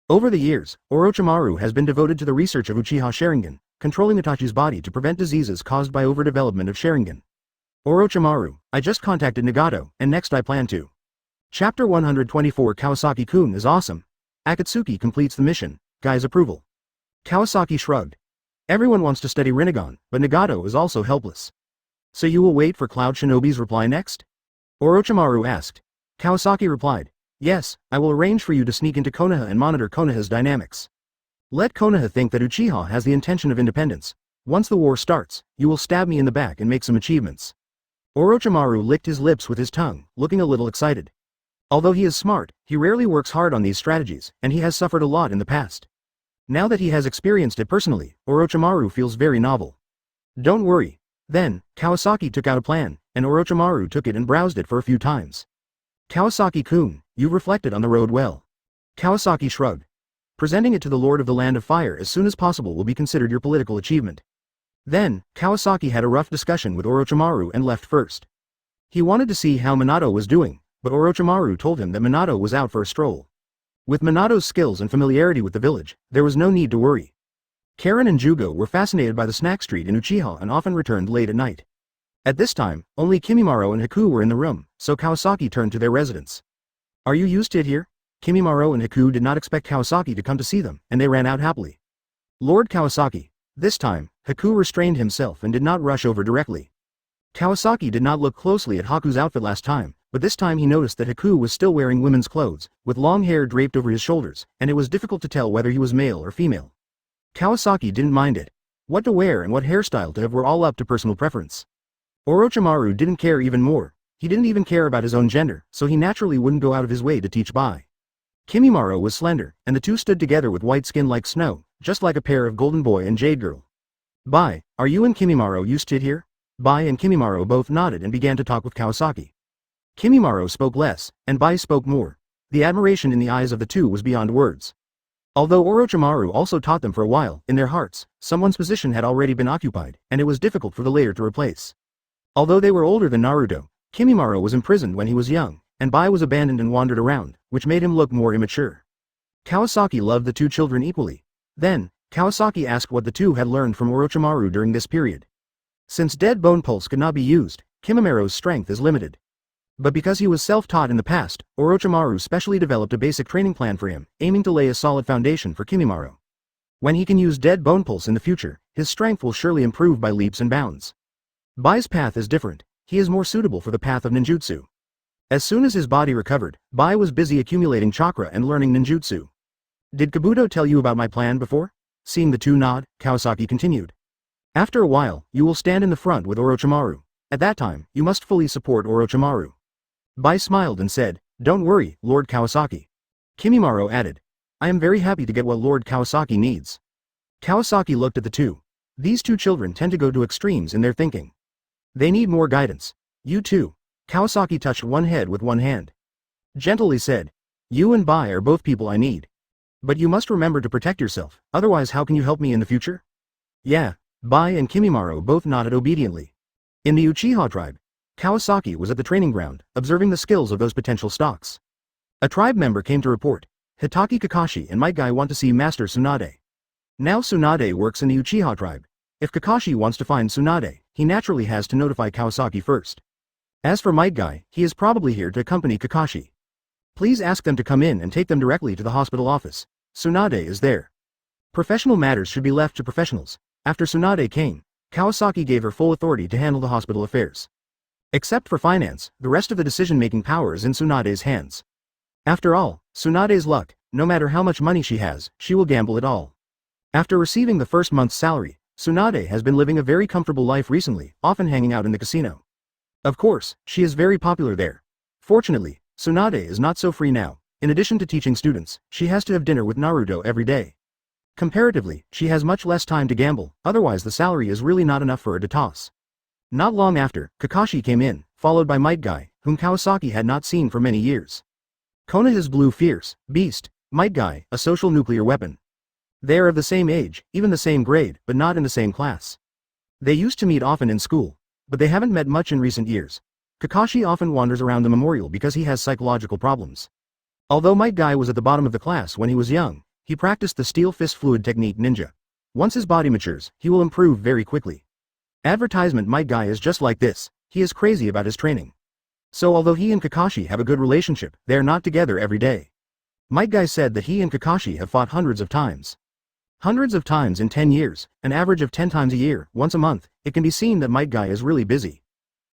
Over the years, Orochimaru has been devoted to the research of Uchiha Sharingan, controlling Itachi's body to prevent diseases caused by overdevelopment of Sharingan. Orochimaru, I just contacted Nagato, and next I plan to. Chapter 124 Kawasaki-kun is awesome. Akatsuki completes the mission, Guy's approval. Kawasaki shrugged. Everyone wants to study Rinnegan, but Nagato is also helpless. So you will wait for Cloud Shinobi's reply next? Orochimaru asked. Kawasaki replied, yes, I will arrange for you to sneak into Konoha and monitor Konoha's dynamics. Let Konoha think that Uchiha has the intention of independence. Once the war starts, you will stab me in the back and make some achievements. Orochimaru licked his lips with his tongue, looking a little excited. Although he is smart, he rarely works hard on these strategies, and he has suffered a lot in the past. Now that he has experienced it personally, Orochimaru feels very novel. Don't worry. Then, Kawasaki took out a plan, and Orochimaru took it and browsed it for a few times. Kawasaki-kun, you've reflected on the road well. Kawasaki shrugged. Presenting it to the Lord of the Land of Fire as soon as possible will be considered your political achievement. Then, Kawasaki had a rough discussion with Orochimaru and left first. He wanted to see how Minato was doing, but Orochimaru told him that Minato was out for a stroll. With Minato's skills and familiarity with the village, there was no need to worry. Karen and Jugo were fascinated by the snack street in Uchiha and often returned late at night. At this time, only Kimimaro and Haku were in the room, so Kawasaki turned to their residence. Are you used to it here? Kimimaro and Haku did not expect Kawasaki to come to see them, and they ran out happily. Lord Kawasaki. This time, Haku restrained himself and did not rush over directly. Kawasaki did not look closely at Haku's outfit last time, but this time he noticed that Haku was still wearing women's clothes, with long hair draped over his shoulders, and it was difficult to tell whether he was male or female. Kawasaki didn't mind it. What to wear and what hairstyle to have were all up to personal preference. Orochimaru didn't care even more. He didn't even care about his own gender, so he naturally wouldn't go out of his way to teach Bai. Kimimaro was slender, and the two stood together with white skin like snow, just like a pair of golden boy and jade girl. Bai, are you and Kimimaro used to it here? Bai and Kimimaro both nodded and began to talk with Kawasaki. Kimimaro spoke less, and Bai spoke more. The admiration in the eyes of the two was beyond words. Although Orochimaru also taught them for a while, in their hearts, someone's position had already been occupied, and it was difficult for the later to replace. Although they were older than Naruto, Kimimaro was imprisoned when he was young, and Bai was abandoned and wandered around, which made him look more immature. Kawasaki loved the two children equally. Then, Kawasaki asked what the two had learned from Orochimaru during this period. Since dead bone pulse could not be used, Kimimaro's strength is limited. But because he was self-taught in the past, Orochimaru specially developed a basic training plan for him, aiming to lay a solid foundation for Kimimaro. When he can use dead bone pulse in the future, his strength will surely improve by leaps and bounds. Bai's path is different. He is more suitable for the path of ninjutsu. As soon as his body recovered, Bai was busy accumulating chakra and learning ninjutsu. Did Kabuto tell you about my plan before? Seeing the two nod, Kawasaki continued. After a while, you will stand in the front with Orochimaru. At that time, you must fully support Orochimaru. Bai smiled and said, don't worry, Lord Kawasaki. Kimimaro added, I am very happy to get what Lord Kawasaki needs. Kawasaki looked at the two. These two children tend to go to extremes in their thinking. They need more guidance. You too. Kawasaki touched one head with one hand. Gently said, you and Bai are both people I need. But you must remember to protect yourself, otherwise how can you help me in the future? Yeah. Bai and Kimimaro both nodded obediently. In the Uchiha tribe, Kawasaki was at the training ground, observing the skills of those potential stocks. A tribe member came to report, Hitaki Kakashi and Might Guy want to see Master Tsunade. Now Tsunade works in the Uchiha tribe. If Kakashi wants to find Tsunade, he naturally has to notify Kawasaki first. As for Might Guy, he is probably here to accompany Kakashi. Please ask them to come in and take them directly to the hospital office. Tsunade is there. Professional matters should be left to professionals. After Tsunade came, Kawasaki gave her full authority to handle the hospital affairs. Except for finance, the rest of the decision-making power is in Tsunade's hands. After all, Tsunade's luck, no matter how much money she has, she will gamble it all. After receiving the first month's salary, Tsunade has been living a very comfortable life recently, often hanging out in the casino. Of course, she is very popular there. Fortunately, Tsunade is not so free now. In addition to teaching students, she has to have dinner with Naruto every day. Comparatively, she has much less time to gamble, otherwise the salary is really not enough for her to toss. Not long after, Kakashi came in, followed by Might Guy, whom Kawasaki had not seen for many years. Konoha's blue fierce beast, Might Guy, a social nuclear weapon. They are of the same age, even the same grade, but not in the same class. They used to meet often in school, but they haven't met much in recent years. Kakashi often wanders around the memorial because he has psychological problems. Although Might Guy was at the bottom of the class when he was young, he practiced the steel fist fluid technique ninja. Once his body matures, he will improve very quickly. Advertisement Might Guy is just like this, he is crazy about his training. So although he and Kakashi have a good relationship, they are not together every day. Might Guy said that he and Kakashi have fought hundreds of times. Hundreds of times in 10 years, an average of 10 times a year, once a month, it can be seen that Might Guy is really busy.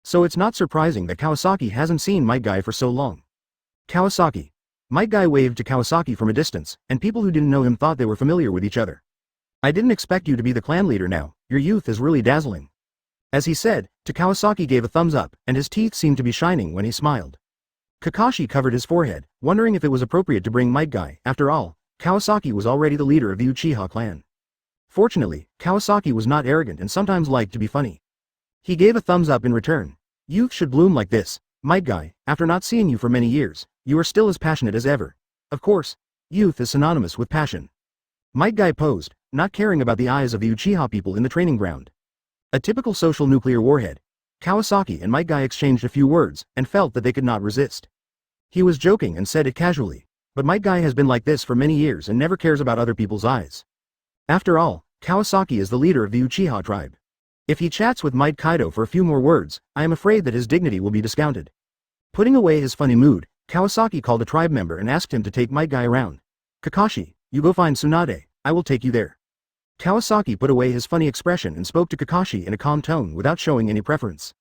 So it's not surprising that Kawasaki hasn't seen Might Guy for so long. Kawasaki. Might Guy waved to Kawasaki from a distance, and people who didn't know him thought they were familiar with each other. I didn't expect you to be the clan leader now, your youth is really dazzling. As he said, to Kawasaki gave a thumbs up, and his teeth seemed to be shining when he smiled. Kakashi covered his forehead, wondering if it was appropriate to bring Might Guy. After all, Kawasaki was already the leader of the Uchiha clan. Fortunately, Kawasaki was not arrogant and sometimes liked to be funny. He gave a thumbs up in return. Youth should bloom like this, Might Guy, after not seeing you for many years, you are still as passionate as ever. Of course, youth is synonymous with passion. Might Guy posed, not caring about the eyes of the Uchiha people in the training ground. A typical social nuclear warhead. Kawasaki and Might Guy exchanged a few words, and felt that they could not resist. He was joking and said it casually, but Might Guy has been like this for many years and never cares about other people's eyes. After all, Kawasaki is the leader of the Uchiha tribe. If he chats with Might Kaido for a few more words, I am afraid that his dignity will be discounted. Putting away his funny mood, Kawasaki called a tribe member and asked him to take Might Guy around. Kakashi, you go find Tsunade, I will take you there. Kawasaki put away his funny expression and spoke to Kakashi in a calm tone without showing any preference.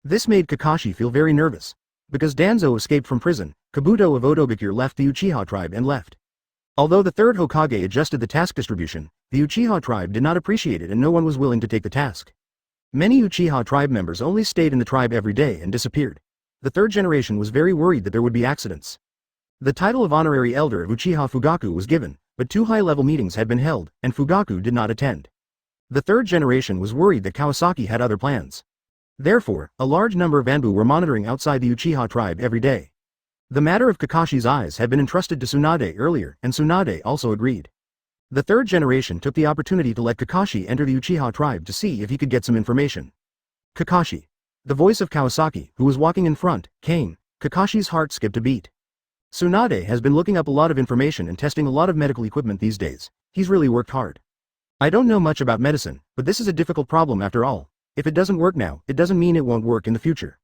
This made Kakashi feel very nervous. Because Danzo escaped from prison, Kabuto of Odogakure left the Uchiha tribe and left. Although the third Hokage adjusted the task distribution, the Uchiha tribe did not appreciate it and no one was willing to take the task. Many Uchiha tribe members only stayed in the tribe every day and disappeared. The third generation was very worried that there would be accidents. The title of honorary elder of Uchiha Fugaku was given, but 2 high-level meetings had been held, and Fugaku did not attend. The third generation was worried that Kawasaki had other plans. Therefore, a large number of Anbu were monitoring outside the Uchiha tribe every day. The matter of Kakashi's eyes had been entrusted to Tsunade earlier, and Tsunade also agreed. The third generation took the opportunity to let Kakashi enter the Uchiha tribe to see if he could get some information. Kakashi. The voice of Kawasaki, who was walking in front, came. Kakashi's heart skipped a beat. Tsunade has been looking up a lot of information and testing a lot of medical equipment these days. He's really worked hard. I don't know much about medicine, but this is a difficult problem after all. If it doesn't work now, it doesn't mean it won't work in the future.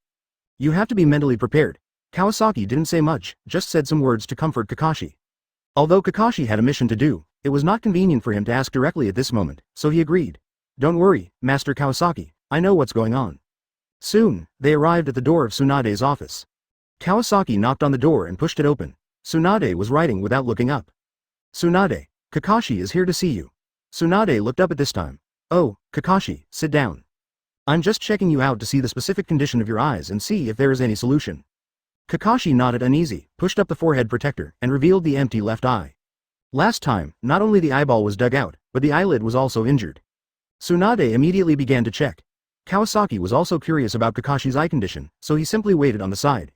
You have to be mentally prepared. Kawasaki didn't say much, just said some words to comfort Kakashi. Although Kakashi had a mission to do, it was not convenient for him to ask directly at this moment, so he agreed. Don't worry, Master Kawasaki, I know what's going on. Soon, they arrived at the door of Tsunade's office. Kawasaki knocked on the door and pushed it open. Tsunade was writing without looking up. Tsunade, Kakashi is here to see you. Tsunade looked up at this time. Oh, Kakashi, sit down. I'm just checking you out to see the specific condition of your eyes and see if there is any solution. Kakashi nodded uneasy, pushed up the forehead protector, and revealed the empty left eye. Last time, not only the eyeball was dug out, but the eyelid was also injured. Tsunade immediately began to check. Kawasaki was also curious about Kakashi's eye condition, so he simply waited on the side.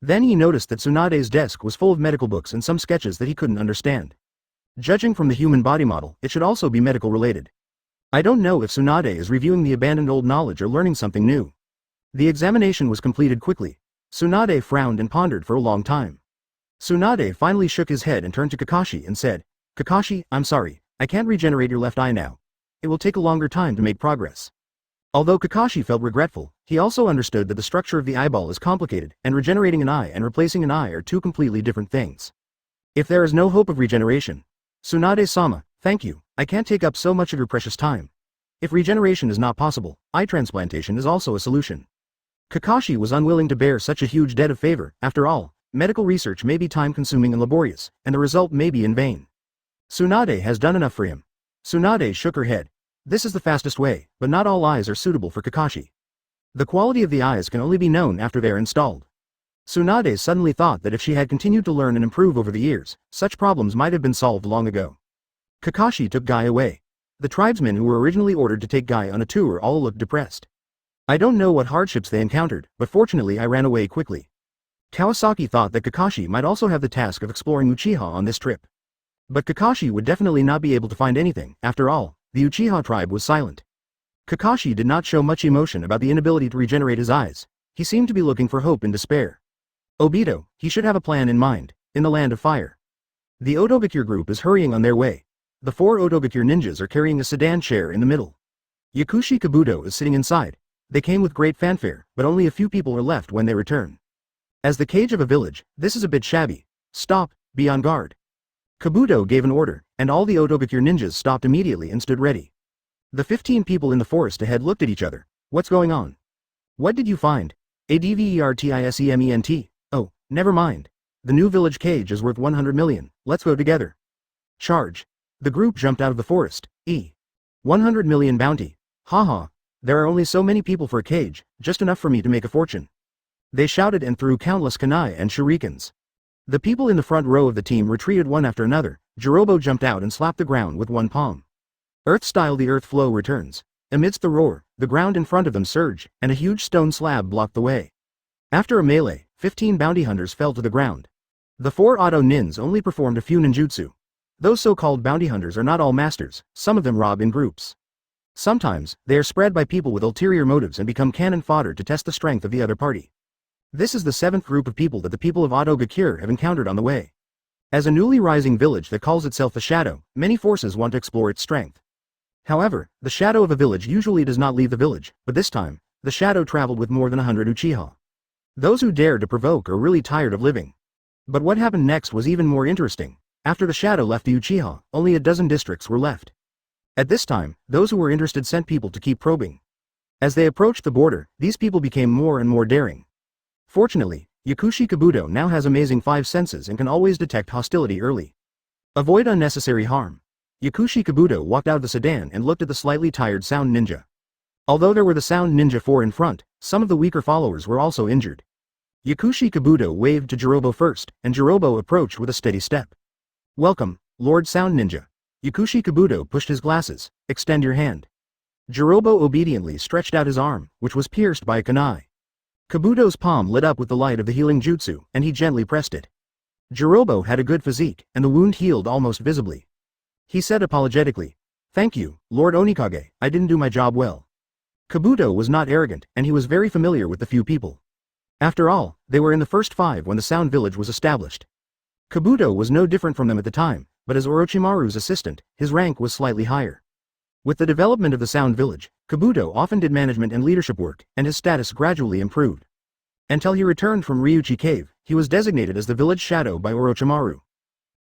Then he noticed that Tsunade's desk was full of medical books and some sketches that he couldn't understand. Judging from the human body model, it should also be medical related. I don't know if Tsunade is reviewing the abandoned old knowledge or learning something new. The examination was completed quickly. Tsunade frowned and pondered for a long time. Tsunade finally shook his head and turned to Kakashi and said, Kakashi, I'm sorry, I can't regenerate your left eye now. It will take a longer time to make progress. Although Kakashi felt regretful, he also understood that the structure of the eyeball is complicated, and regenerating an eye and replacing an eye are two completely different things. If there is no hope of regeneration, Tsunade-sama, thank you, I can't take up so much of your precious time. If regeneration is not possible, eye transplantation is also a solution. Kakashi was unwilling to bear such a huge debt of favor. After all, medical research may be time-consuming and laborious, and the result may be in vain. Tsunade has done enough for him. Tsunade shook her head. This is the fastest way, but not all eyes are suitable for Kakashi. The quality of the eyes can only be known after they are installed. Tsunade suddenly thought that if she had continued to learn and improve over the years, such problems might have been solved long ago. Kakashi took Guy away. The tribesmen who were originally ordered to take Guy on a tour all looked depressed. I don't know what hardships they encountered, but fortunately I ran away quickly. Kawasaki thought that Kakashi might also have the task of exploring Uchiha on this trip. But Kakashi would definitely not be able to find anything. After all, the Uchiha tribe was silent. Kakashi did not show much emotion about the inability to regenerate his eyes. He seemed to be looking for hope in despair. Obito, he should have a plan in mind, in the land of fire. The Ōtsutsuki group is hurrying on their way. The 4 Ōtsutsuki ninjas are carrying a sedan chair in the middle. Yakushi Kabuto is sitting inside. They came with great fanfare, but only a few people are left when they return. As the cage of a village, this is a bit shabby. Stop, be on guard. Kabuto gave an order, and all the Ōtsutsuki ninjas stopped immediately and stood ready. The 15 people in the forest ahead looked at each other. What's going on? What did you find? Advertisement. Oh, never mind. The new village cage is worth 100 million, let's go together. Charge. The group jumped out of the forest. 100 million bounty. Haha. There are only so many people for a cage, just enough for me to make a fortune. They shouted and threw countless kunai and shurikens. The people in the front row of the team retreated one after another. Jirobo jumped out and slapped the ground with one palm. Earth-style the earth flow returns. Amidst the roar, the ground in front of them surged, and a huge stone slab blocked the way. After a melee, 15 bounty hunters fell to the ground. The 4 Auto Nins only performed a few ninjutsu. Those so-called bounty hunters are not all masters, some of them rob in groups. Sometimes, they are spread by people with ulterior motives and become cannon fodder to test the strength of the other party. This is the 7th group of people that the people of Ōtsutsuki have encountered on the way. As a newly rising village that calls itself the Shadow, many forces want to explore its strength. However, the shadow of a village usually does not leave the village, but this time, the shadow traveled with more than 100 Uchiha. Those who dared to provoke are really tired of living. But what happened next was even more interesting. After the shadow left the Uchiha, only a dozen districts were left. At this time, those who were interested sent people to keep probing. As they approached the border, these people became more and more daring. Fortunately, Yakushi Kabuto now has amazing 5 senses and can always detect hostility early. Avoid unnecessary harm. Yakushi Kabuto walked out of the sedan and looked at the slightly tired Sound Ninja. Although there were the Sound Ninja 4 in front, some of the weaker followers were also injured. Yakushi Kabuto waved to Jirobo first, and Jirobo approached with a steady step. Welcome, Lord Sound Ninja. Yakushi Kabuto pushed his glasses. Extend your hand. Jirobo obediently stretched out his arm, which was pierced by a kunai. Kabuto's palm lit up with the light of the healing jutsu, and he gently pressed it. Jirobo had a good physique, and the wound healed almost visibly. He said apologetically, "Thank you, Lord Onikage, I didn't do my job well." Kabuto was not arrogant, and he was very familiar with the few people. After all, they were in the first 5 when the Sound Village was established. Kabuto was no different from them at the time, but as Orochimaru's assistant, his rank was slightly higher. With the development of the Sound Village, Kabuto often did management and leadership work, and his status gradually improved. Until he returned from Ryuchi Cave, he was designated as the village shadow by Orochimaru.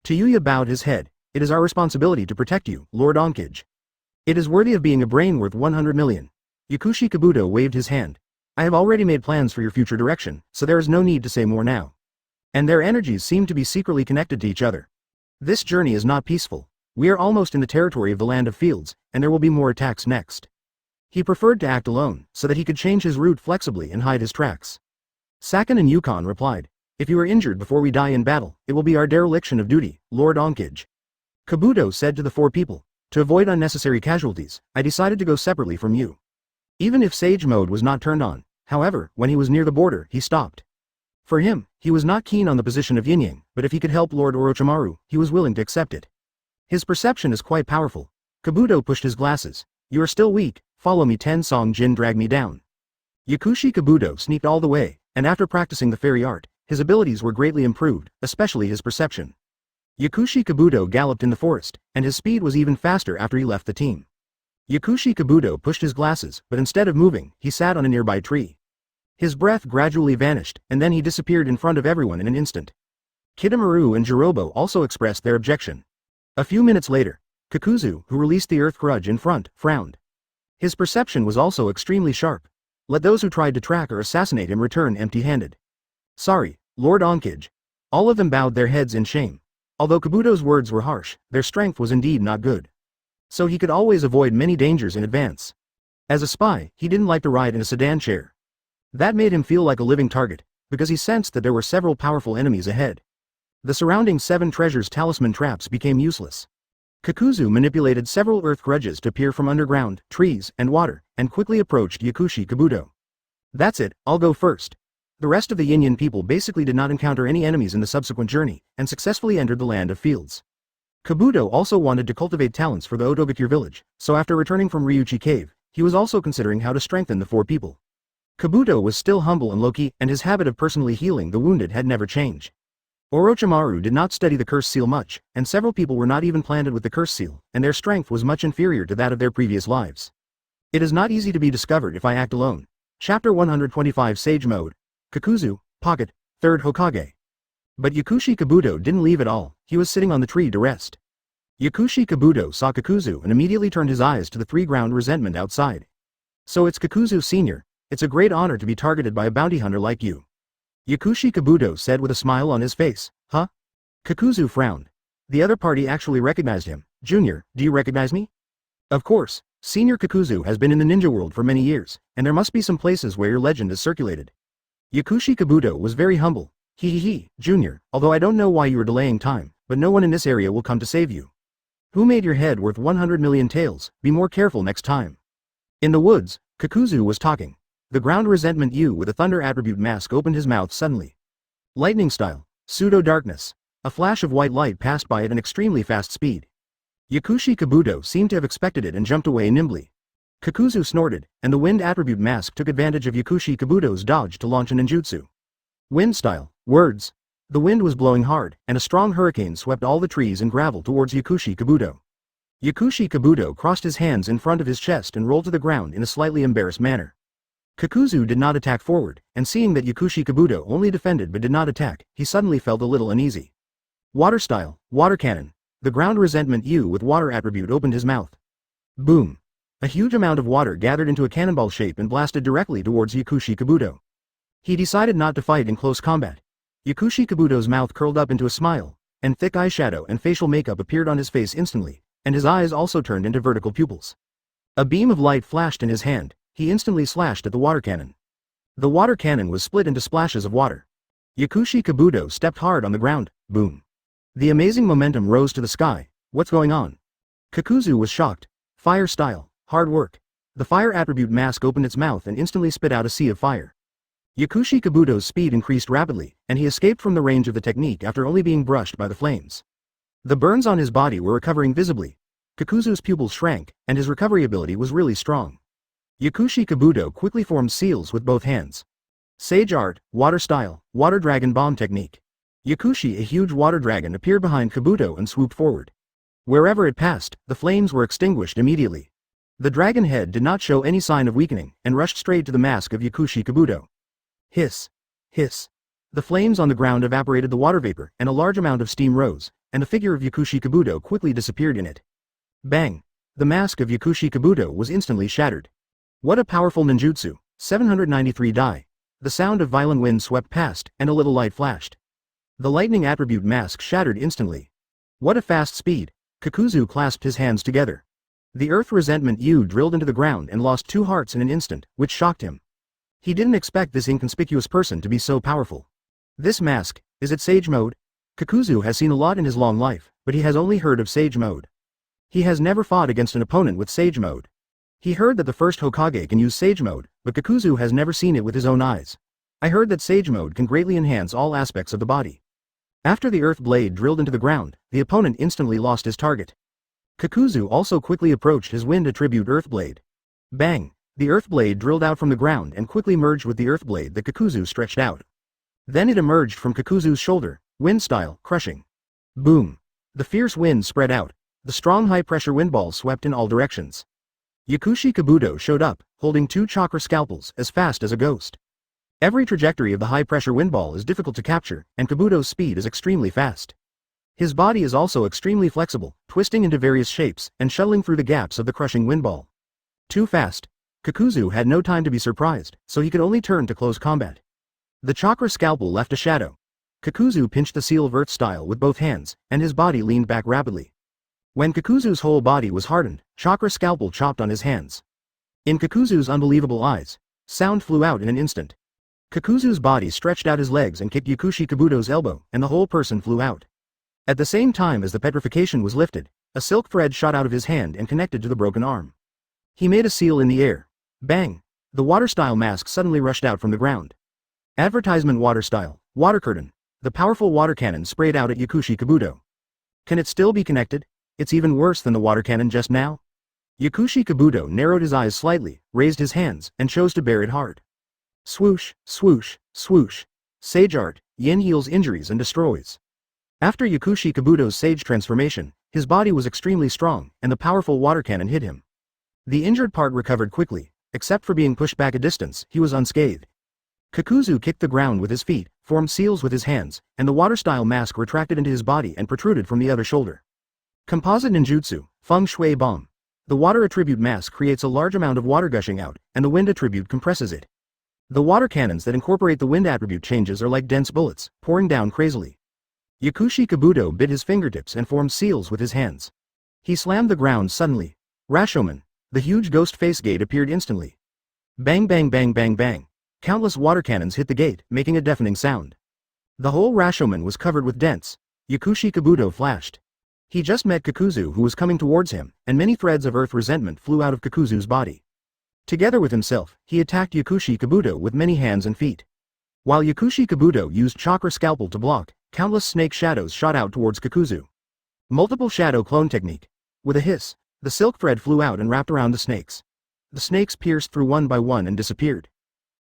Tayuya bowed his head. It is our responsibility to protect you, Lord Onkage. It is worthy of being a brain worth 100 million. Yakushi Kabuto waved his hand. I have already made plans for your future direction, so there is no need to say more now. And their energies seem to be secretly connected to each other. This journey is not peaceful. We are almost in the territory of the Land of Fields, and there will be more attacks next. He preferred to act alone, so that he could change his route flexibly and hide his tracks. Sakan and Yukon replied, If you are injured before we die in battle, it will be our dereliction of duty, Lord Onkage. Kabuto said to the 4 people, To avoid unnecessary casualties, I decided to go separately from you. Even if Sage Mode was not turned on, however, when he was near the border, he stopped. For him, he was not keen on the position of Yin-Yang, but if he could help Lord Orochimaru, he was willing to accept it. His perception is quite powerful. Kabuto pushed his glasses. You are still weak, follow me. Ten-song Jin drag me down. Yakushi Kabuto sneaked all the way, and after practicing the fairy art, his abilities were greatly improved, especially his perception. Yakushi Kabuto galloped in the forest, and his speed was even faster after he left the team. Yakushi Kabuto pushed his glasses, but instead of moving, he sat on a nearby tree. His breath gradually vanished, and then he disappeared in front of everyone in an instant. Kidomaru and Jirobo also expressed their objection. A few minutes later, Kakuzu, who released the earth grudge in front, frowned. His perception was also extremely sharp. Let those who tried to track or assassinate him return empty-handed. Sorry, Lord Onkage. All of them bowed their heads in shame. Although Kabuto's words were harsh, their strength was indeed not good. So he could always avoid many dangers in advance. As a spy, he didn't like to ride in a sedan chair. That made him feel like a living target, because he sensed that there were several powerful enemies ahead. The surrounding 7 treasures talisman traps became useless. Kakuzu manipulated several earth grudges to appear from underground, trees, and water, and quickly approached Yakushi Kabuto. That's it, I'll go first. The rest of the Yin people basically did not encounter any enemies in the subsequent journey, and successfully entered the land of fields. Kabuto also wanted to cultivate talents for the Otogakure village, so after returning from Ryuchi Cave, he was also considering how to strengthen the 4 people. Kabuto was still humble and low-key, and his habit of personally healing the wounded had never changed. Orochimaru did not study the curse seal much, and several people were not even planted with the curse seal, and their strength was much inferior to that of their previous lives. It is not easy to be discovered if I act alone. Chapter 125 Sage Mode. Kakuzu, Pocket, 3rd Hokage. But Yakushi Kabuto didn't leave at all, he was sitting on the tree to rest. Yakushi Kabuto saw Kakuzu and immediately turned his eyes to the 3 ground resentment outside. So it's Kakuzu Sr., it's a great honor to be targeted by a bounty hunter like you. Yakushi Kabuto said with a smile on his face. Huh? Kakuzu frowned. The other party actually recognized him. Junior, do you recognize me? Of course, Senior Kakuzu has been in the ninja world for many years, and there must be some places where your legend is circulated. Yakushi Kabuto was very humble. Junior, although I don't know why you are delaying time, but no one in this area will come to save you. Who made your head worth 100 million taels? Be more careful next time. In the woods, Kakuzu was talking. The ground resentment U with a thunder attribute mask opened his mouth suddenly. Lightning style, pseudo-darkness. A flash of white light passed by at an extremely fast speed. Yakushi Kabuto seemed to have expected it and jumped away nimbly. Kakuzu snorted, and the wind attribute mask took advantage of Yakushi Kabuto's dodge to launch a ninjutsu. Wind style, words. The wind was blowing hard, and a strong hurricane swept all the trees and gravel towards Yakushi Kabuto. Yakushi Kabuto crossed his hands in front of his chest and rolled to the ground in a slightly embarrassed manner. Kakuzu did not attack forward, and seeing that Yakushi Kabuto only defended but did not attack, he suddenly felt a little uneasy. Water style, water cannon. The ground resentment U with water attribute opened his mouth. Boom. A huge amount of water gathered into a cannonball shape and blasted directly towards Yakushi Kabuto. He decided not to fight in close combat. Yakushi Kabuto's mouth curled up into a smile, and thick eyeshadow and facial makeup appeared on his face instantly, and his eyes also turned into vertical pupils. A beam of light flashed in his hand. He instantly slashed at the water cannon. The water cannon was split into splashes of water. Yakushi Kabuto stepped hard on the ground. Boom. The amazing momentum rose to the sky. What's going on? Kakuzu was shocked. Fire style, hard work. The fire attribute mask opened its mouth and instantly spit out a sea of fire. Yakushi Kabuto's speed increased rapidly, and he escaped from the range of the technique after only being brushed by the flames. The burns on his body were recovering visibly. Kakuzu's pupils shrank, and his recovery ability was really strong. Yakushi Kabuto quickly formed seals with both hands. Sage art, water style, water dragon bomb technique. Yakushi, a huge water dragon, appeared behind Kabuto and swooped forward. Wherever it passed, the flames were extinguished immediately. The dragon head did not show any sign of weakening, and rushed straight to the mask of Yakushi Kabuto. Hiss. Hiss. The flames on the ground evaporated the water vapor, and a large amount of steam rose, and the figure of Yakushi Kabuto quickly disappeared in it. Bang. The mask of Yakushi Kabuto was instantly shattered. What a powerful ninjutsu. 793 die. The sound of violent wind swept past, and a little light flashed. The lightning attribute mask shattered instantly. What a fast speed. Kakuzu clasped his hands together. The earth resentment U drilled into the ground and lost 2 hearts in an instant, which shocked him. He didn't expect this inconspicuous person to be so powerful. This mask, is it Sage Mode? Kakuzu has seen a lot in his long life, but he has only heard of Sage Mode. He has never fought against an opponent with Sage Mode. He heard that the first Hokage can use Sage Mode, but Kakuzu has never seen it with his own eyes. I heard that Sage Mode can greatly enhance all aspects of the body. After the earth blade drilled into the ground, the opponent instantly lost his target. Kakuzu also quickly approached his wind attribute Earth Blade. Bang! The Earth Blade drilled out from the ground and quickly merged with the Earth Blade that Kakuzu stretched out. Then it emerged from Kakuzu's shoulder, wind style, crushing. Boom! The fierce wind spread out. The strong high-pressure wind balls swept in all directions. Yakushi Kabuto showed up, holding 2 chakra scalpels, as fast as a ghost. Every trajectory of the high-pressure wind ball is difficult to capture, and Kabuto's speed is extremely fast. His body is also extremely flexible, twisting into various shapes, and shuttling through the gaps of the crushing wind ball. Too fast. Kakuzu had no time to be surprised, so he could only turn to close combat. The chakra scalpel left a shadow. Kakuzu pinched the seal of Earth style with both hands, and his body leaned back rapidly. When Kakuzu's whole body was hardened, chakra scalpel chopped on his hands. In Kakuzu's unbelievable eyes, sound flew out in an instant. Kakuzu's body stretched out his legs and kicked Yakushi Kabuto's elbow, and the whole person flew out. At the same time as the petrification was lifted, a silk thread shot out of his hand and connected to the broken arm. He made a seal in the air. Bang! The water-style mask suddenly rushed out from the ground. Advertisement water-style, water curtain. The powerful water cannon sprayed out at Yakushi Kabuto. Can it still be connected? It's even worse than the water cannon just now. Yakushi Kabuto narrowed his eyes slightly, raised his hands, and chose to bear it hard. Swoosh, swoosh, swoosh. Sage art, yin heals injuries and destroys. After Yakushi Kabuto's sage transformation, his body was extremely strong, and the powerful water cannon hit him. The injured part recovered quickly, except for being pushed back a distance, he was unscathed. Kakuzu kicked the ground with his feet, formed seals with his hands, and the water-style mask retracted into his body and protruded from the other shoulder. Composite ninjutsu, feng shui bomb. The water attribute mask creates a large amount of water gushing out, and the wind attribute compresses it. The water cannons that incorporate the wind attribute changes are like dense bullets, pouring down crazily. Yakushi Kabuto bit his fingertips and formed seals with his hands. He slammed the ground suddenly. Rashomon, the huge ghost face gate appeared instantly. Bang bang bang bang bang. Countless water cannons hit the gate, making a deafening sound. The whole Rashomon was covered with dents. Yakushi Kabuto flashed. He just met Kakuzu, who was coming towards him, and many threads of earth resentment flew out of Kakuzu's body. Together with himself, he attacked Yakushi Kabuto with many hands and feet. While Yakushi Kabuto used chakra scalpel to block, countless snake shadows shot out towards Kakuzu. Multiple shadow clone technique. With a hiss, the silk thread flew out and wrapped around the snakes. The snakes pierced through one by one and disappeared.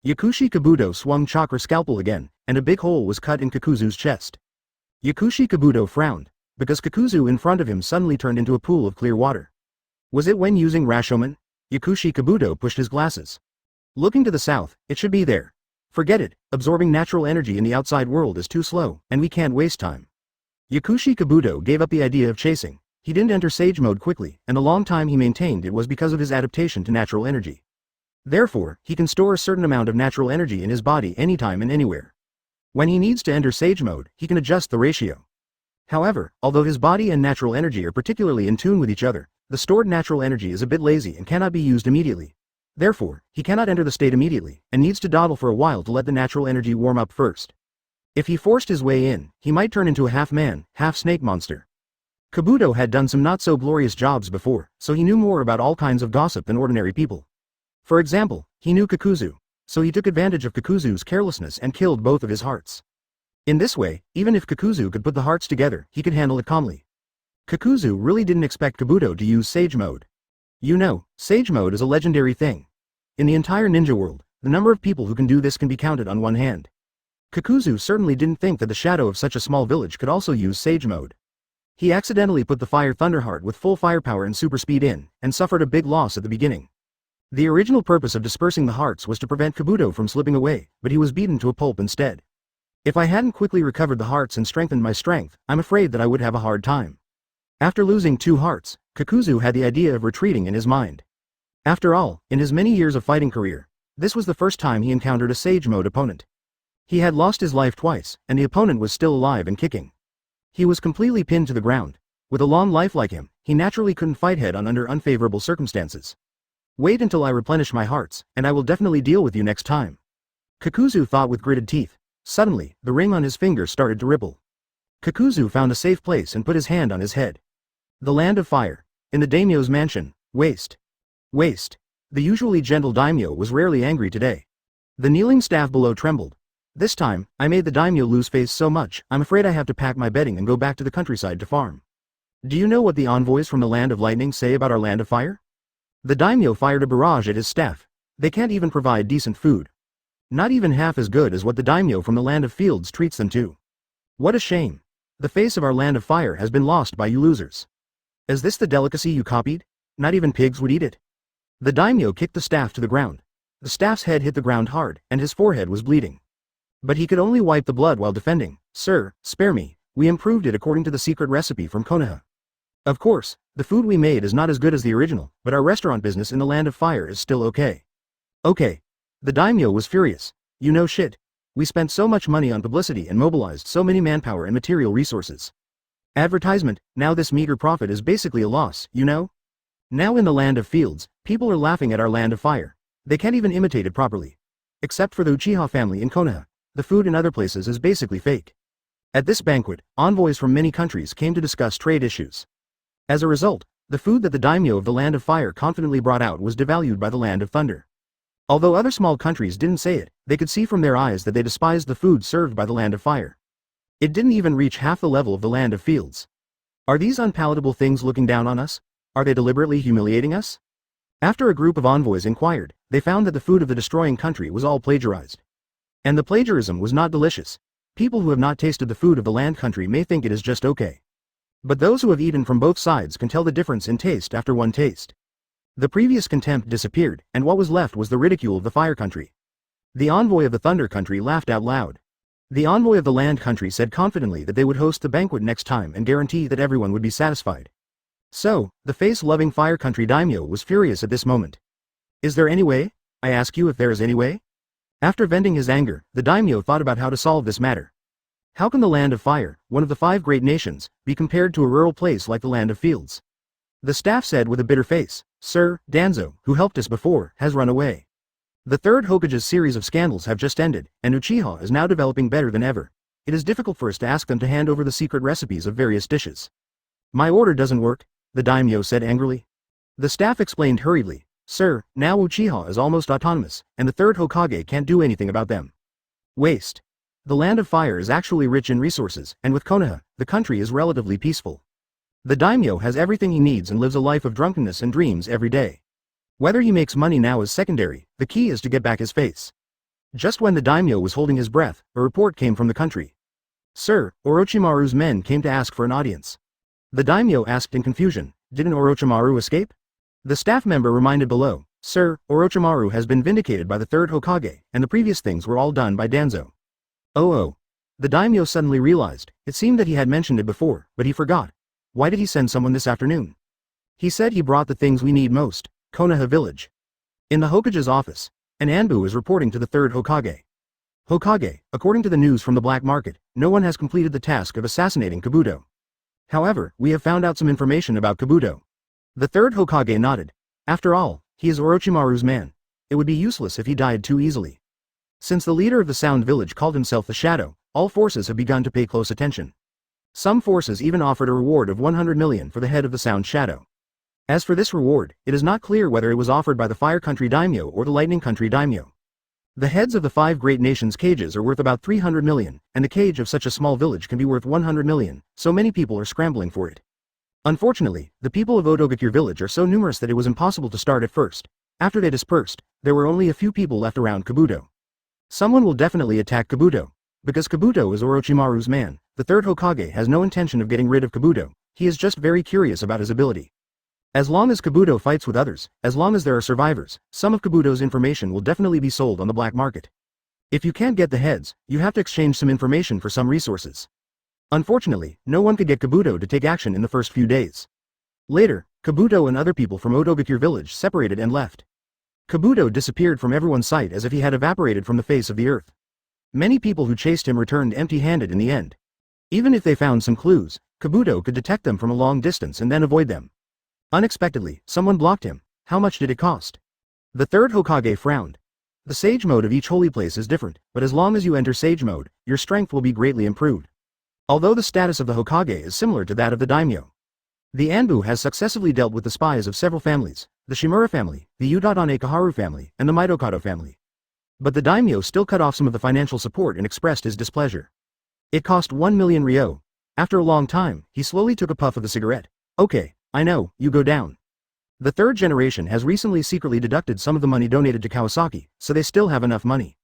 Yakushi Kabuto swung chakra scalpel again, and a big hole was cut in Kakuzu's chest. Yakushi Kabuto frowned, because Kakuzu in front of him suddenly turned into a pool of clear water. Was it when using Rashomon? Yakushi Kabuto pushed his glasses. Looking to the south, it should be there. Forget it, absorbing natural energy in the outside world is too slow, and we can't waste time. Yakushi Kabuto gave up the idea of chasing. He didn't enter sage mode quickly, and the long time he maintained it was because of his adaptation to natural energy. Therefore, he can store a certain amount of natural energy in his body anytime and anywhere. When he needs to enter sage mode, he can adjust the ratio. However, although his body and natural energy are particularly in tune with each other, the stored natural energy is a bit lazy and cannot be used immediately. Therefore, he cannot enter the state immediately, and needs to dawdle for a while to let the natural energy warm up first. If he forced his way in, he might turn into a half-man, half-snake monster. Kabuto had done some not-so-glorious jobs before, so he knew more about all kinds of gossip than ordinary people. For example, he knew Kakuzu, so he took advantage of Kakuzu's carelessness and killed both of his hearts. In this way, even if Kakuzu could put the hearts together, he could handle it calmly. Kakuzu really didn't expect Kabuto to use Sage Mode. You know, Sage Mode is a legendary thing. In the entire ninja world, the number of people who can do this can be counted on one hand. Kakuzu certainly didn't think that the shadow of such a small village could also use Sage Mode. He accidentally put the Fire Thunderheart with full firepower and super speed in, and suffered a big loss at the beginning. The original purpose of dispersing the hearts was to prevent Kabuto from slipping away, but he was beaten to a pulp instead. If I hadn't quickly recovered the hearts and strengthened my strength, I'm afraid that I would have a hard time. After losing 2 hearts, Kakuzu had the idea of retreating in his mind. After all, in his many years of fighting career, this was the first time he encountered a Sage Mode opponent. He had lost his life twice, and the opponent was still alive and kicking. He was completely pinned to the ground. With a long life like him, he naturally couldn't fight head-on under unfavorable circumstances. Wait until I replenish my hearts, and I will definitely deal with you next time. Kakuzu thought with gritted teeth. Suddenly, the ring on his finger started to ripple. Kakuzu found a safe place and put his hand on his head. The land of fire. In the daimyo's mansion. Waste. Waste. The usually gentle daimyo was rarely angry today. The kneeling staff below trembled. This time, I made the daimyo lose face so much, I'm afraid I have to pack my bedding and go back to the countryside to farm. Do you know what the envoys from the land of lightning say about our land of fire? The daimyo fired a barrage at his staff. They can't even provide decent food. Not even half as good as what the daimyo from the land of fields treats them to. What a shame. The face of our land of fire has been lost by you losers. Is this the delicacy you copied? Not even pigs would eat it. The daimyo kicked the staff to the ground. The staff's head hit the ground hard, and his forehead was bleeding. But he could only wipe the blood while defending. Sir, spare me, we improved it according to the secret recipe from Konoha. Of course, the food we made is not as good as the original, but our restaurant business in the land of fire is still okay. Okay. The daimyo was furious. You know shit. We spent so much money on publicity and mobilized so many manpower and material resources. Advertisement, now this meager profit is basically a loss, you know? Now in the land of fields, people are laughing at our land of fire. They can't even imitate it properly. Except for the Uchiha family in Konoha. The food in other places is basically fake. At this banquet, envoys from many countries came to discuss trade issues. As a result, the food that the daimyo of the land of fire confidently brought out was devalued by the land of thunder. Although other small countries didn't say it, they could see from their eyes that they despised the food served by the land of fire. It didn't even reach half the level of the land of fields. Are these unpalatable things looking down on us? Are they deliberately humiliating us? After a group of envoys inquired, they found that the food of the destroying country was all plagiarized. And the plagiarism was not delicious. People who have not tasted the food of the land country may think it is just okay. But those who have eaten from both sides can tell the difference in taste after one taste. The previous contempt disappeared, and what was left was the ridicule of the fire country. The envoy of the thunder country laughed out loud. The envoy of the land country said confidently that they would host the banquet next time and guarantee that everyone would be satisfied. So, the face-loving fire country daimyo was furious at this moment. Is there any way? I ask you if there is any way? After venting his anger, the daimyo thought about how to solve this matter. How can the land of fire, one of the 5 great nations, be compared to a rural place like the land of fields? The staff said with a bitter face, Sir, Danzo, who helped us before, has run away. The third Hokage's series of scandals have just ended, and Uchiha is now developing better than ever. It is difficult for us to ask them to hand over the secret recipes of various dishes. My order doesn't work, the daimyo said angrily. The staff explained hurriedly, Sir, now Uchiha is almost autonomous, and the third Hokage can't do anything about them. Waste. The land of fire is actually rich in resources, and with Konoha, the country is relatively peaceful. The daimyo has everything he needs and lives a life of drunkenness and dreams every day. Whether he makes money now is secondary, the key is to get back his face. Just when the daimyo was holding his breath, a report came from the country. Sir, Orochimaru's men came to ask for an audience. The daimyo asked in confusion, didn't Orochimaru escape? The staff member reminded below, Sir, Orochimaru has been vindicated by the third Hokage, and the previous things were all done by Danzo. Oh. The daimyo suddenly realized, it seemed that he had mentioned it before, but he forgot. Why did he send someone this afternoon? He said he brought the things we need most, Konoha village. In the Hokage's office, an Anbu is reporting to the third Hokage. Hokage, according to the news from the black market, no one has completed the task of assassinating Kabuto. However, we have found out some information about Kabuto. The third Hokage nodded. After all, he is Orochimaru's man. It would be useless if he died too easily. Since the leader of the Sound Village called himself the Shadow, all forces have begun to pay close attention. Some forces even offered a reward of 100 million for the head of the Sound Shadow. As for this reward, it is not clear whether it was offered by the Fire Country Daimyo or the Lightning Country Daimyo. The heads of the 5 great nations' cages are worth about 300 million, and the cage of such a small village can be worth 100 million, so many people are scrambling for it. Unfortunately, the people of Ōtsutsuki village are so numerous that it was impossible to start at first. After they dispersed, there were only a few people left around Kabuto. Someone will definitely attack Kabuto. Because Kabuto is Orochimaru's man, the third Hokage has no intention of getting rid of Kabuto, he is just very curious about his ability. As long as Kabuto fights with others, as long as there are survivors, some of Kabuto's information will definitely be sold on the black market. If you can't get the heads, you have to exchange some information for some resources. Unfortunately, no one could get Kabuto to take action in the first few days. Later, Kabuto and other people from Ōtsutsuki village separated and left. Kabuto disappeared from everyone's sight as if he had evaporated from the face of the earth. Many people who chased him returned empty-handed in the end. Even if they found some clues, Kabuto could detect them from a long distance and then avoid them. Unexpectedly, someone blocked him. How much did it cost? The third Hokage frowned. The sage mode of each holy place is different, but as long as you enter sage mode, your strength will be greatly improved. Although the status of the Hokage is similar to that of the daimyo. The Anbu has successively dealt with the spies of several families, the Shimura family, the Udadane Kaharu family, and the Mitokado family. But the daimyo still cut off some of the financial support and expressed his displeasure. It cost 1 million ryo. After a long time, he slowly took a puff of the cigarette. Okay, I know, you go down. The third generation has recently secretly deducted some of the money donated to Kawasaki, so they still have enough money.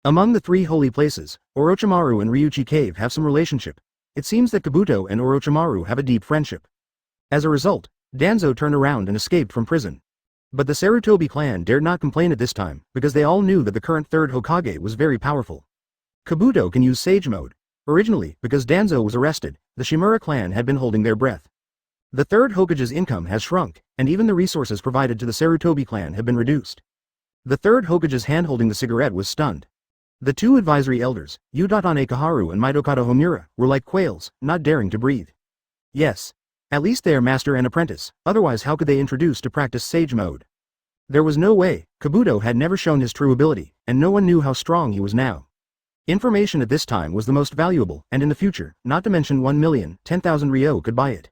Among the three holy places, Orochimaru and Ryuchi Cave have some relationship. It seems that Kabuto and Orochimaru have a deep friendship. As a result, Danzo turned around and escaped from prison. But the Sarutobi clan dared not complain at this time, because they all knew that the current third Hokage was very powerful. Kabuto can use Sage Mode. Originally, because Danzo was arrested, the Shimura clan had been holding their breath. The third Hokage's income has shrunk, and even the resources provided to the Sarutobi clan have been reduced. The third Hokage's hand holding the cigarette was stunned. The two advisory elders, Udatane Kaharu and Mitokata Homura, were like quails, not daring to breathe. Yes. At least they are master and apprentice, otherwise how could they introduce to practice Sage Mode? There was no way. Kabuto had never shown his true ability, and no one knew how strong he was now. Information at this time was the most valuable, and in the future, not to mention 1,010,000 Ryo could buy it.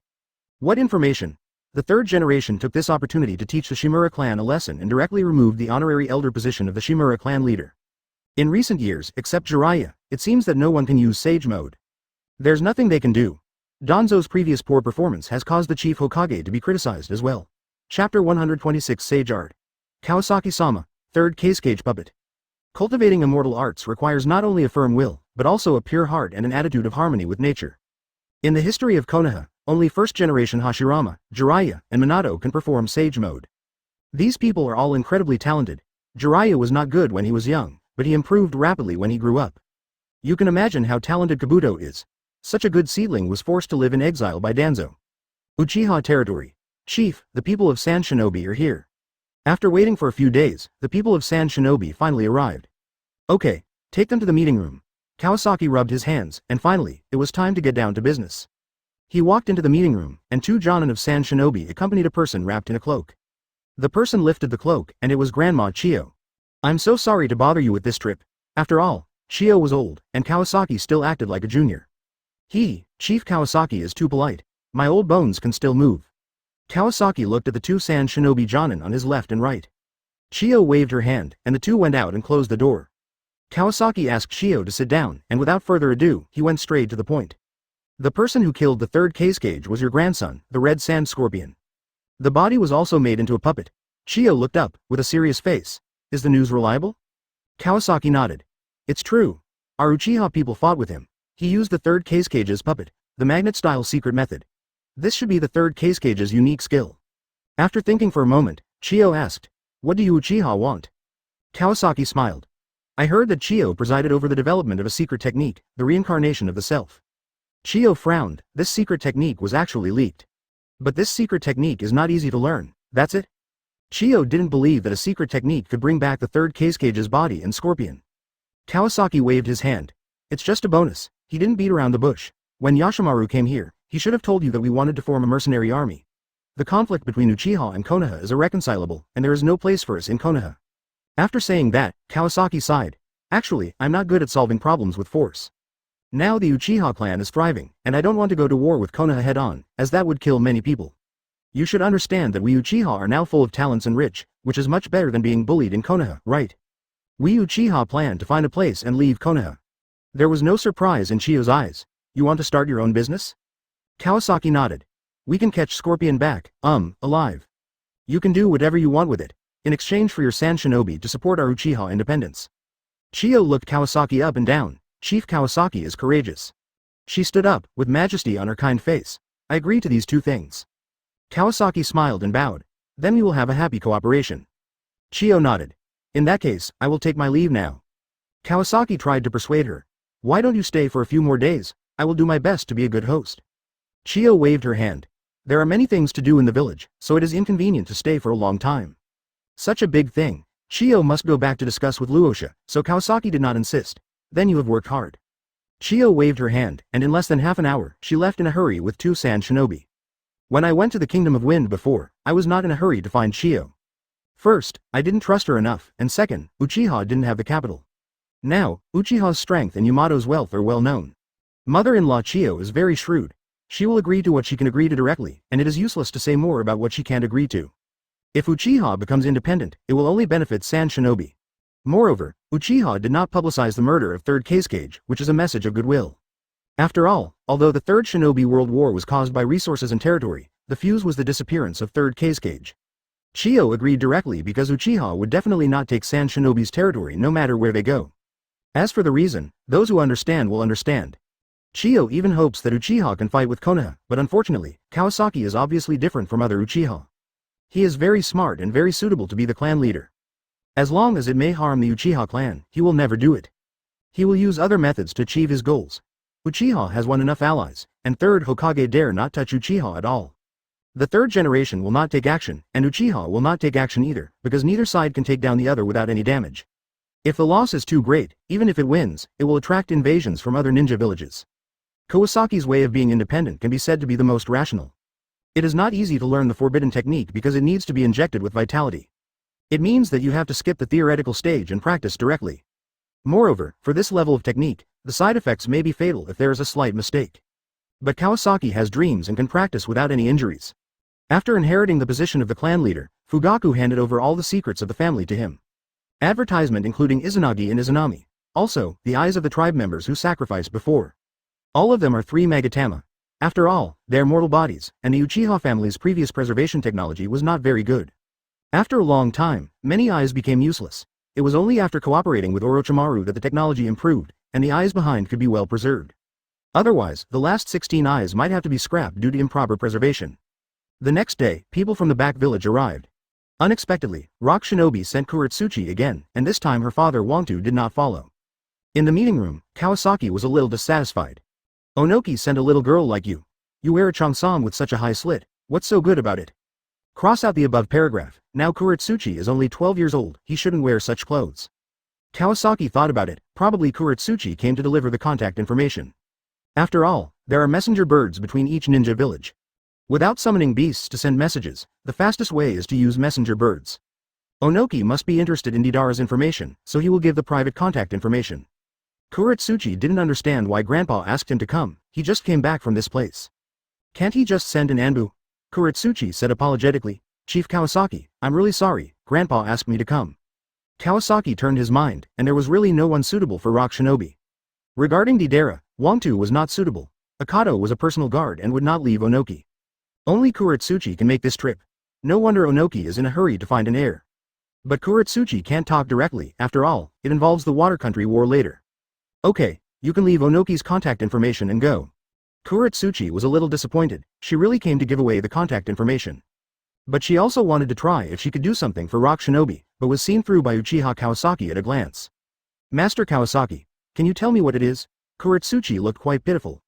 What information? The third generation took this opportunity to teach the Shimura clan a lesson and directly removed the honorary elder position of the Shimura clan leader. In recent years, except Jiraiya, it seems that no one can use Sage Mode. There's nothing they can do. Danzo's previous poor performance has caused the chief Hokage to be criticized as well. Chapter 126 Sage Art. Kawasaki-sama, third Case-Cage puppet. Cultivating immortal arts requires not only a firm will, but also a pure heart and an attitude of harmony with nature. In the history of Konoha, only first-generation Hashirama, Jiraiya, and Minato can perform Sage Mode. These people are all incredibly talented. Jiraiya was not good when he was young, but he improved rapidly when he grew up. You can imagine how talented Kabuto is. Such a good seedling was forced to live in exile by Danzo. Uchiha territory. Chief, the people of Saint Shinobi are here. After waiting for a few days, the people of Saint Shinobi finally arrived. Okay, take them to the meeting room. Kawasaki rubbed his hands, and finally, it was time to get down to business. He walked into the meeting room, and two Jonin of Saint Shinobi accompanied a person wrapped in a cloak. The person lifted the cloak, and it was Grandma Chio. I'm so sorry to bother you with this trip. After all, Chio was old, and Kawasaki still acted like a junior. Chief Kawasaki is too polite. My old bones can still move. Kawasaki looked at the two Saint Shinobi Jonin on his left and right. Chio waved her hand, and the two went out and closed the door. Kawasaki asked Chio to sit down, and without further ado, he went straight to the point. The person who killed the third Case-Cage was your grandson, the Red Sand Scorpion. The body was also made into a puppet. Chio looked up, with a serious face. Is the news reliable? Kawasaki nodded. It's true. Our Uchiha people fought with him. He used the third Case-Cage's puppet, the magnet-style secret method. This should be the third Case-Cage's unique skill. After thinking for a moment, Chio asked, what do you Uchiha want? Kawasaki smiled. I heard that Chio presided over the development of a secret technique, the reincarnation of the self. Chio frowned. This secret technique was actually leaked. But this secret technique is not easy to learn, that's it? Chio didn't believe that a secret technique could bring back the third Case-Cage's body and scorpion. Kawasaki waved his hand. It's just a bonus. He didn't beat around the bush. When Yoshimaru came here, he should have told you that we wanted to form a mercenary army. The conflict between Uchiha and Konoha is irreconcilable, and there is no place for us in Konoha. After saying that, Kawasaki sighed. Actually, I'm not good at solving problems with force. Now the Uchiha clan is thriving, and I don't want to go to war with Konoha head-on, as that would kill many people. You should understand that we Uchiha are now full of talents and rich, which is much better than being bullied in Konoha, right? We Uchiha plan to find a place and leave Konoha. There was no surprise in Chio's eyes. You want to start your own business? Kawasaki nodded. We can catch Scorpion back, alive. You can do whatever you want with it, in exchange for your Saint Shinobi to support our Uchiha independence. Chio looked Kawasaki up and down. Chief Kawasaki is courageous. She stood up, with majesty on her kind face. I agree to these two things. Kawasaki smiled and bowed. Then we will have a happy cooperation. Chio nodded. In that case, I will take my leave now. Kawasaki tried to persuade her. Why don't you stay for a few more days? I will do my best to be a good host. Chio waved her hand. There are many things to do in the village, so it is inconvenient to stay for a long time. Such a big thing. Chio must go back to discuss with Luosha, so Kawasaki did not insist. Then you have worked hard. Chio waved her hand, and in less than half an hour, she left in a hurry with two Saint Shinobi. When I went to the Kingdom of Wind before, I was not in a hurry to find Chio. First, I didn't trust her enough, and second, Uchiha didn't have the capital. Now, Uchiha's strength and Yamato's wealth are well known. Mother-in-law Chio is very shrewd. She will agree to what she can agree to directly, and it is useless to say more about what she can't agree to. If Uchiha becomes independent, it will only benefit Saint Shinobi. Moreover, Uchiha did not publicize the murder of third Case-Cage, which is a message of goodwill. After all, although the Third Shinobi World War was caused by resources and territory, the fuse was the disappearance of Third Kazekage. Chio agreed directly because Uchiha would definitely not take Sand Shinobi's territory no matter where they go. As for the reason, those who understand will understand. Chio even hopes that Uchiha can fight with Konoha, but unfortunately, Kawasaki is obviously different from other Uchiha. He is very smart and very suitable to be the clan leader. As long as it may harm the Uchiha clan, he will never do it. He will use other methods to achieve his goals. Uchiha has won enough allies, and third Hokage dare not touch Uchiha at all. The third generation will not take action, and Uchiha will not take action either, because neither side can take down the other without any damage. If the loss is too great, even if it wins, it will attract invasions from other ninja villages. Kawasaki's way of being independent can be said to be the most rational. It is not easy to learn the forbidden technique because it needs to be injected with vitality. It means that you have to skip the theoretical stage and practice directly. Moreover, for this level of technique, the side effects may be fatal if there is a slight mistake. But Kawasaki has dreams and can practice without any injuries. After inheriting the position of the clan leader, Fugaku handed over all the secrets of the family to him. Advertisement including Izanagi and Izanami. Also, the eyes of the tribe members who sacrificed before. All of them are 3 Magatama. After all, they are mortal bodies, and the Uchiha family's previous preservation technology was not very good. After a long time, many eyes became useless. It was only after cooperating with Orochimaru that the technology improved, and the eyes behind could be well preserved. Otherwise, the last 16 eyes might have to be scrapped due to improper preservation. The next day, people from the back village arrived. Unexpectedly, Rock Shinobi sent Kuretsuchi again, and this time her father Wangtu did not follow. In the meeting room, Kawasaki was a little dissatisfied. Onoki sent a little girl like you. You wear a cheongsam with such a high slit, what's so good about it? Cross out the above paragraph. Now Kuretsuchi is only 12 years old, he shouldn't wear such clothes. Kawasaki thought about it, probably Kuretsuchi came to deliver the contact information. After all, there are messenger birds between each ninja village. Without summoning beasts to send messages, the fastest way is to use messenger birds. Onoki must be interested in Deidara's information, so he will give the private contact information. Kuretsuchi didn't understand why Grandpa asked him to come, he just came back from this place. Can't he just send an Anbu? Kuretsuchi said apologetically, Chief Kawasaki, I'm really sorry, Grandpa asked me to come. Kawasaki turned his mind, and there was really no one suitable for Rock Shinobi. Regarding Deidara, Wangtu was not suitable. Akato was a personal guard and would not leave Onoki. Only Kuretsuchi can make this trip. No wonder Onoki is in a hurry to find an heir. But Kuretsuchi can't talk directly, after all, it involves the Water Country War later. Okay, you can leave Onoki's contact information and go. Kuretsuchi was a little disappointed, she really came to give away the contact information. But she also wanted to try if she could do something for Rock Shinobi, but was seen through by Uchiha Kawasaki at a glance. Master Kawasaki, can you tell me what it is? Kuretsuchi looked quite pitiful.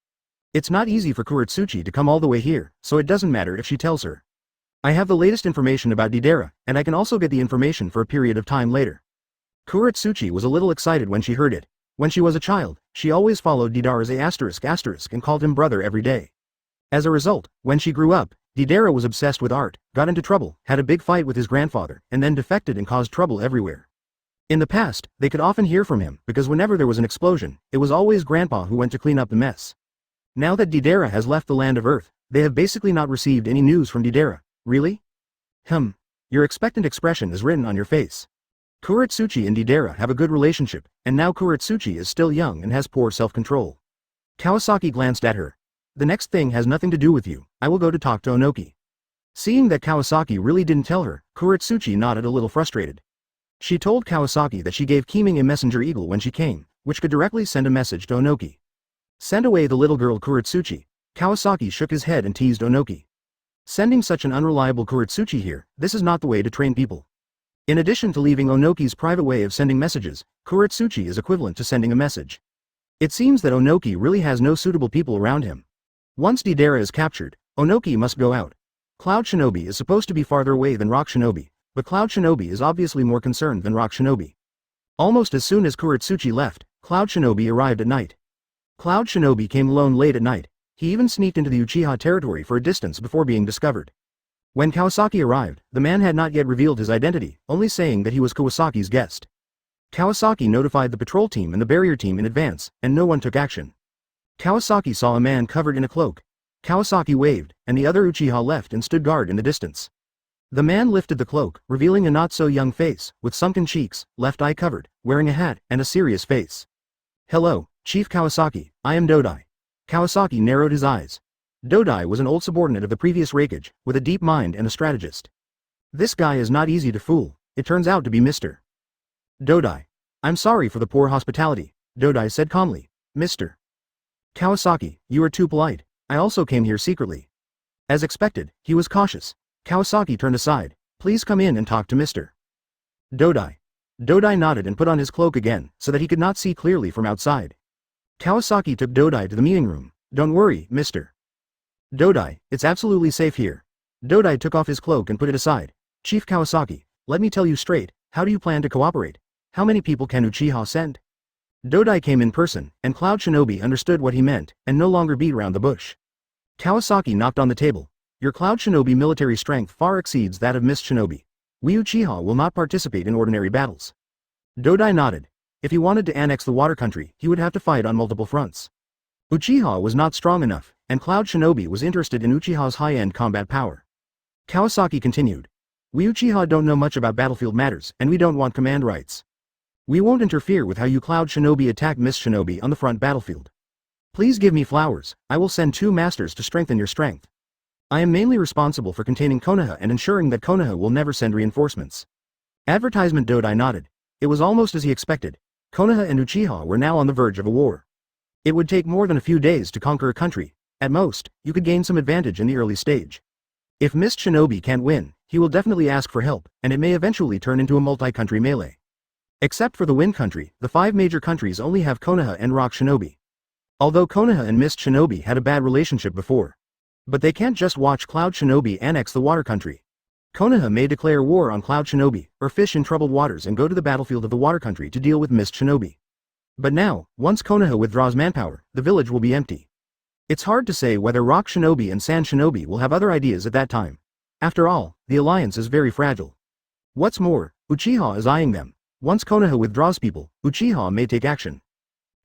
It's not easy for Kuretsuchi to come all the way here, so it doesn't matter if she tells her. I have the latest information about Deidara, and I can also get the information for a period of time later. Kuretsuchi was a little excited when she heard it. When she was a child, she always followed Deidara's *** and called him brother every day. As a result, when she grew up, Deidara was obsessed with art, got into trouble, had a big fight with his grandfather, and then defected and caused trouble everywhere. In the past, they could often hear from him, because whenever there was an explosion, it was always Grandpa who went to clean up the mess. Now that Deidara has left the land of Earth, they have basically not received any news from Deidara. Really? Your expectant expression is written on your face. Kuretsuchi and Deidara have a good relationship, and now Kuretsuchi is still young and has poor self-control. Kawasaki glanced at her. The next thing has nothing to do with you, I will go to talk to Onoki. Seeing that Kawasaki really didn't tell her, Kuretsuchi nodded a little frustrated. She told Kawasaki that she gave Keeming a messenger eagle when she came, which could directly send a message to Onoki. Send away the little girl Kuretsuchi. Kawasaki shook his head and teased Onoki. Sending such an unreliable Kuretsuchi here, this is not the way to train people. In addition to leaving Onoki's private way of sending messages, Kuretsuchi is equivalent to sending a message. It seems that Onoki really has no suitable people around him. Once Deidara is captured, Onoki must go out. Cloud Shinobi is supposed to be farther away than Rock Shinobi, but Cloud Shinobi is obviously more concerned than Rock Shinobi. Almost as soon as Kuretsuchi left, Cloud Shinobi arrived at night. Cloud Shinobi came alone late at night. He even sneaked into the Uchiha territory for a distance before being discovered. When Kawasaki arrived, the man had not yet revealed his identity, only saying that he was Kawasaki's guest. Kawasaki notified the patrol team and the barrier team in advance, and no one took action. Kawasaki saw a man covered in a cloak. Kawasaki waved, and the other Uchiha left and stood guard in the distance. The man lifted the cloak, revealing a not-so-young face, with sunken cheeks, left eye covered, wearing a hat, and a serious face. Hello, Chief Kawasaki, I am Dodai. Kawasaki narrowed his eyes. Dodai was an old subordinate of the previous Raikage, with a deep mind and a strategist. This guy is not easy to fool, it turns out to be Mr. Dodai. I'm sorry for the poor hospitality, Dodai said calmly. Mr. Kawasaki, you are too polite, I also came here secretly. As expected, he was cautious. Kawasaki turned aside. Please come in and talk to Mr. Dodai. Dodai nodded and put on his cloak again, so that he could not see clearly from outside. Kawasaki took Dodai to the meeting room. Don't worry, Mr. Dodai, it's absolutely safe here. Dodai took off his cloak and put it aside. Chief Kawasaki, let me tell you straight, how do you plan to cooperate? How many people can Uchiha send? Dodai came in person, and Cloud Shinobi understood what he meant, and no longer beat around the bush. Kawasaki knocked on the table. Your Cloud Shinobi military strength far exceeds that of Miss Shinobi. We Uchiha will not participate in ordinary battles. Dodai nodded. If he wanted to annex the water country, he would have to fight on multiple fronts. Uchiha was not strong enough, and Cloud Shinobi was interested in Uchiha's high-end combat power. Kawasaki continued. We Uchiha don't know much about battlefield matters, and we don't want command rights. We won't interfere with how you Cloud Shinobi attack Miss Shinobi on the front battlefield. Please give me flowers, I will send 2 masters to strengthen your strength. I am mainly responsible for containing Konoha and ensuring that Konoha will never send reinforcements. Advertisement. Dodai nodded. It was almost as he expected. Konoha and Uchiha were now on the verge of a war. It would take more than a few days to conquer a country. At most, you could gain some advantage in the early stage. If Miss Shinobi can't win, he will definitely ask for help, and it may eventually turn into a multi-country melee. Except for the Wind Country, the 5 major countries only have Konoha and Rock Shinobi. Although Konoha and Mist Shinobi had a bad relationship before. But they can't just watch Cloud Shinobi annex the water country. Konoha may declare war on Cloud Shinobi, or fish in troubled waters and go to the battlefield of the water country to deal with Mist Shinobi. But now, once Konoha withdraws manpower, the village will be empty. It's hard to say whether Rock Shinobi and Sand Shinobi will have other ideas at that time. After all, the alliance is very fragile. What's more, Uchiha is eyeing them. Once Konoha withdraws people, Uchiha may take action.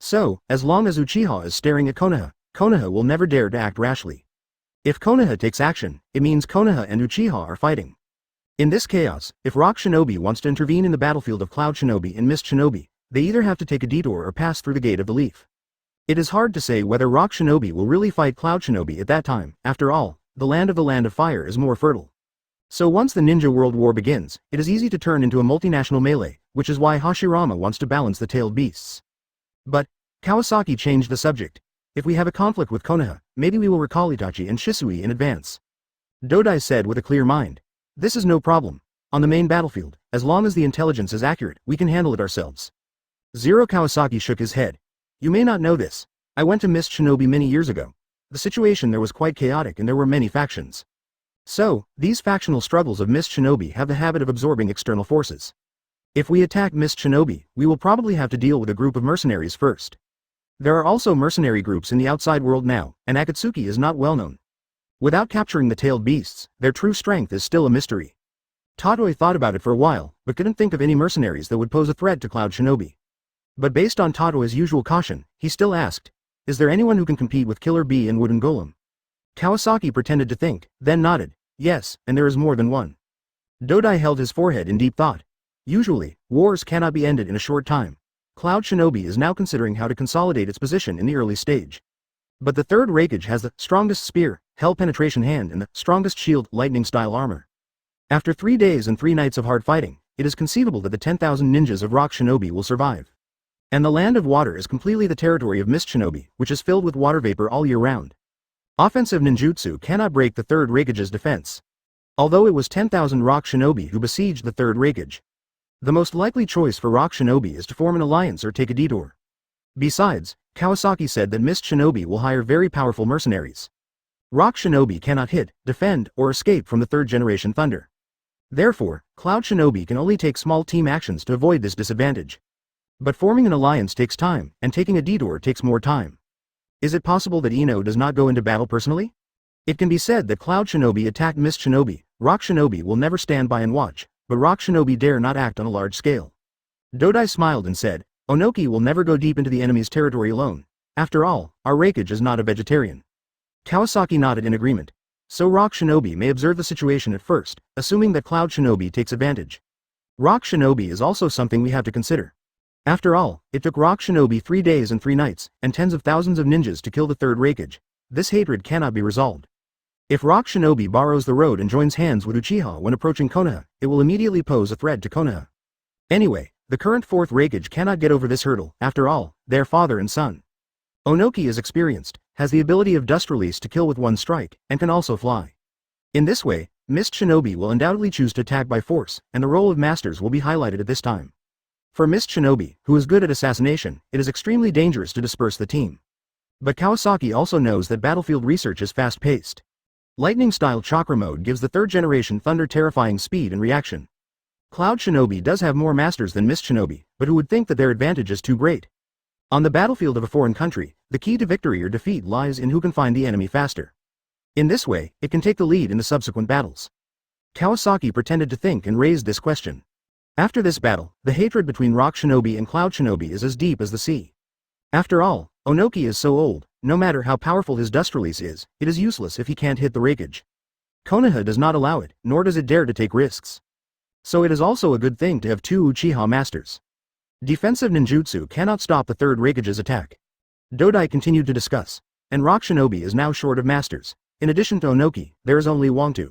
So, as long as Uchiha is staring at Konoha, Konoha will never dare to act rashly. If Konoha takes action, it means Konoha and Uchiha are fighting. In this chaos, if Rock Shinobi wants to intervene in the battlefield of Cloud Shinobi and Mist Shinobi, they either have to take a detour or pass through the Gate of the Leaf. It is hard to say whether Rock Shinobi will really fight Cloud Shinobi at that time. After all, the Land of Fire is more fertile. So once the Ninja World War begins, it is easy to turn into a multinational melee, which is why Hashirama wants to balance the tailed beasts. But, Kawasaki changed the subject. If we have a conflict with Konoha, maybe we will recall Itachi and Shisui in advance. Dodai said with a clear mind. This is no problem. On the main battlefield, as long as the intelligence is accurate, we can handle it ourselves. Zero. Kawasaki shook his head. You may not know this. I went to Mist Shinobi many years ago. The situation there was quite chaotic and there were many factions. So, these factional struggles of Mist Shinobi have the habit of absorbing external forces. If we attack Mist Shinobi, we will probably have to deal with a group of mercenaries first. There are also mercenary groups in the outside world now, and Akatsuki is not well known. Without capturing the tailed beasts, their true strength is still a mystery. Totoi thought about it for a while, but couldn't think of any mercenaries that would pose a threat to Cloud Shinobi. But based on Totoi's usual caution, he still asked, is there anyone who can compete with Killer Bee and Wooden Golem? Kawasaki pretended to think, then nodded. Yes, and there is more than one. Dodai held his forehead in deep thought. Usually, wars cannot be ended in a short time. Cloud Shinobi is now considering how to consolidate its position in the early stage. But the third Raikage has the strongest spear, hell penetration hand and the strongest shield, lightning style armor. After 3 days and 3 nights of hard fighting, it is conceivable that the 10,000 ninjas of Rock Shinobi will survive. And the Land of Water is completely the territory of Mist Shinobi, which is filled with water vapor all year round. Offensive ninjutsu cannot break the third Raikage's defense. Although it was 10,000 Rock Shinobi who besieged the third Raikage. The most likely choice for Rock Shinobi is to form an alliance or take a detour. Besides, Kawasaki said that Mist Shinobi will hire very powerful mercenaries. Rock Shinobi cannot hit, defend, or escape from the third generation thunder. Therefore, Cloud Shinobi can only take small team actions to avoid this disadvantage. But forming an alliance takes time, and taking a detour takes more time. Is it possible that Ino does not go into battle personally? It can be said that Cloud Shinobi attacked Mist Shinobi. Rock Shinobi will never stand by and watch, but Rock Shinobi dare not act on a large scale. Dodai smiled and said, Onoki will never go deep into the enemy's territory alone. After all, our Raikage is not a vegetarian. Kawasaki nodded in agreement. So Rock Shinobi may observe the situation at first, assuming that Cloud Shinobi takes advantage. Rock Shinobi is also something we have to consider. After all, it took Rock Shinobi 3 days and 3 nights, and tens of thousands of ninjas to kill the third Raikage. This hatred cannot be resolved. If Rock Shinobi borrows the road and joins hands with Uchiha when approaching Konoha, it will immediately pose a threat to Konoha. Anyway, the current fourth Raikage cannot get over this hurdle. After all, they are father and son. Onoki is experienced, has the ability of dust release to kill with one strike, and can also fly. In this way, Mist Shinobi will undoubtedly choose to attack by force, and the role of masters will be highlighted at this time. For Mist Shinobi, who is good at assassination, it is extremely dangerous to disperse the team. But Kawasaki also knows that battlefield research is fast-paced. Lightning-style chakra mode gives the third-generation thunder terrifying speed and reaction. Cloud Shinobi does have more masters than Mist Shinobi, but who would think that their advantage is too great? On the battlefield of a foreign country, the key to victory or defeat lies in who can find the enemy faster. In this way, it can take the lead in the subsequent battles. Kawasaki pretended to think and raised this question. After this battle, the hatred between Rock Shinobi and Cloud Shinobi is as deep as the sea. After all, Onoki is so old, no matter how powerful his dust release is, it is useless if he can't hit the Raikage. Konoha does not allow it, nor does it dare to take risks. So it is also a good thing to have 2 Uchiha masters. Defensive ninjutsu cannot stop the third Raikage's attack. Dodai continued to discuss, and Rock Shinobi is now short of masters. In addition to Onoki, there is only Wangtu.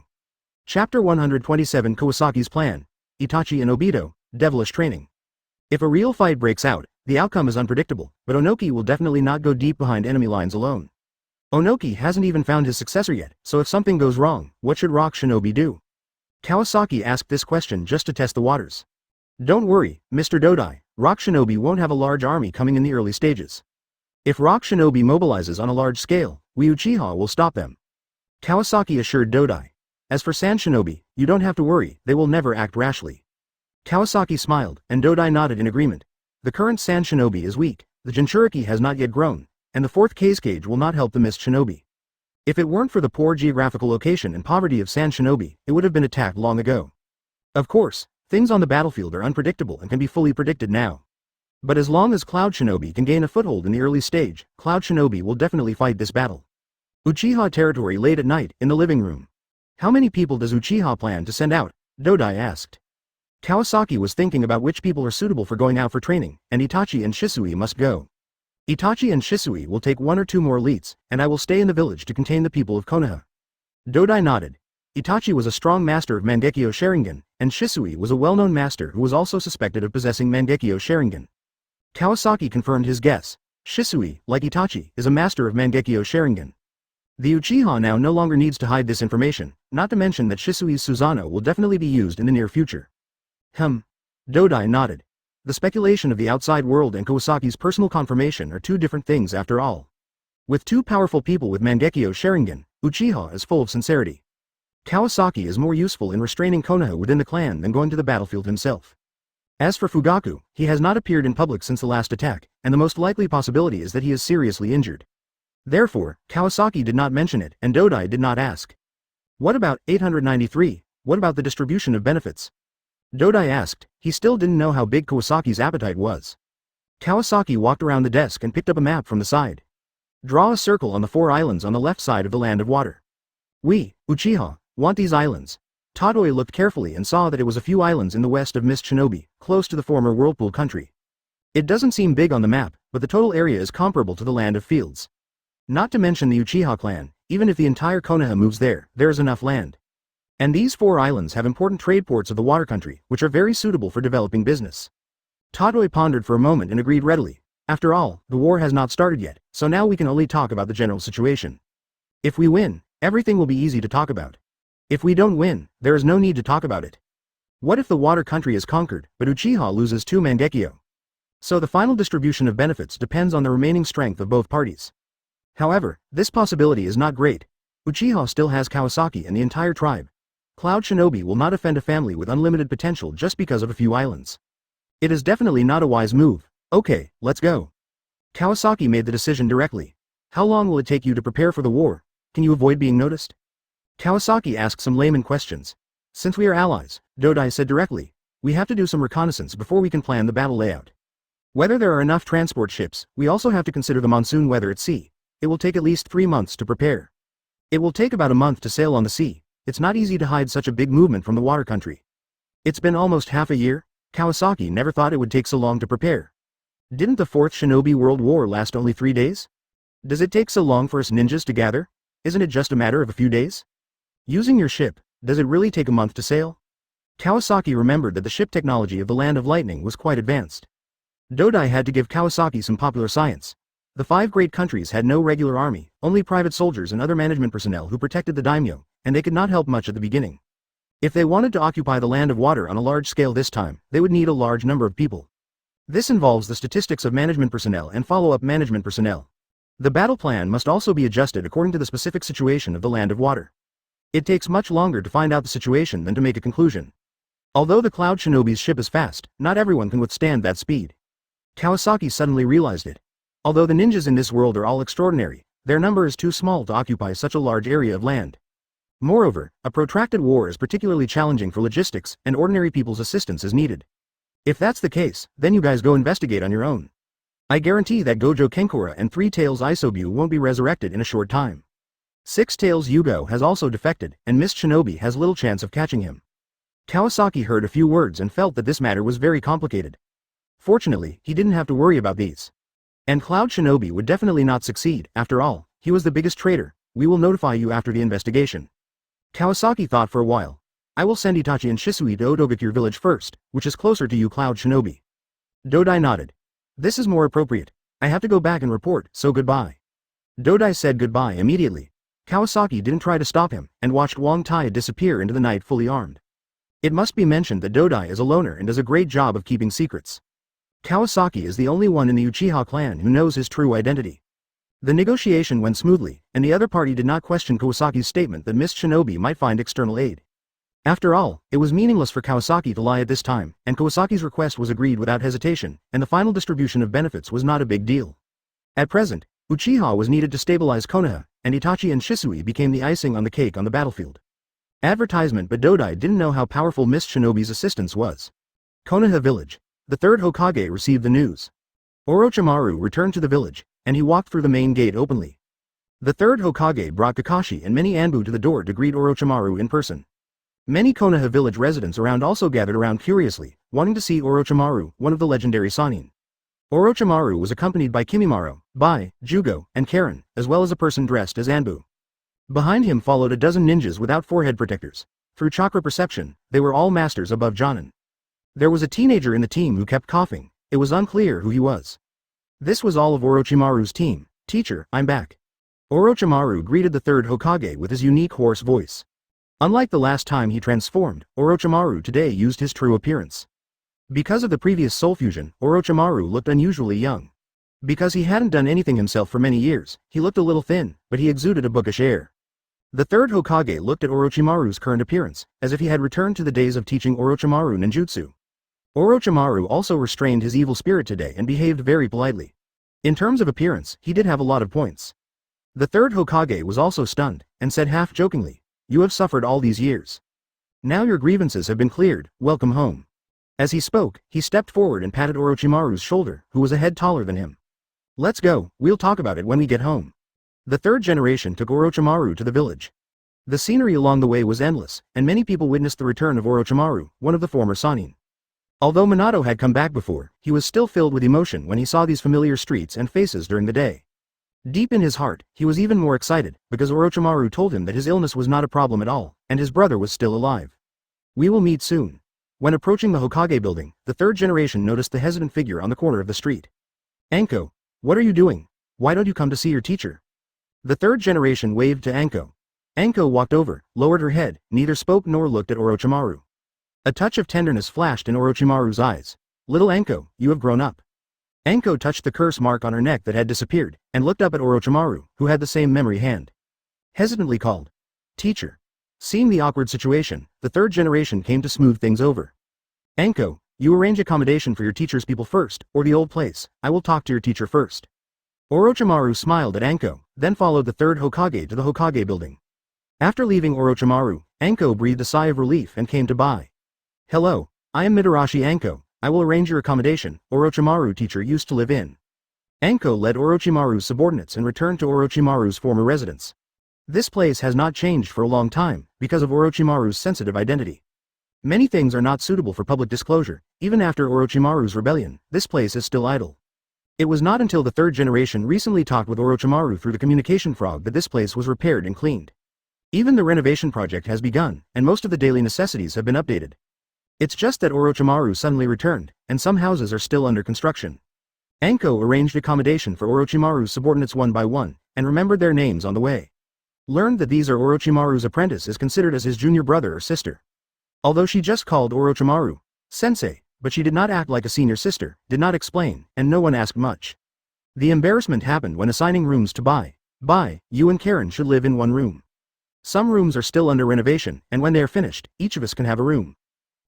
Chapter 127 Kawasaki's Plan, Itachi and Obito, Devilish Training. If a real fight breaks out, the outcome is unpredictable, but Onoki will definitely not go deep behind enemy lines alone. Onoki hasn't even found his successor yet, so if something goes wrong, what should Rock Shinobi do? Kawasaki asked this question just to test the waters. Don't worry, Mr. Dodai, Rock Shinobi won't have a large army coming in the early stages. If Rock Shinobi mobilizes on a large scale, we Uchiha will stop them. Kawasaki assured Dodai. As for Sand Shinobi, you don't have to worry, they will never act rashly. Kawasaki smiled, and Dodai nodded in agreement. The current Sand Shinobi is weak, the Jinchuriki has not yet grown, and the fourth Kazekage will not help the Mist Shinobi. If it weren't for the poor geographical location and poverty of Sand Shinobi, it would have been attacked long ago. Of course, things on the battlefield are unpredictable and can be fully predicted now. But as long as Cloud Shinobi can gain a foothold in the early stage, Cloud Shinobi will definitely fight this battle. Uchiha territory late at night, in the living room. How many people does Uchiha plan to send out? Dodai asked. Kawasaki was thinking about which people are suitable for going out for training, and Itachi and Shisui must go. Itachi and Shisui will take 1 or 2 more elites, and I will stay in the village to contain the people of Konoha. Dodai nodded. Itachi was a strong master of Mangekyō Sharingan, and Shisui was a well-known master who was also suspected of possessing Mangekyō Sharingan. Kawasaki confirmed his guess. Shisui, like Itachi, is a master of Mangekyō Sharingan. The Uchiha now no longer needs to hide this information, not to mention that Shisui's Susanoo will definitely be used in the near future. Dodai nodded. The speculation of the outside world and Kawasaki's personal confirmation are 2 different things after all. With 2 powerful people with Mangekyō Sharingan, Uchiha is full of sincerity. Kawasaki is more useful in restraining Konoha within the clan than going to the battlefield himself. As for Fugaku, he has not appeared in public since the last attack, and the most likely possibility is that he is seriously injured. Therefore, Kawasaki did not mention it, and Dodai did not ask. What about 893, what about the distribution of benefits? Dodai asked. He still didn't know how big Kawasaki's appetite was. Kawasaki walked around the desk and picked up a map from the side. Draw a circle on the 4 islands on the left side of the land of water. We, Uchiha, want these islands. Todoi looked carefully and saw that it was a few islands in the west of Mist Shinobi, close to the former Whirlpool country. It doesn't seem big on the map, but the total area is comparable to the land of fields. Not to mention the Uchiha clan, even if the entire Konoha moves there is enough land. And these 4 islands have important trade ports of the water country, which are very suitable for developing business. Todoi pondered for a moment and agreed readily. After all, the war has not started yet, so now we can only talk about the general situation. If we win, everything will be easy to talk about. If we don't win, there is no need to talk about it. What if the water country is conquered, but Uchiha loses 2 Mangekyō? So the final distribution of benefits depends on the remaining strength of both parties. However, this possibility is not great. Uchiha still has Kawasaki and the entire tribe. Cloud Shinobi will not offend a family with unlimited potential just because of a few islands. It is definitely not a wise move. Okay, let's go. Kawasaki made the decision directly. How long will it take you to prepare for the war? Can you avoid being noticed? Kawasaki asked some layman questions. Since we are allies, Dodai said directly, we have to do some reconnaissance before we can plan the battle layout. Whether there are enough transport ships, we also have to consider the monsoon weather at sea. It will take at least 3 months to prepare. It will take about a month to sail on the sea. It's not easy to hide such a big movement from the water country. It's been almost half a year. Kawasaki never thought it would take so long to prepare. Didn't the Fourth Shinobi World War last only 3 days? Does it take so long for us ninjas to gather? Isn't it just a matter of a few days? Using your ship, does it really take a month to sail? Kawasaki remembered that the ship technology of the Land of Lightning was quite advanced. Dodai had to give Kawasaki some popular science. The 5 great countries had no regular army, only private soldiers and other management personnel who protected the daimyo, and they could not help much at the beginning. If they wanted to occupy the Land of Water on a large scale this time, they would need a large number of people. This involves the statistics of management personnel and follow-up management personnel. The battle plan must also be adjusted according to the specific situation of the Land of Water. It takes much longer to find out the situation than to make a conclusion. Although the Cloud Shinobi's ship is fast, not everyone can withstand that speed. Kawasaki suddenly realized it. Although the ninjas in this world are all extraordinary, their number is too small to occupy such a large area of land. Moreover, a protracted war is particularly challenging for logistics, and ordinary people's assistance is needed. If that's the case, then you guys go investigate on your own. I guarantee that Gojo Kenkora and 3 Tails Isobu won't be resurrected in a short time. 6 Tails Yugo has also defected, and Miss Shinobi has little chance of catching him. Kawasaki heard a few words and felt that this matter was very complicated. Fortunately, he didn't have to worry about these. And Cloud Shinobi would definitely not succeed, after all, he was the biggest traitor. We will notify you after the investigation. Kawasaki thought for a while. I will send Itachi and Shisui to Otogakure village first, which is closer to you, Cloud Shinobi. Dodai nodded. This is more appropriate. I have to go back and report, so goodbye. Dodai said goodbye immediately. Kawasaki didn't try to stop him, and watched Wang Tai disappear into the night fully armed. It must be mentioned that Dodai is a loner and does a great job of keeping secrets. Kawasaki is the only one in the Uchiha clan who knows his true identity. The negotiation went smoothly, and the other party did not question Kawasaki's statement that Miss Shinobi might find external aid. After all, it was meaningless for Kawasaki to lie at this time, and Kawasaki's request was agreed without hesitation, and the final distribution of benefits was not a big deal. At present, Uchiha was needed to stabilize Konoha, and Itachi and Shisui became the icing on the cake on the battlefield. Advertisement, but Dodai didn't know how powerful Miss Shinobi's assistance was. Konoha village. The 3rd Hokage received the news. Orochimaru returned to the village, and he walked through the main gate openly. The 3rd Hokage brought Kakashi and many Anbu to the door to greet Orochimaru in person. Many Konoha village residents around also gathered around curiously, wanting to see Orochimaru, one of the legendary Sannin. Orochimaru was accompanied by Kimimaro, Bai, Jugo, and Karen, as well as a person dressed as Anbu. Behind him followed a dozen ninjas without forehead protectors. Through chakra perception, they were all masters above Jonin. There was a teenager in the team who kept coughing. It was unclear who he was. This was all of Orochimaru's team. Teacher, I'm back. Orochimaru greeted the 3rd Hokage with his unique hoarse voice. Unlike the last time he transformed, Orochimaru today used his true appearance. Because of the previous soul fusion, Orochimaru looked unusually young. Because he hadn't done anything himself for many years, he looked a little thin, but he exuded a bookish air. The 3rd Hokage looked at Orochimaru's current appearance, as if he had returned to the days of teaching Orochimaru ninjutsu. Orochimaru also restrained his evil spirit today and behaved very politely. In terms of appearance, he did have a lot of points. The 3rd Hokage was also stunned, and said half-jokingly, "You have suffered all these years. Now your grievances have been cleared, welcome home." As he spoke, he stepped forward and patted Orochimaru's shoulder, who was a head taller than him. "Let's go, we'll talk about it when we get home." The 3rd generation took Orochimaru to the village. The scenery along the way was endless, and many people witnessed the return of Orochimaru, one of the former Sannin. Although Minato had come back before, he was still filled with emotion when he saw these familiar streets and faces during the day. Deep in his heart, he was even more excited, because Orochimaru told him that his illness was not a problem at all, and his brother was still alive. "We will meet soon." When approaching the Hokage building, the 3rd generation noticed the hesitant figure on the corner of the street. "Anko, what are you doing? Why don't you come to see your teacher?" The 3rd generation waved to Anko. Anko walked over, lowered her head, neither spoke nor looked at Orochimaru. A touch of tenderness flashed in Orochimaru's eyes. "Little Anko, you have grown up." Anko touched the curse mark on her neck that had disappeared, and looked up at Orochimaru, who had the same memory hand. Hesitantly called, "Teacher." Seeing the awkward situation, the 3rd generation came to smooth things over. "Anko, you arrange accommodation for your teacher's people first, or the old place. I will talk to your teacher first." Orochimaru smiled at Anko, then followed the 3rd Hokage to the Hokage building. After leaving Orochimaru, Anko breathed a sigh of relief and came to Bai. "Hello, I am Mitarashi Anko. I will arrange your accommodation. Orochimaru teacher used to live in." Anko led Orochimaru's subordinates and returned to Orochimaru's former residence. This place has not changed for a long time, because of Orochimaru's sensitive identity. Many things are not suitable for public disclosure. Even after Orochimaru's rebellion, this place is still idle. It was not until the third generation recently talked with Orochimaru through the communication frog that this place was repaired and cleaned. Even the renovation project has begun, and most of the daily necessities have been updated. It's just that Orochimaru suddenly returned, and some houses are still under construction. Anko arranged accommodation for Orochimaru's subordinates one by one, and remembered their names on the way. Learned that these are Orochimaru's apprentice is considered as his junior brother or sister. Although she just called Orochimaru sensei, but she did not act like a senior sister, did not explain, and no one asked much. The embarrassment happened when assigning rooms to Bai, you and Karen should live in one room. Some rooms are still under renovation, and when they are finished, each of us can have a room.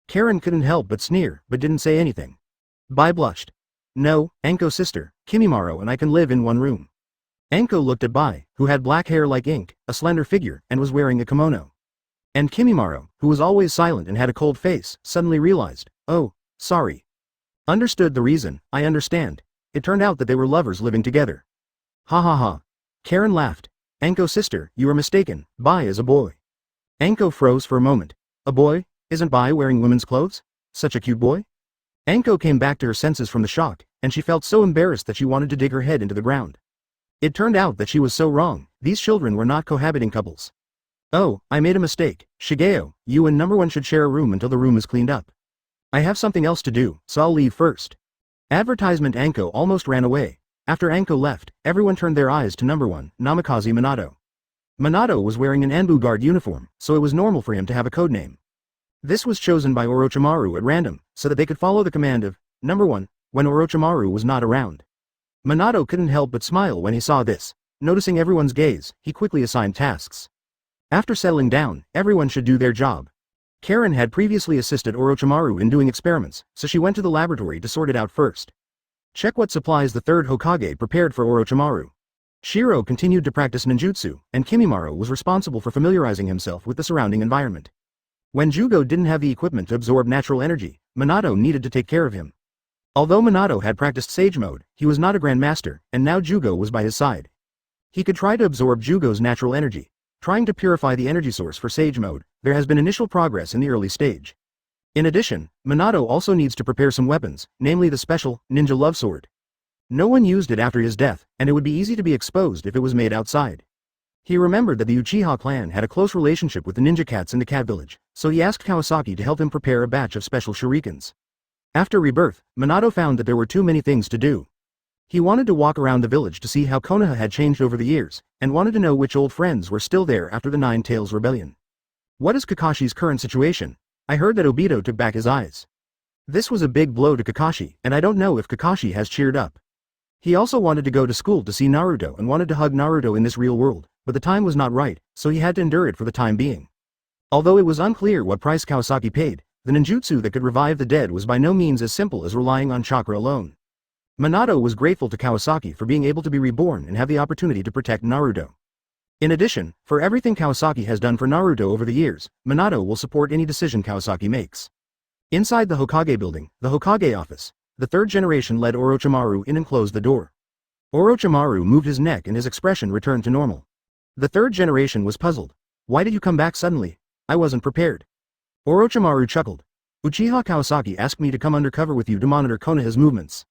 Karen couldn't help but sneer, but didn't say anything. Bai blushed. No, Anko's sister, Kimimaro and I can live in one room. Anko looked at Bai, who had black hair like ink, a slender figure, and was wearing a kimono. And Kimimaro, who was always silent and had a cold face, suddenly realized, oh, sorry. Understood the reason, I understand. It turned out that they were lovers living together. Ha ha ha. Karen laughed. Anko's sister, you are mistaken, Bai is a boy. Anko froze for a moment. A boy? Isn't Bai wearing women's clothes? Such a cute boy? Anko came back to her senses from the shock, and she felt so embarrassed that she wanted to dig her head into the ground. It turned out that she was so wrong, these children were not cohabiting couples. Oh, I made a mistake, Shigeo, you and number one should share a room until the room is cleaned up. I have something else to do, so I'll leave first. Advertisement Anko almost ran away. After Anko left, everyone turned their eyes to number one, Namikaze Minato. Minato was wearing an Anbu guard uniform, so it was normal for him to have a code name. This was chosen by Orochimaru at random, so that they could follow the command of number one when Orochimaru was not around. Minato couldn't help but smile when he saw this. Noticing everyone's gaze, he quickly assigned tasks. After settling down, everyone should do their job. Karen had previously assisted Orochimaru in doing experiments, so she went to the laboratory to sort it out first. Check what supplies the third Hokage prepared for Orochimaru. Shiro continued to practice ninjutsu, and Kimimaro was responsible for familiarizing himself with the surrounding environment. When Jugo didn't have the equipment to absorb natural energy, Minato needed to take care of him. Although Minato had practiced Sage Mode, he was not a Grandmaster, and now Jugo was by his side. He could try to absorb Jugo's natural energy. Trying to purify the energy source for Sage Mode, there has been initial progress in the early stage. In addition, Minato also needs to prepare some weapons, namely the special, Ninja Love Sword. No one used it after his death, and it would be easy to be exposed if it was made outside. He remembered that the Uchiha clan had a close relationship with the ninja cats in the cat village, so he asked Kawasaki to help him prepare a batch of special shurikens. After rebirth, Minato found that there were too many things to do. He wanted to walk around the village to see how Konoha had changed over the years, and wanted to know which old friends were still there after the Nine Tails Rebellion. What is Kakashi's current situation? I heard that Obito took back his eyes. This was a big blow to Kakashi, and I don't know if Kakashi has cheered up. He also wanted to go to school to see Naruto and wanted to hug Naruto in this real world, but the time was not right, so he had to endure it for the time being. Although it was unclear what price Kawasaki paid, the ninjutsu that could revive the dead was by no means as simple as relying on chakra alone. Minato was grateful to Kawasaki for being able to be reborn and have the opportunity to protect Naruto. In addition, for everything Kawasaki has done for Naruto over the years, Minato will support any decision Kawasaki makes. Inside the Hokage building, the Hokage office, the third generation led Orochimaru in and closed the door. Orochimaru moved his neck and his expression returned to normal. The third generation was puzzled. Why did you come back suddenly? I wasn't prepared. Orochimaru chuckled. Uchiha Kawasaki asked me to come undercover with you to monitor Konoha's movements.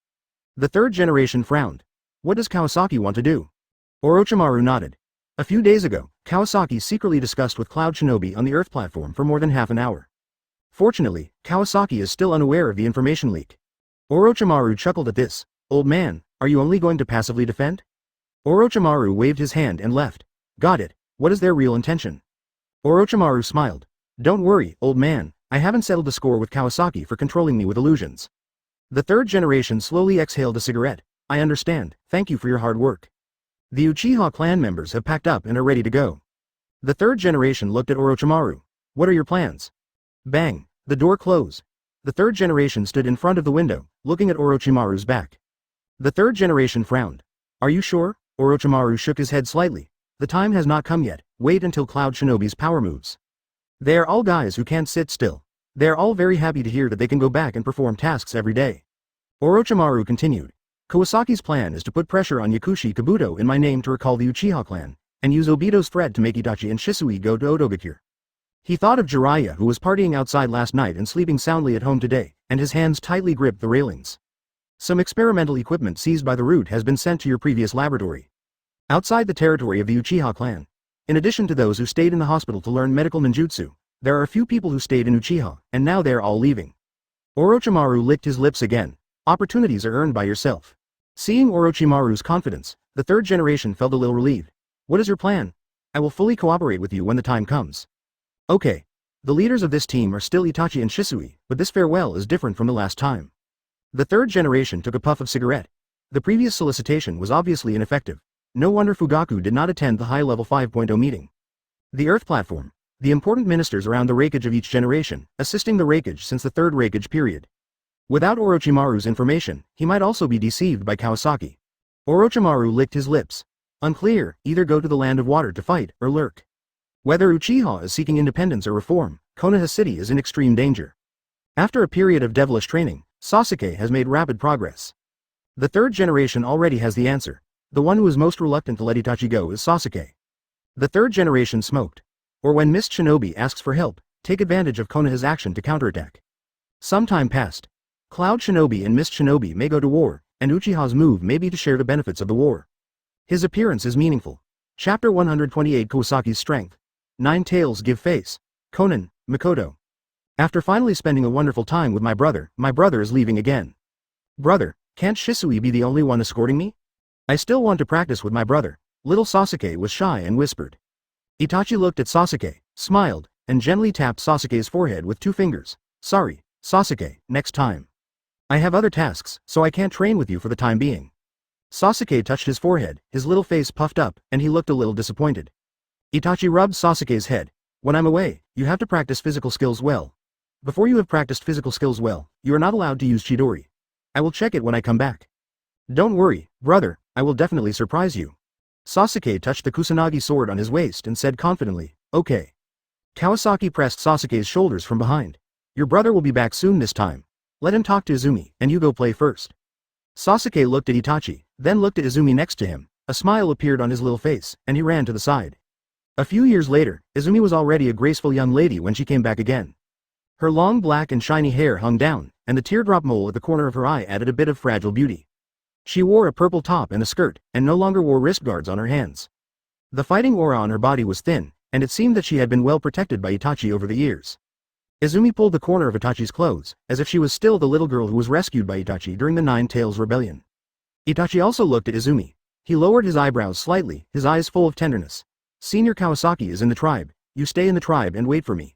The third generation frowned. What does Kawasaki want to do? Orochimaru nodded. A few days ago, Kawasaki secretly discussed with Cloud Shinobi on the Earth platform for more than half an hour. Fortunately, Kawasaki is still unaware of the information leak. Orochimaru chuckled at this. Old man, are you only going to passively defend? Orochimaru waved his hand and left. Got it. What is their real intention? Orochimaru smiled. Don't worry, old man, I haven't settled the score with Kawasaki for controlling me with illusions. The third generation slowly exhaled a cigarette. I understand, thank you for your hard work. The Uchiha clan members have packed up and are ready to go. The third generation looked at Orochimaru. What are your plans? Bang, the door closed. The third generation stood in front of the window, looking at Orochimaru's back. The third generation frowned. Are you sure? Orochimaru shook his head slightly. The time has not come yet, wait until Cloud Shinobi's power moves. They are all guys who can't sit still. They are all very happy to hear that they can go back and perform tasks every day. Orochimaru continued. Kawasaki's plan is to put pressure on Yakushi Kabuto in my name to recall the Uchiha clan, and use Obito's threat to make Itachi and Shisui go to Odogakure. He thought of Jiraiya who was partying outside last night and sleeping soundly at home today, and his hands tightly gripped the railings. Some experimental equipment seized by the root has been sent to your previous laboratory. Outside the territory of the Uchiha clan. In addition to those who stayed in the hospital to learn medical ninjutsu, there are a few people who stayed in Uchiha, and now they're all leaving. Orochimaru licked his lips again. Opportunities are earned by yourself. Seeing Orochimaru's confidence, the third generation felt a little relieved. What is your plan? I will fully cooperate with you when the time comes. Okay. The leaders of this team are still Itachi and Shisui, but this farewell is different from the last time. The third generation took a puff of cigarette. The previous solicitation was obviously ineffective. No wonder Fugaku did not attend the high-level 5.0 meeting. The Earth platform. The important ministers around the Reikage of each generation, assisting the Reikage since the third Reikage period. Without Orochimaru's information, he might also be deceived by Kawasaki. Orochimaru licked his lips. Unclear, either go to the land of water to fight, or lurk. Whether Uchiha is seeking independence or reform, Konoha City is in extreme danger. After a period of devilish training, Sasuke has made rapid progress. The third generation already has the answer. The one who is most reluctant to let Itachi go is Sasuke. The third generation smoked. Or when Mist Shinobi asks for help, take advantage of Konoha's action to counterattack. Some time passed. Cloud Shinobi and Mist Shinobi may go to war, and Uchiha's move may be to share the benefits of the war. His appearance is meaningful. Chapter 128 Kawasaki's Strength. 9 Tails Give Face. Konan, Mikoto. After finally spending a wonderful time with my brother is leaving again. Brother, can't Shisui be the only one escorting me? I still want to practice with my brother. Little Sasuke was shy and whispered. Itachi looked at Sasuke, smiled, and gently tapped Sasuke's forehead with 2 fingers. Sorry, Sasuke, next time. I have other tasks, so I can't train with you for the time being. Sasuke touched his forehead, his little face puffed up, and he looked a little disappointed. Itachi rubbed Sasuke's head. When I'm away, you have to practice physical skills well. Before you have practiced physical skills well, you are not allowed to use Chidori. I will check it when I come back. Don't worry, brother, I will definitely surprise you. Sasuke touched the Kusanagi sword on his waist and said confidently, okay. Kawasaki pressed Sasuke's shoulders from behind. Your brother will be back soon this time. Let him talk to Izumi, and you go play first. Sasuke looked at Itachi, then looked at Izumi next to him. A smile appeared on his little face, and he ran to the side. A few years later, Izumi was already a graceful young lady when she came back again. Her long black and shiny hair hung down, and the teardrop mole at the corner of her eye added a bit of fragile beauty. She wore a purple top and a skirt, and no longer wore wrist guards on her hands. The fighting aura on her body was thin, and it seemed that she had been well protected by Itachi over the years. Izumi pulled the corner of Itachi's clothes, as if she was still the little girl who was rescued by Itachi during the Nine Tails Rebellion. Itachi also looked at Izumi. He lowered his eyebrows slightly, his eyes full of tenderness. Senior Kawasaki is in the tribe. You stay in the tribe and wait for me.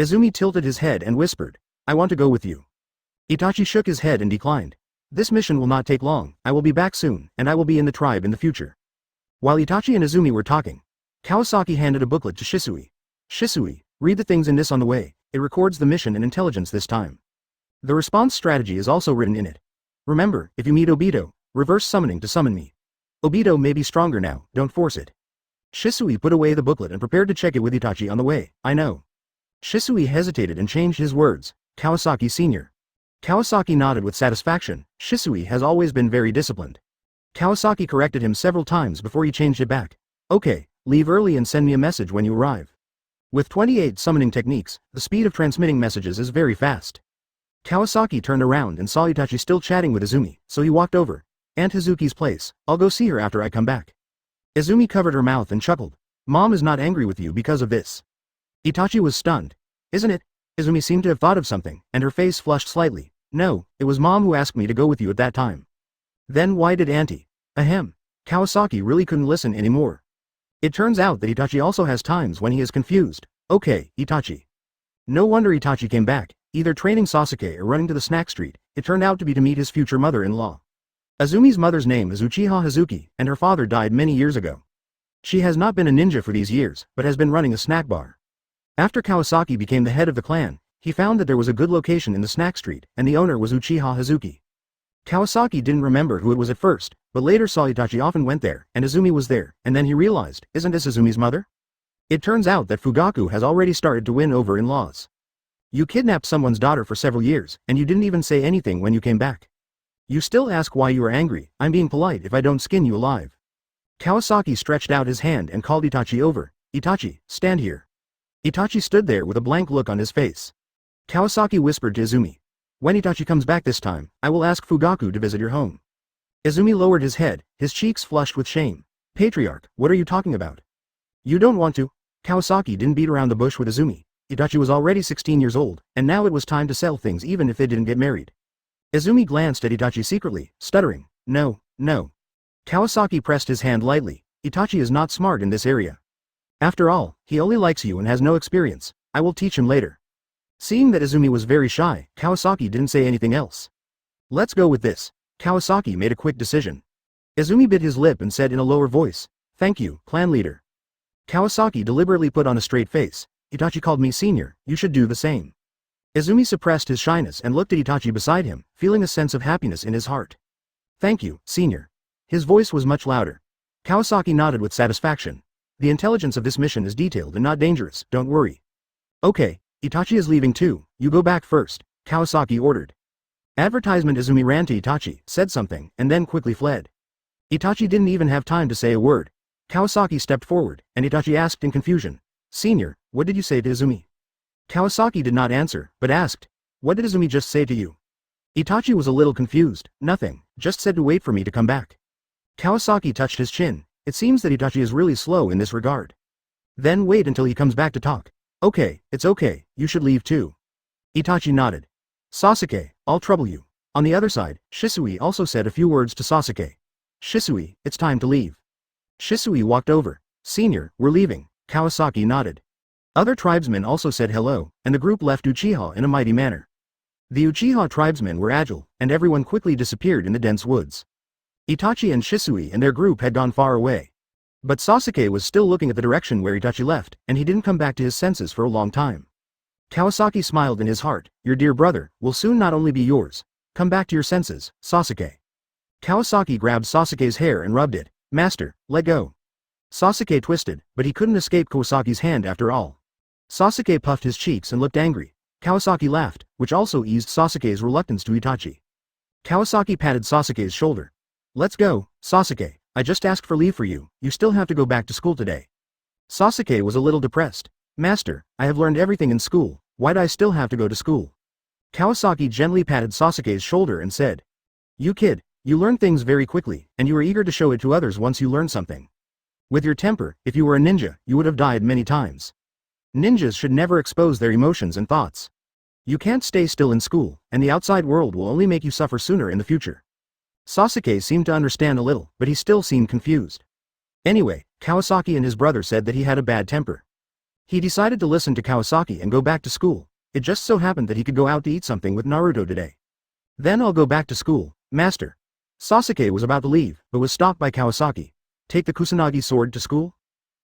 Izumi tilted his head and whispered, I want to go with you. Itachi shook his head and declined. This mission will not take long, I will be back soon, and I will be in the tribe in the future. While Itachi and Izumi were talking, Kawasaki handed a booklet to Shisui. Shisui, read the things in this on the way, it records the mission and intelligence this time. The response strategy is also written in it. Remember, if you meet Obito, reverse summoning to summon me. Obito may be stronger now, don't force it. Shisui put away the booklet and prepared to check it with Itachi on the way, I know. Shisui hesitated and changed his words, Kawasaki Sr. Kawasaki nodded with satisfaction. Shisui has always been very disciplined. Kawasaki corrected him several times before he changed it back. Okay, leave early and send me a message when you arrive. With 28 summoning techniques, the speed of transmitting messages is very fast. Kawasaki turned around and saw Itachi still chatting with Izumi, so he walked over. Aunt Hazuki's place, I'll go see her after I come back. Izumi covered her mouth and chuckled. Mom is not angry with you because of this. Itachi was stunned. Isn't it? Izumi seemed to have thought of something, and her face flushed slightly. No, it was Mom who asked me to go with you at that time. Then why did Auntie? Ahem. Kawasaki really couldn't listen anymore. It turns out that Itachi also has times when he is confused. Okay, Itachi. No wonder Itachi came back, either training Sasuke or running to the snack street. It turned out to be to meet his future mother-in-law. Azumi's mother's name is Uchiha Hazuki, and her father died many years ago. She has not been a ninja for these years, but has been running a snack bar. After Kawasaki became the head of the clan, he found that there was a good location in the snack street, and the owner was Uchiha Hazuki. Kawasaki didn't remember who it was at first, but later saw Itachi often went there, and Izumi was there, and then he realized, isn't this Izumi's mother? It turns out that Fugaku has already started to win over in-laws. You kidnapped someone's daughter for several years, and you didn't even say anything when you came back. You still ask why you are angry. I'm being polite if I don't skin you alive. Kawasaki stretched out his hand and called Itachi over. Itachi, stand here. Itachi stood there with a blank look on his face. Kawasaki whispered to Izumi. When Itachi comes back this time, I will ask Fugaku to visit your home. Izumi lowered his head, his cheeks flushed with shame. Patriarch, what are you talking about? You don't want to? Kawasaki didn't beat around the bush with Izumi. Itachi was already 16 years old, and now it was time to sell things even if they didn't get married. Izumi glanced at Itachi secretly, stuttering, no, no. Kawasaki pressed his hand lightly. Itachi is not smart in this area. After all, he only likes you and has no experience. I will teach him later. Seeing that Izumi was very shy, Kawasaki didn't say anything else. Let's go with this. Kawasaki made a quick decision. Izumi bit his lip and said in a lower voice, thank you, clan leader. Kawasaki deliberately put on a straight face. Itachi called me senior, you should do the same. Izumi suppressed his shyness and looked at Itachi beside him, feeling a sense of happiness in his heart. Thank you, senior. His voice was much louder. Kawasaki nodded with satisfaction. The intelligence of this mission is detailed and not dangerous, don't worry. Okay, Itachi is leaving too, you go back first, Kawasaki ordered. Advertisement. Izumi ran to Itachi, said something, and then quickly fled. Itachi didn't even have time to say a word. Kawasaki stepped forward, and Itachi asked in confusion, Senior, what did you say to Izumi? Kawasaki did not answer, but asked, what did Izumi just say to you? Itachi was a little confused, nothing, just said to wait for me to come back. Kawasaki touched his chin. It seems that Itachi is really slow in this regard. Then wait until he comes back to talk. Okay, it's okay, you should leave too. Itachi nodded. Sasuke, I'll trouble you. On the other side, Shisui also said a few words to Sasuke. Shisui, it's time to leave. Shisui walked over. Senior, we're leaving. Kawasaki nodded. Other tribesmen also said hello, and the group left Uchiha in a mighty manner. The Uchiha tribesmen were agile, and everyone quickly disappeared in the dense woods. Itachi and Shisui and their group had gone far away. But Sasuke was still looking at the direction where Itachi left, and he didn't come back to his senses for a long time. Kawasaki smiled in his heart. Your dear brother will soon not only be yours. Come back to your senses, Sasuke. Kawasaki grabbed Sasuke's hair and rubbed it. Master, let go. Sasuke twisted, but he couldn't escape Kawasaki's hand after all. Sasuke puffed his cheeks and looked angry. Kawasaki laughed, which also eased Sasuke's reluctance to Itachi. Kawasaki patted Sasuke's shoulder. Let's go, Sasuke. I just asked for leave for you. You still have to go back to school today. Sasuke was a little depressed. Master, I have learned everything in school. Why do I still have to go to school? Kawasaki gently patted Sasuke's shoulder and said. You kid, you learn things very quickly, and you are eager to show it to others once you learn something. With your temper, if you were a ninja, you would have died many times. Ninjas should never expose their emotions and thoughts. You can't stay still in school, and the outside world will only make you suffer sooner in the future. Sasuke seemed to understand a little, but he still seemed confused. Anyway, Kawasaki and his brother said that he had a bad temper. He decided to listen to Kawasaki and go back to school. It just so happened that he could go out to eat something with Naruto today. Then I'll go back to school, Master. Sasuke was about to leave, but was stopped by Kawasaki. Take the Kusanagi sword to school?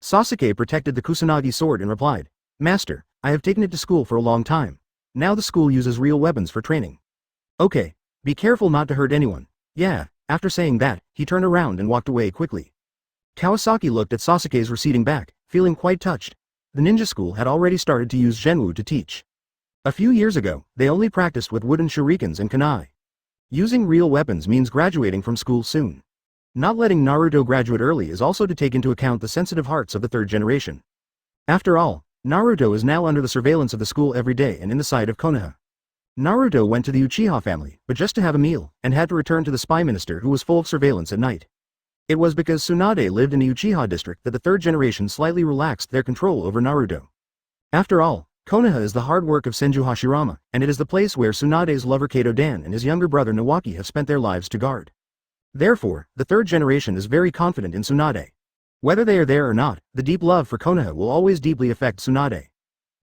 Sasuke protected the Kusanagi sword and replied, Master, I have taken it to school for a long time. Now the school uses real weapons for training. Okay, be careful not to hurt anyone. Yeah, after saying that, he turned around and walked away quickly. Kawasaki looked at Sasuke's receding back, feeling quite touched. The ninja school had already started to use Genwu to teach. A few years ago, they only practiced with wooden shurikens and kunai. Using real weapons means graduating from school soon. Not letting Naruto graduate early is also to take into account the sensitive hearts of the third generation. After all, Naruto is now under the surveillance of the school every day and in the sight of Konoha. Naruto went to the Uchiha family, but just to have a meal, and had to return to the spy minister who was full of surveillance at night. It was because Tsunade lived in the Uchiha district that the third generation slightly relaxed their control over Naruto. After all, Konoha is the hard work of Senju Hashirama, and it is the place where Tsunade's lover Kato Dan and his younger brother Nawaki have spent their lives to guard. Therefore, the third generation is very confident in Tsunade. Whether they are there or not, the deep love for Konoha will always deeply affect Tsunade.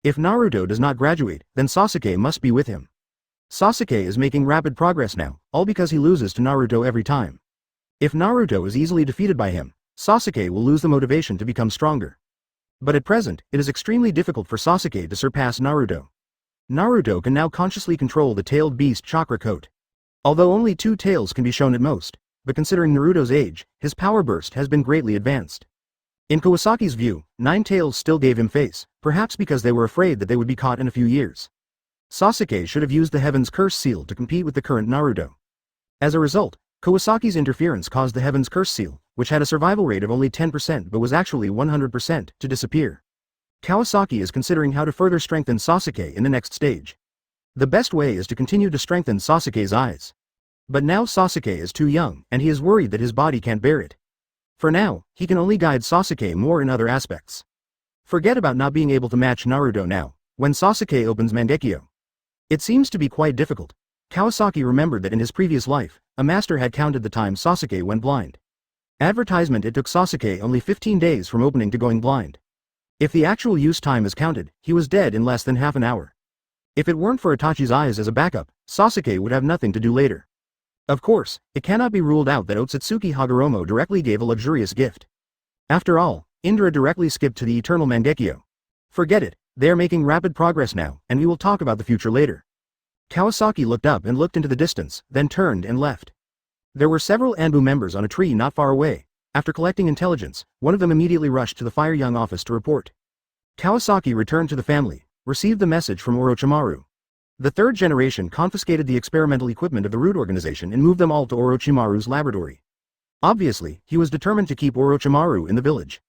If Naruto does not graduate, then Sasuke must be with him. Sasuke is making rapid progress now, all because he loses to Naruto every time. If Naruto is easily defeated by him, Sasuke will lose the motivation to become stronger. But at present, it is extremely difficult for Sasuke to surpass Naruto. Naruto can now consciously control the tailed beast chakra coat. Although only 2 tails can be shown at most, but considering Naruto's age, his power burst has been greatly advanced. In Kawasaki's view, 9 tails still gave him face, perhaps because they were afraid that they would be caught in a few years. Sasuke should have used the Heaven's Curse Seal to compete with the current Naruto. As a result, Kawasaki's interference caused the Heaven's Curse Seal, which had a survival rate of only 10% but was actually 100%, to disappear. Kawasaki is considering how to further strengthen Sasuke in the next stage. The best way is to continue to strengthen Sasuke's eyes. But now Sasuke is too young, and he is worried that his body can't bear it. For now, he can only guide Sasuke more in other aspects. Forget about not being able to match Naruto now, when Sasuke opens Mangekyō. It seems to be quite difficult. Kawasaki remembered that in his previous life, a master had counted the time Sasuke went blind. Advertisement: it took Sasuke only 15 days from opening to going blind. If the actual use time is counted, he was dead in less than half an hour. If it weren't for Itachi's eyes as a backup, Sasuke would have nothing to do later. Of course, it cannot be ruled out that Ōtsutsuki Hagoromo directly gave a luxurious gift. After all, Indra directly skipped to the eternal Mangekyō. Forget it, they are making rapid progress now, and we will talk about the future later. Kawasaki looked up and looked into the distance, then turned and left. There were several Anbu members on a tree not far away. After collecting intelligence, one of them immediately rushed to the Fire Young office to report. Kawasaki returned to the family, received the message from Orochimaru. The third generation confiscated the experimental equipment of the Root Organization and moved them all to Orochimaru's laboratory. Obviously, he was determined to keep Orochimaru in the village.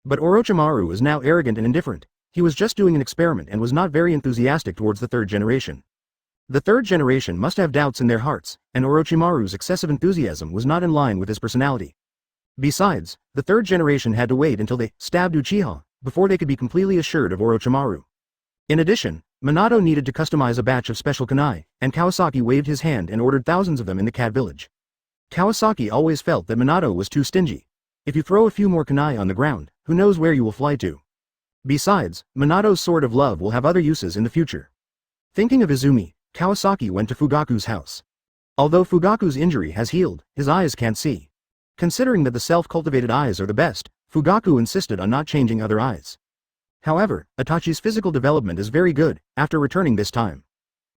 But Orochimaru is now arrogant and indifferent. He was just doing an experiment and was not very enthusiastic towards the third generation. The third generation must have doubts in their hearts, and Orochimaru's excessive enthusiasm was not in line with his personality. Besides, the third generation had to wait until they stabbed Uchiha before they could be completely assured of Orochimaru. In addition, Minato needed to customize a batch of special kunai, and Kawasaki waved his hand and ordered thousands of them in the cat village. Kawasaki always felt that Minato was too stingy. If you throw a few more kunai on the ground, who knows where you will fly to. Besides, Minato's sword of love will have other uses in the future. Thinking of Izumi, Kawasaki went to Fugaku's house. Although Fugaku's injury has healed, his eyes can't see. Considering that the self-cultivated eyes are the best, Fugaku insisted on not changing other eyes. However, Itachi's physical development is very good, after returning this time.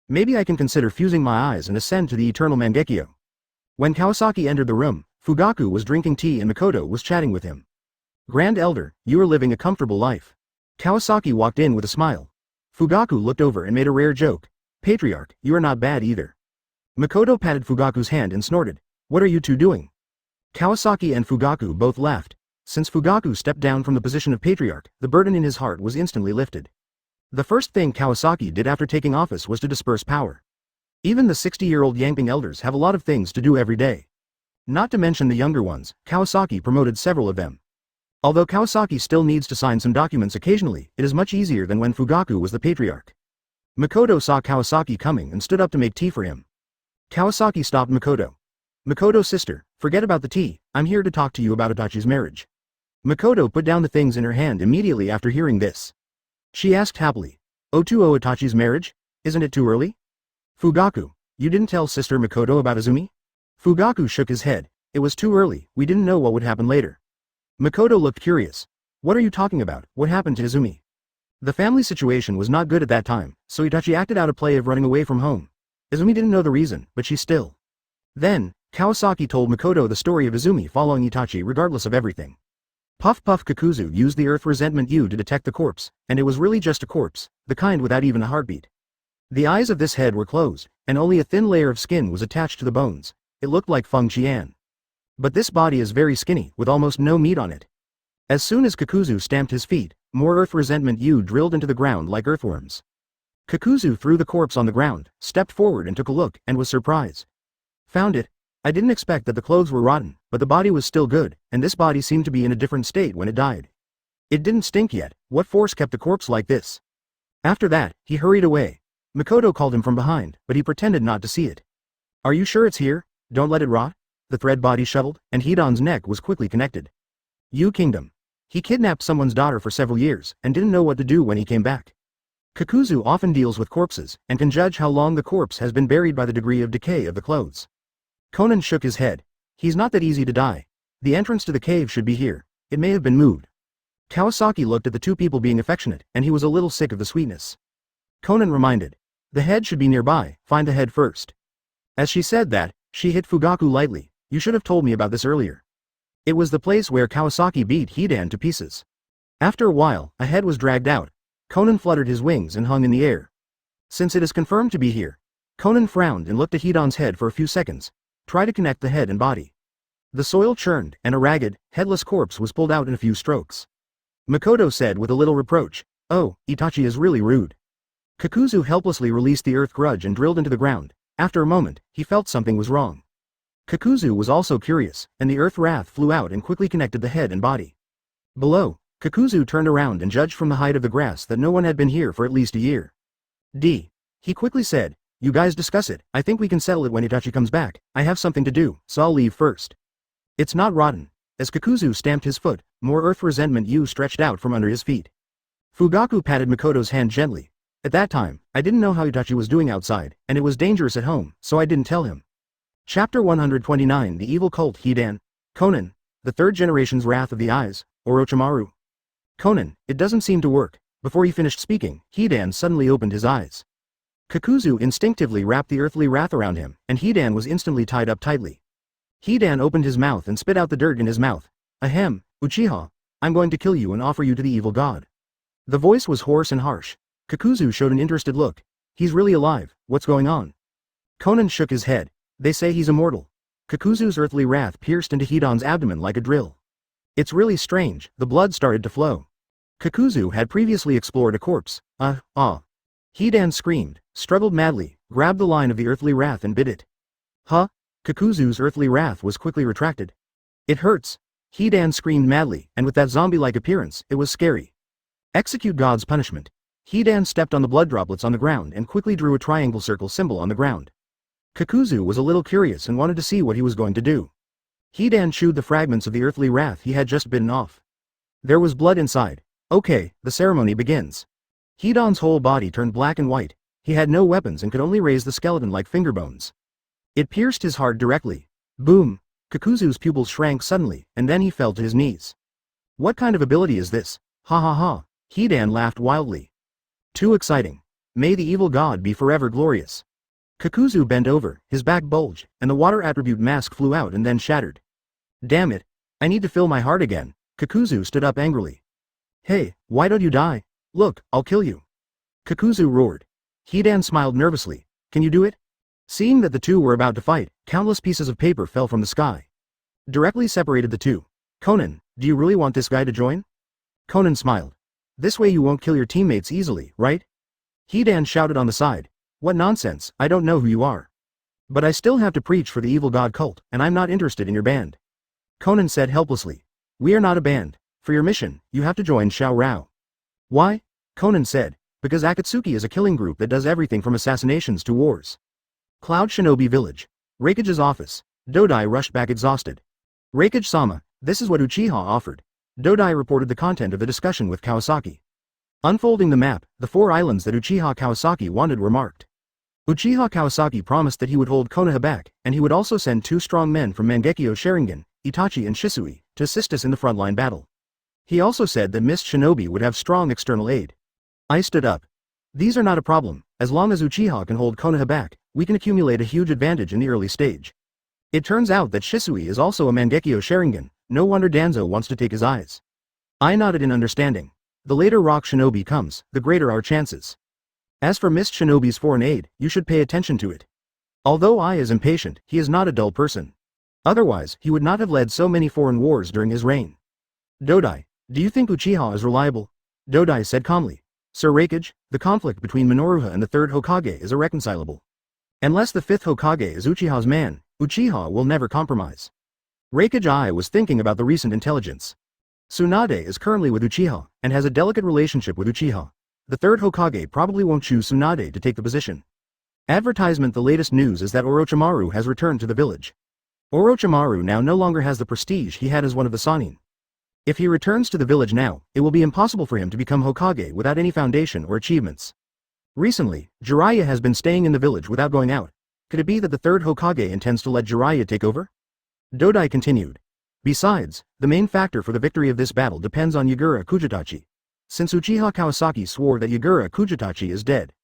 Maybe I can consider fusing my eyes and ascend to the eternal Mangekyō. When Kawasaki entered the room, Fugaku was drinking tea and Makoto was chatting with him. Grand Elder, you are living a comfortable life. Kawasaki walked in with a smile. Fugaku looked over and made a rare joke. Patriarch, you are not bad either. Makoto patted Fugaku's hand and snorted. What are you two doing? Kawasaki and Fugaku both laughed. Since Fugaku stepped down from the position of patriarch, the burden in his heart was instantly lifted. The first thing Kawasaki did after taking office was to disperse power. Even the 60-year-old Yangping elders have a lot of things to do every day. Not to mention the younger ones, Kawasaki promoted several of them. Although Kawasaki still needs to sign some documents occasionally, it is much easier than when Fugaku was the patriarch. Makoto saw Kawasaki coming and stood up to make tea for him. Kawasaki stopped Makoto. Makoto sister, forget about the tea, I'm here to talk to you about Itachi's marriage. Makoto put down the things in her hand immediately after hearing this. She asked happily, Otuo Itachi's marriage? Isn't it too early? Fugaku, you didn't tell sister Makoto about Izumi? Fugaku shook his head. It was too early, we didn't know what would happen later. Makoto looked curious. What are you talking about, what happened to Izumi? The family situation was not good at that time, so Itachi acted out a play of running away from home. Izumi didn't know the reason, but she still. Then, Kawasaki told Makoto the story of Izumi following Itachi regardless of everything. Puff Puff Kakuzu used the Earth Resentment U to detect the corpse, and it was really just a corpse, the kind without even a heartbeat. The eyes of this head were closed, and only a thin layer of skin was attached to the bones. It looked like Feng Qian. But this body is very skinny, with almost no meat on it. As soon as Kakuzu stamped his feet, more Earth Resentment U drilled into the ground like earthworms. Kakuzu threw the corpse on the ground, stepped forward and took a look, and was surprised. Found it. I didn't expect that the clothes were rotten, but the body was still good, and this body seemed to be in a different state when it died. It didn't stink yet, what force kept the corpse like this? After that, he hurried away. Makoto called him from behind, but he pretended not to see it. Are you sure it's here? Don't let it rot? The thread body shuttled, and Hidan's neck was quickly connected. U Kingdom. He kidnapped someone's daughter for several years, and didn't know what to do when he came back. Kakuzu often deals with corpses, and can judge how long the corpse has been buried by the degree of decay of the clothes. Conan shook his head. He's not that easy to die. The entrance to the cave should be here. It may have been moved. Kawasaki looked at the two people being affectionate, and he was a little sick of the sweetness. Conan reminded. The head should be nearby, find the head first. As she said that, she hit Fugaku lightly. You should have told me about this earlier. It was the place where Kawasaki beat Hidan to pieces. After a while, a head was dragged out. Conan fluttered his wings and hung in the air. Since it is confirmed to be here. Conan frowned and looked at Hidan's head for a few seconds. Try to connect the head and body. The soil churned, and a ragged, headless corpse was pulled out in a few strokes. Makoto said with a little reproach, Oh, Itachi is really rude. Kakuzu helplessly released the earth grudge and drilled into the ground. After a moment, he felt something was wrong. Kakuzu was also curious, and the earth wrath flew out and quickly connected the head and body. Below, Kakuzu turned around and judged from the height of the grass that no one had been here for at least a year. He quickly said, "You guys discuss it, I think we can settle it when Itachi comes back, I have something to do, so I'll leave first." "It's not rotten." As Kakuzu stamped his foot, more earth resentment stretched out from under his feet. Fugaku patted Mikoto's hand gently. "At that time, I didn't know how Itachi was doing outside, and it was dangerous at home, so I didn't tell him." Chapter 129 The Evil Cult Hidan. Konan, the third generation's Wrath of the Eyes, Orochimaru. "Konan, it doesn't seem to work." Before he finished speaking, Hidan suddenly opened his eyes. Kakuzu instinctively wrapped the earthly wrath around him, and Hidan was instantly tied up tightly. Hidan opened his mouth and spit out the dirt in his mouth. "Ahem, Uchiha, I'm going to kill you and offer you to the evil god." The voice was hoarse and harsh. Kakuzu showed an interested look. "He's really alive, what's going on?" Konan shook his head. "They say he's immortal." Kakuzu's earthly wrath pierced into Hidan's abdomen like a drill. "It's really strange," the blood started to flow. Kakuzu had previously explored a corpse. Hidan screamed, struggled madly, grabbed the line of the earthly wrath and bit it. "Huh?" Kakuzu's earthly wrath was quickly retracted. "It hurts." Hidan screamed madly, and with that zombie-like appearance, it was scary. "Execute God's punishment." Hidan stepped on the blood droplets on the ground and quickly drew a triangle circle symbol on the ground. Kakuzu was a little curious and wanted to see what he was going to do. Hidan chewed the fragments of the earthly wrath he had just bitten off. There was blood inside. "Okay, the ceremony begins." Hidan's whole body turned black and white. He had no weapons and could only raise the skeleton like finger bones. It pierced his heart directly. Boom! Kakuzu's pupils shrank suddenly, and then he fell to his knees. "What kind of ability is this? Ha ha ha!" Hidan laughed wildly. "Too exciting. May the evil god be forever glorious." Kakuzu bent over, his back bulged, and the water attribute mask flew out and then shattered. "Damn it! I need to fill my heart again." Kakuzu stood up angrily. "Hey, why don't you die? Look, I'll kill you." Kakuzu roared. Hidan smiled nervously. "Can you do it?" Seeing that the two were about to fight, countless pieces of paper fell from the sky. Directly separated the two. "Konan, do you really want this guy to join?" Konan smiled. "This way you won't kill your teammates easily, right?" Hidan shouted on the side. "What nonsense, I don't know who you are. But I still have to preach for the evil god cult, and I'm not interested in your band." Konan said helplessly. "We are not a band. For your mission, you have to join Xiao Rao." "Why?" Konan said. "Because Akatsuki is a killing group that does everything from assassinations to wars." Cloud Shinobi Village. Reikage's office. Dodai rushed back exhausted. "Reikage-sama, this is what Uchiha offered." Dodai reported the content of the discussion with Kawasaki. Unfolding the map, the 4 islands that Uchiha Kawasaki wanted were marked. Uchiha Kawasaki promised that he would hold Konoha back, and he would also send 2 strong men from Mangekyō Sharingan, Itachi and Shisui, to assist us in the frontline battle. He also said that Mist Shinobi would have strong external aid. I stood up. "These are not a problem, as long as Uchiha can hold Konoha back, we can accumulate a huge advantage in the early stage." It turns out that Shisui is also a Mangekyō Sharingan, no wonder Danzo wants to take his eyes. I nodded in understanding. The later Rock Shinobi comes, the greater our chances. As for Mist Shinobi's foreign aid, you should pay attention to it. Although Ai is impatient, he is not a dull person. Otherwise, he would not have led so many foreign wars during his reign. "Dodai, do you think Uchiha is reliable?" Dodai said calmly. "Sir Reikage, the conflict between Minoruha and the 3rd Hokage is irreconcilable. Unless the 5th Hokage is Uchiha's man, Uchiha will never compromise." Reikage I was thinking about the recent intelligence. Tsunade is currently with Uchiha, and has a delicate relationship with Uchiha. The 3rd Hokage probably won't choose Tsunade to take the position. Advertisement. The latest news is that Orochimaru has returned to the village. Orochimaru now no longer has the prestige he had as one of the Sannin. If he returns to the village now, it will be impossible for him to become Hokage without any foundation or achievements. Recently, Jiraiya has been staying in the village without going out. Could it be that the 3rd Hokage intends to let Jiraiya take over? Dodai continued. Besides, the main factor for the victory of this battle depends on Yagura Kujitachi. Since Uchiha Kawasaki swore that Yagura Kujitachi is dead,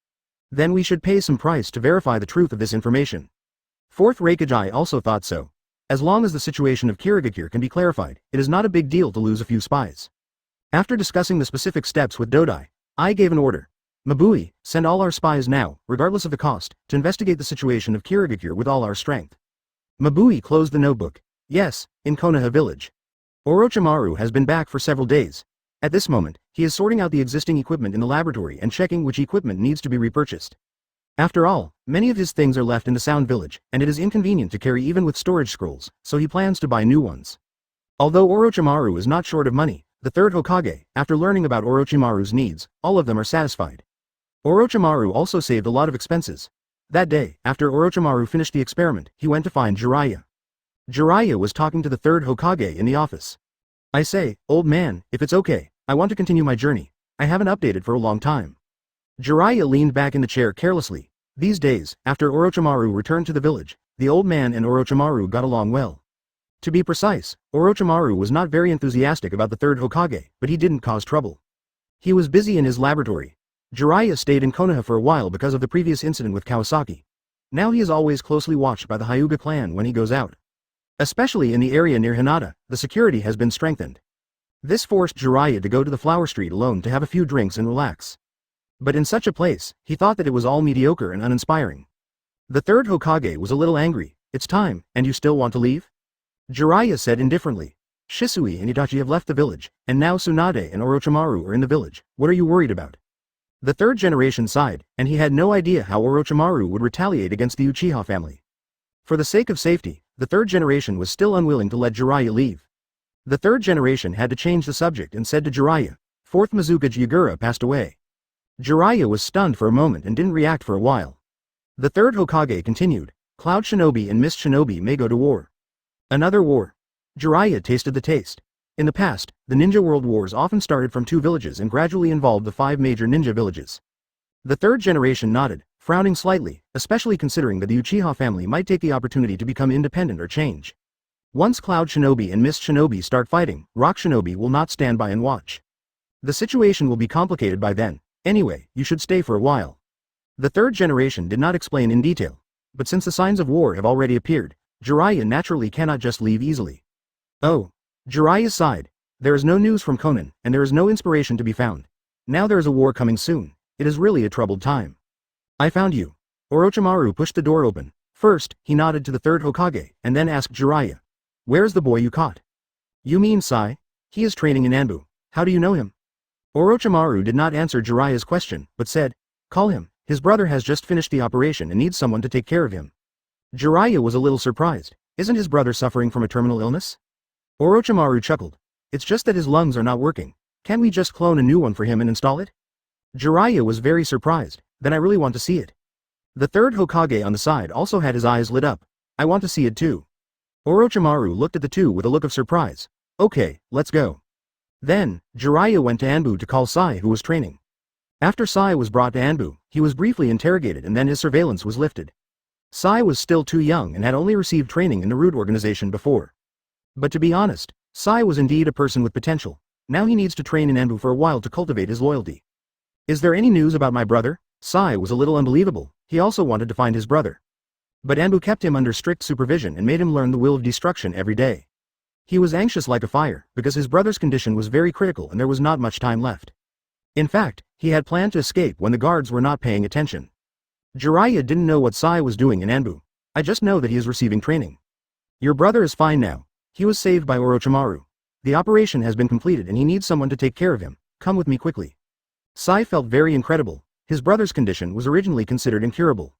then we should pay some price to verify the truth of this information. 4th Reikage also thought so. As long as the situation of Kirigakure can be clarified, it is not a big deal to lose a few spies. After discussing the specific steps with Dodai, I gave an order. Mabui, send all our spies now, regardless of the cost, to investigate the situation of Kirigakure with all our strength. Mabui closed the notebook. Yes, in Konoha village. Orochimaru has been back for several days. At this moment, He is sorting out the existing equipment in the laboratory and checking which equipment needs to be repurchased. After all, many of his things are left in the Sound Village, and it is inconvenient to carry even with storage scrolls, so he plans to buy new ones. Although Orochimaru is not short of money, the third Hokage, after learning about Orochimaru's needs, all of them are satisfied. Orochimaru also saved a lot of expenses. That day, after Orochimaru finished the experiment, he went to find Jiraiya. Jiraiya was talking to the third Hokage in the office. "I say, old man, if it's okay, I want to continue my journey. I haven't updated for a long time." Jiraiya leaned back in the chair carelessly. These days, after Orochimaru returned to the village, the old man and Orochimaru got along well. To be precise, Orochimaru was not very enthusiastic about the third Hokage, but he didn't cause trouble. He was busy in his laboratory. Jiraiya stayed in Konoha for a while because of the previous incident with Kawasaki. Now he is always closely watched by the Hyuga clan when he goes out. Especially in the area near Hinata, the security has been strengthened. This forced Jiraiya to go to the flower street alone to have a few drinks and relax. But in such a place, he thought that it was all mediocre and uninspiring. The third Hokage was a little angry. "It's time, and you still want to leave?" Jiraiya said indifferently. "Shisui and Itachi have left the village, and now Tsunade and Orochimaru are in the village. What are you worried about?" The third generation sighed, and he had no idea how Orochimaru would retaliate against the Uchiha family. For the sake of safety, the third generation was still unwilling to let Jiraiya leave. The third generation had to change the subject and said to Jiraiya, "Fourth Mizuka Yagura passed away." Jiraiya was stunned for a moment and didn't react for a while. The third Hokage continued, "Cloud Shinobi and Mist Shinobi may go to war." Another war. Jiraiya tasted the taste. In the past, the ninja world wars often started from 2 villages and gradually involved the 5 major ninja villages. The third generation nodded, frowning slightly, especially considering that the Uchiha family might take the opportunity to become independent or change. Once Cloud Shinobi and Mist Shinobi start fighting, Rock Shinobi will not stand by and watch. The situation will be complicated by then. Anyway, you should stay for a while. The third generation did not explain in detail. But since the signs of war have already appeared, Jiraiya naturally cannot just leave easily. Oh. Jiraiya sighed. There is no news from Konan, and there is no inspiration to be found. Now there is a war coming soon. It is really a troubled time. "I found you." Orochimaru pushed the door open. First, he nodded to the third Hokage, and then asked Jiraiya, "Where is the boy you caught?" "You mean Sai? He is training in Anbu. How do you know him?" Orochimaru did not answer Jiraiya's question, but said, "Call him. His brother has just finished the operation and needs someone to take care of him." Jiraiya was a little surprised. Isn't his brother suffering from a terminal illness? Orochimaru chuckled. "It's just that his lungs are not working. Can't we just clone a new one for him and install it?" Jiraiya was very surprised. "Then I really want to see it." The third Hokage on the side also had his eyes lit up. "I want to see it too." Orochimaru looked at the two with a look of surprise. "Okay, let's go." Then, Jiraiya went to Anbu to call Sai, who was training. After Sai was brought to Anbu, he was briefly interrogated and then his surveillance was lifted. Sai was still too young and had only received training in the Root organization before. But to be honest, Sai was indeed a person with potential. Now he needs to train in Anbu for a while to cultivate his loyalty. "Is there any news about my brother?" Sai was a little unbelievable. He also wanted to find his brother. But Anbu kept him under strict supervision and made him learn the will of destruction every day. He was anxious like a fire, because his brother's condition was very critical and there was not much time left. In fact, he had planned to escape when the guards were not paying attention. Jiraiya didn't know what Sai was doing in Anbu. "I just know that he is receiving training." "Your brother is fine now. He was saved by Orochimaru. The operation has been completed and he needs someone to take care of him. Come with me quickly." Sai felt very incredible. His brother's condition was originally considered incurable.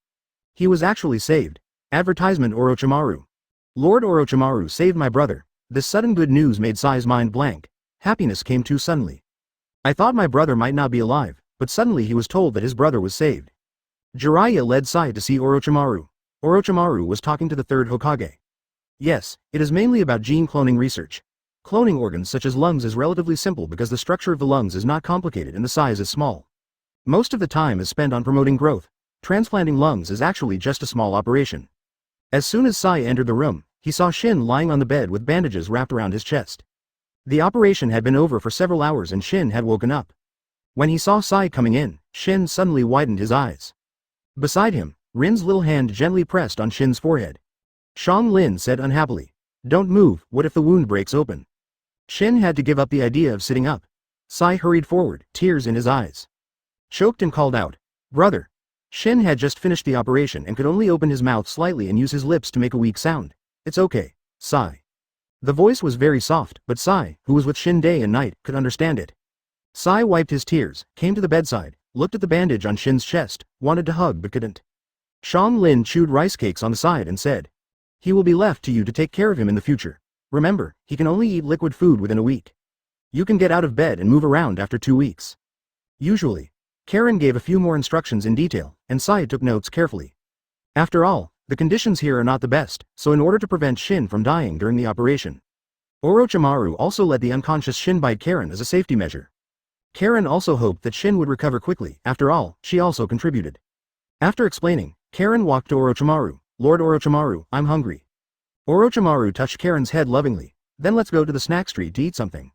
He was actually saved. Advertisement Orochimaru. "Lord Orochimaru saved my brother." This sudden good news made Sai's mind blank. Happiness came too suddenly. "I thought my brother might not be alive," but suddenly he was told that his brother was saved. Jiraiya led Sai to see Orochimaru. Orochimaru was talking to the third Hokage. "Yes, it is mainly about gene cloning research. Cloning organs such as lungs is relatively simple because the structure of the lungs is not complicated and the size is small. Most of the time is spent on promoting growth. Transplanting lungs is actually just a small operation." As soon as Sai entered the room, he saw Shin lying on the bed with bandages wrapped around his chest. The operation had been over for several hours and Shin had woken up. When he saw Sai coming in, Shin suddenly widened his eyes. Beside him, Rin's little hand gently pressed on Shin's forehead. Shang Lin said unhappily, "Don't move, what if the wound breaks open?" Shin had to give up the idea of sitting up. Sai hurried forward, tears in his eyes. Choked and called out, "Brother!" Shin had just finished the operation and could only open his mouth slightly and use his lips to make a weak sound. "It's okay, Sai." The voice was very soft, but Sai, who was with Shin day and night, could understand it. Sai wiped his tears, came to the bedside, looked at the bandage on Shin's chest, wanted to hug but couldn't. Shang Lin chewed rice cakes on the side and said, "He will be left to you to take care of him in the future. Remember, he can only eat liquid food within a week. You can get out of bed and move around after 2 weeks." Usually. Karen gave a few more instructions in detail, and Sai took notes carefully. After all, the conditions here are not the best, so in order to prevent Shin from dying during the operation, Orochimaru also let the unconscious Shin bite Karen as a safety measure. Karen also hoped that Shin would recover quickly. After all, she also contributed. After explaining, Karen walked to Orochimaru. "Lord Orochimaru, I'm hungry." Orochimaru touched Karen's head lovingly. "Then let's go to the snack street to eat something."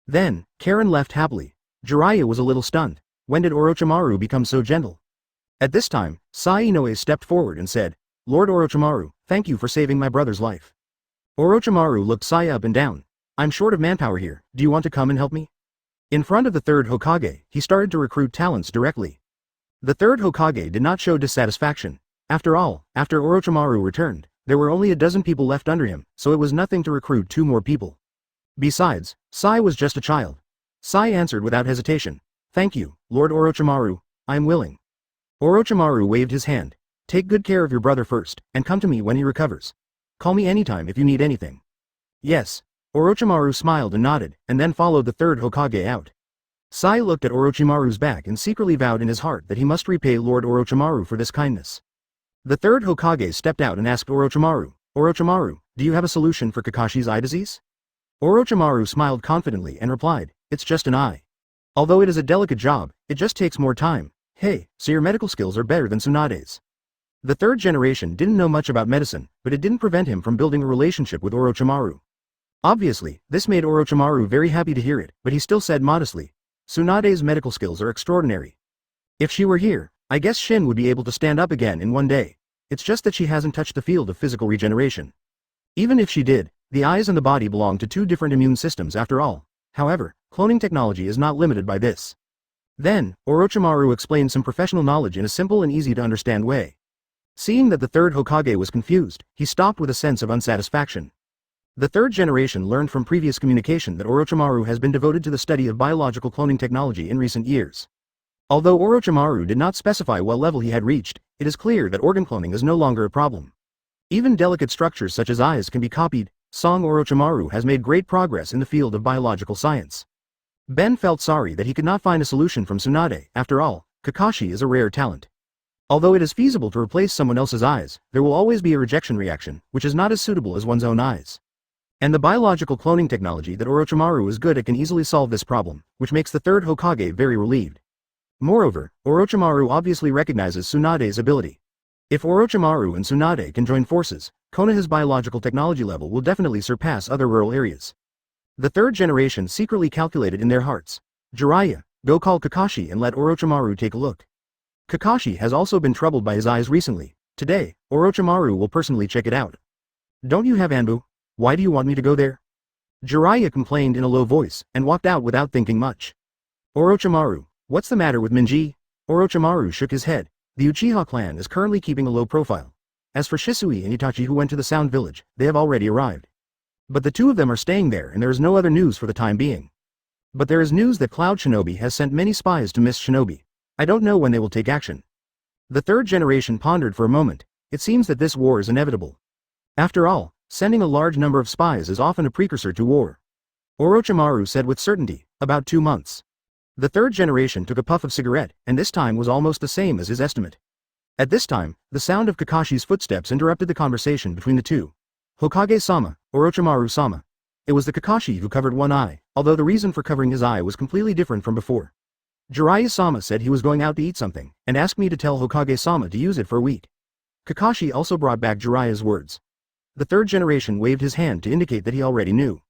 Then, Karen left happily. Jiraiya was a little stunned. When did Orochimaru become so gentle? At this time, Sai Inoue stepped forward and said, "Lord Orochimaru, thank you for saving my brother's life." Orochimaru looked Sai up and down. "I'm short of manpower here, do you want to come and help me?" In front of the third Hokage, he started to recruit talents directly. The third Hokage did not show dissatisfaction. After all, after Orochimaru returned, there were only a dozen people left under him, so it was nothing to recruit 2 more people. Besides, Sai was just a child. Sai answered without hesitation, "Thank you, Lord Orochimaru, I am willing." Orochimaru waved his hand. "Take good care of your brother first, and come to me when he recovers. Call me anytime if you need anything." "Yes." Orochimaru smiled and nodded, and then followed the third Hokage out. Sai looked at Orochimaru's back and secretly vowed in his heart that he must repay Lord Orochimaru for this kindness. The third Hokage stepped out and asked Orochimaru, "Orochimaru, do you have a solution for Kakashi's eye disease?" Orochimaru smiled confidently and replied, "It's just an eye. Although it is a delicate job, it just takes more time." "Hey, so your medical skills are better than Tsunade's." The third generation didn't know much about medicine, but it didn't prevent him from building a relationship with Orochimaru. Obviously, this made Orochimaru very happy to hear it, but he still said modestly, "Tsunade's medical skills are extraordinary. If she were here, I guess Shin would be able to stand up again in one day. It's just that she hasn't touched the field of physical regeneration. Even if she did, the eyes and the body belong to 2 different immune systems after all. However, cloning technology is not limited by this." Then, Orochimaru explained some professional knowledge in a simple and easy to understand way. Seeing that the third Hokage was confused, he stopped with a sense of unsatisfaction. The third generation learned from previous communication that Orochimaru has been devoted to the study of biological cloning technology in recent years. Although Orochimaru did not specify what level he had reached, it is clear that organ cloning is no longer a problem. Even delicate structures such as eyes can be copied. Song Orochimaru has made great progress in the field of biological science. Ben felt sorry that he could not find a solution from Tsunade. After all, Kakashi is a rare talent. Although it is feasible to replace someone else's eyes, there will always be a rejection reaction, which is not as suitable as one's own eyes. And the biological cloning technology that Orochimaru is good at can easily solve this problem, which makes the third Hokage very relieved. Moreover, Orochimaru obviously recognizes Tsunade's ability. If Orochimaru and Tsunade can join forces, Konoha's biological technology level will definitely surpass other rural areas. The third generation secretly calculated in their hearts, "Jiraiya, go call Kakashi and let Orochimaru take a look." Kakashi has also been troubled by his eyes recently. Today, Orochimaru will personally check it out. "Don't you have Anbu? Why do you want me to go there?" Jiraiya complained in a low voice, and walked out without thinking much. "Orochimaru, what's the matter with Minji?" Orochimaru shook his head. The Uchiha clan is currently keeping a low profile. As for Shisui and Itachi who went to the Sound Village, they have already arrived. But the 2 of them are staying there and there is no other news for the time being. But there is news that Cloud Shinobi has sent many spies to Miss Shinobi. I don't know when they will take action. The third generation pondered for a moment. It seems that this war is inevitable. After all, sending a large number of spies is often a precursor to war. Orochimaru said with certainty, "About 2 months." The third generation took a puff of cigarette, and this time was almost the same as his estimate. At this time, the sound of Kakashi's footsteps interrupted the conversation between the 2. "Hokage-sama, Orochimaru-sama." It was the Kakashi who covered one eye, although the reason for covering his eye was completely different from before. "Jiraiya-sama said he was going out to eat something, and asked me to tell Hokage-sama to use it for a week." Kakashi also brought back Jiraiya's words. The third generation waved his hand to indicate that he already knew.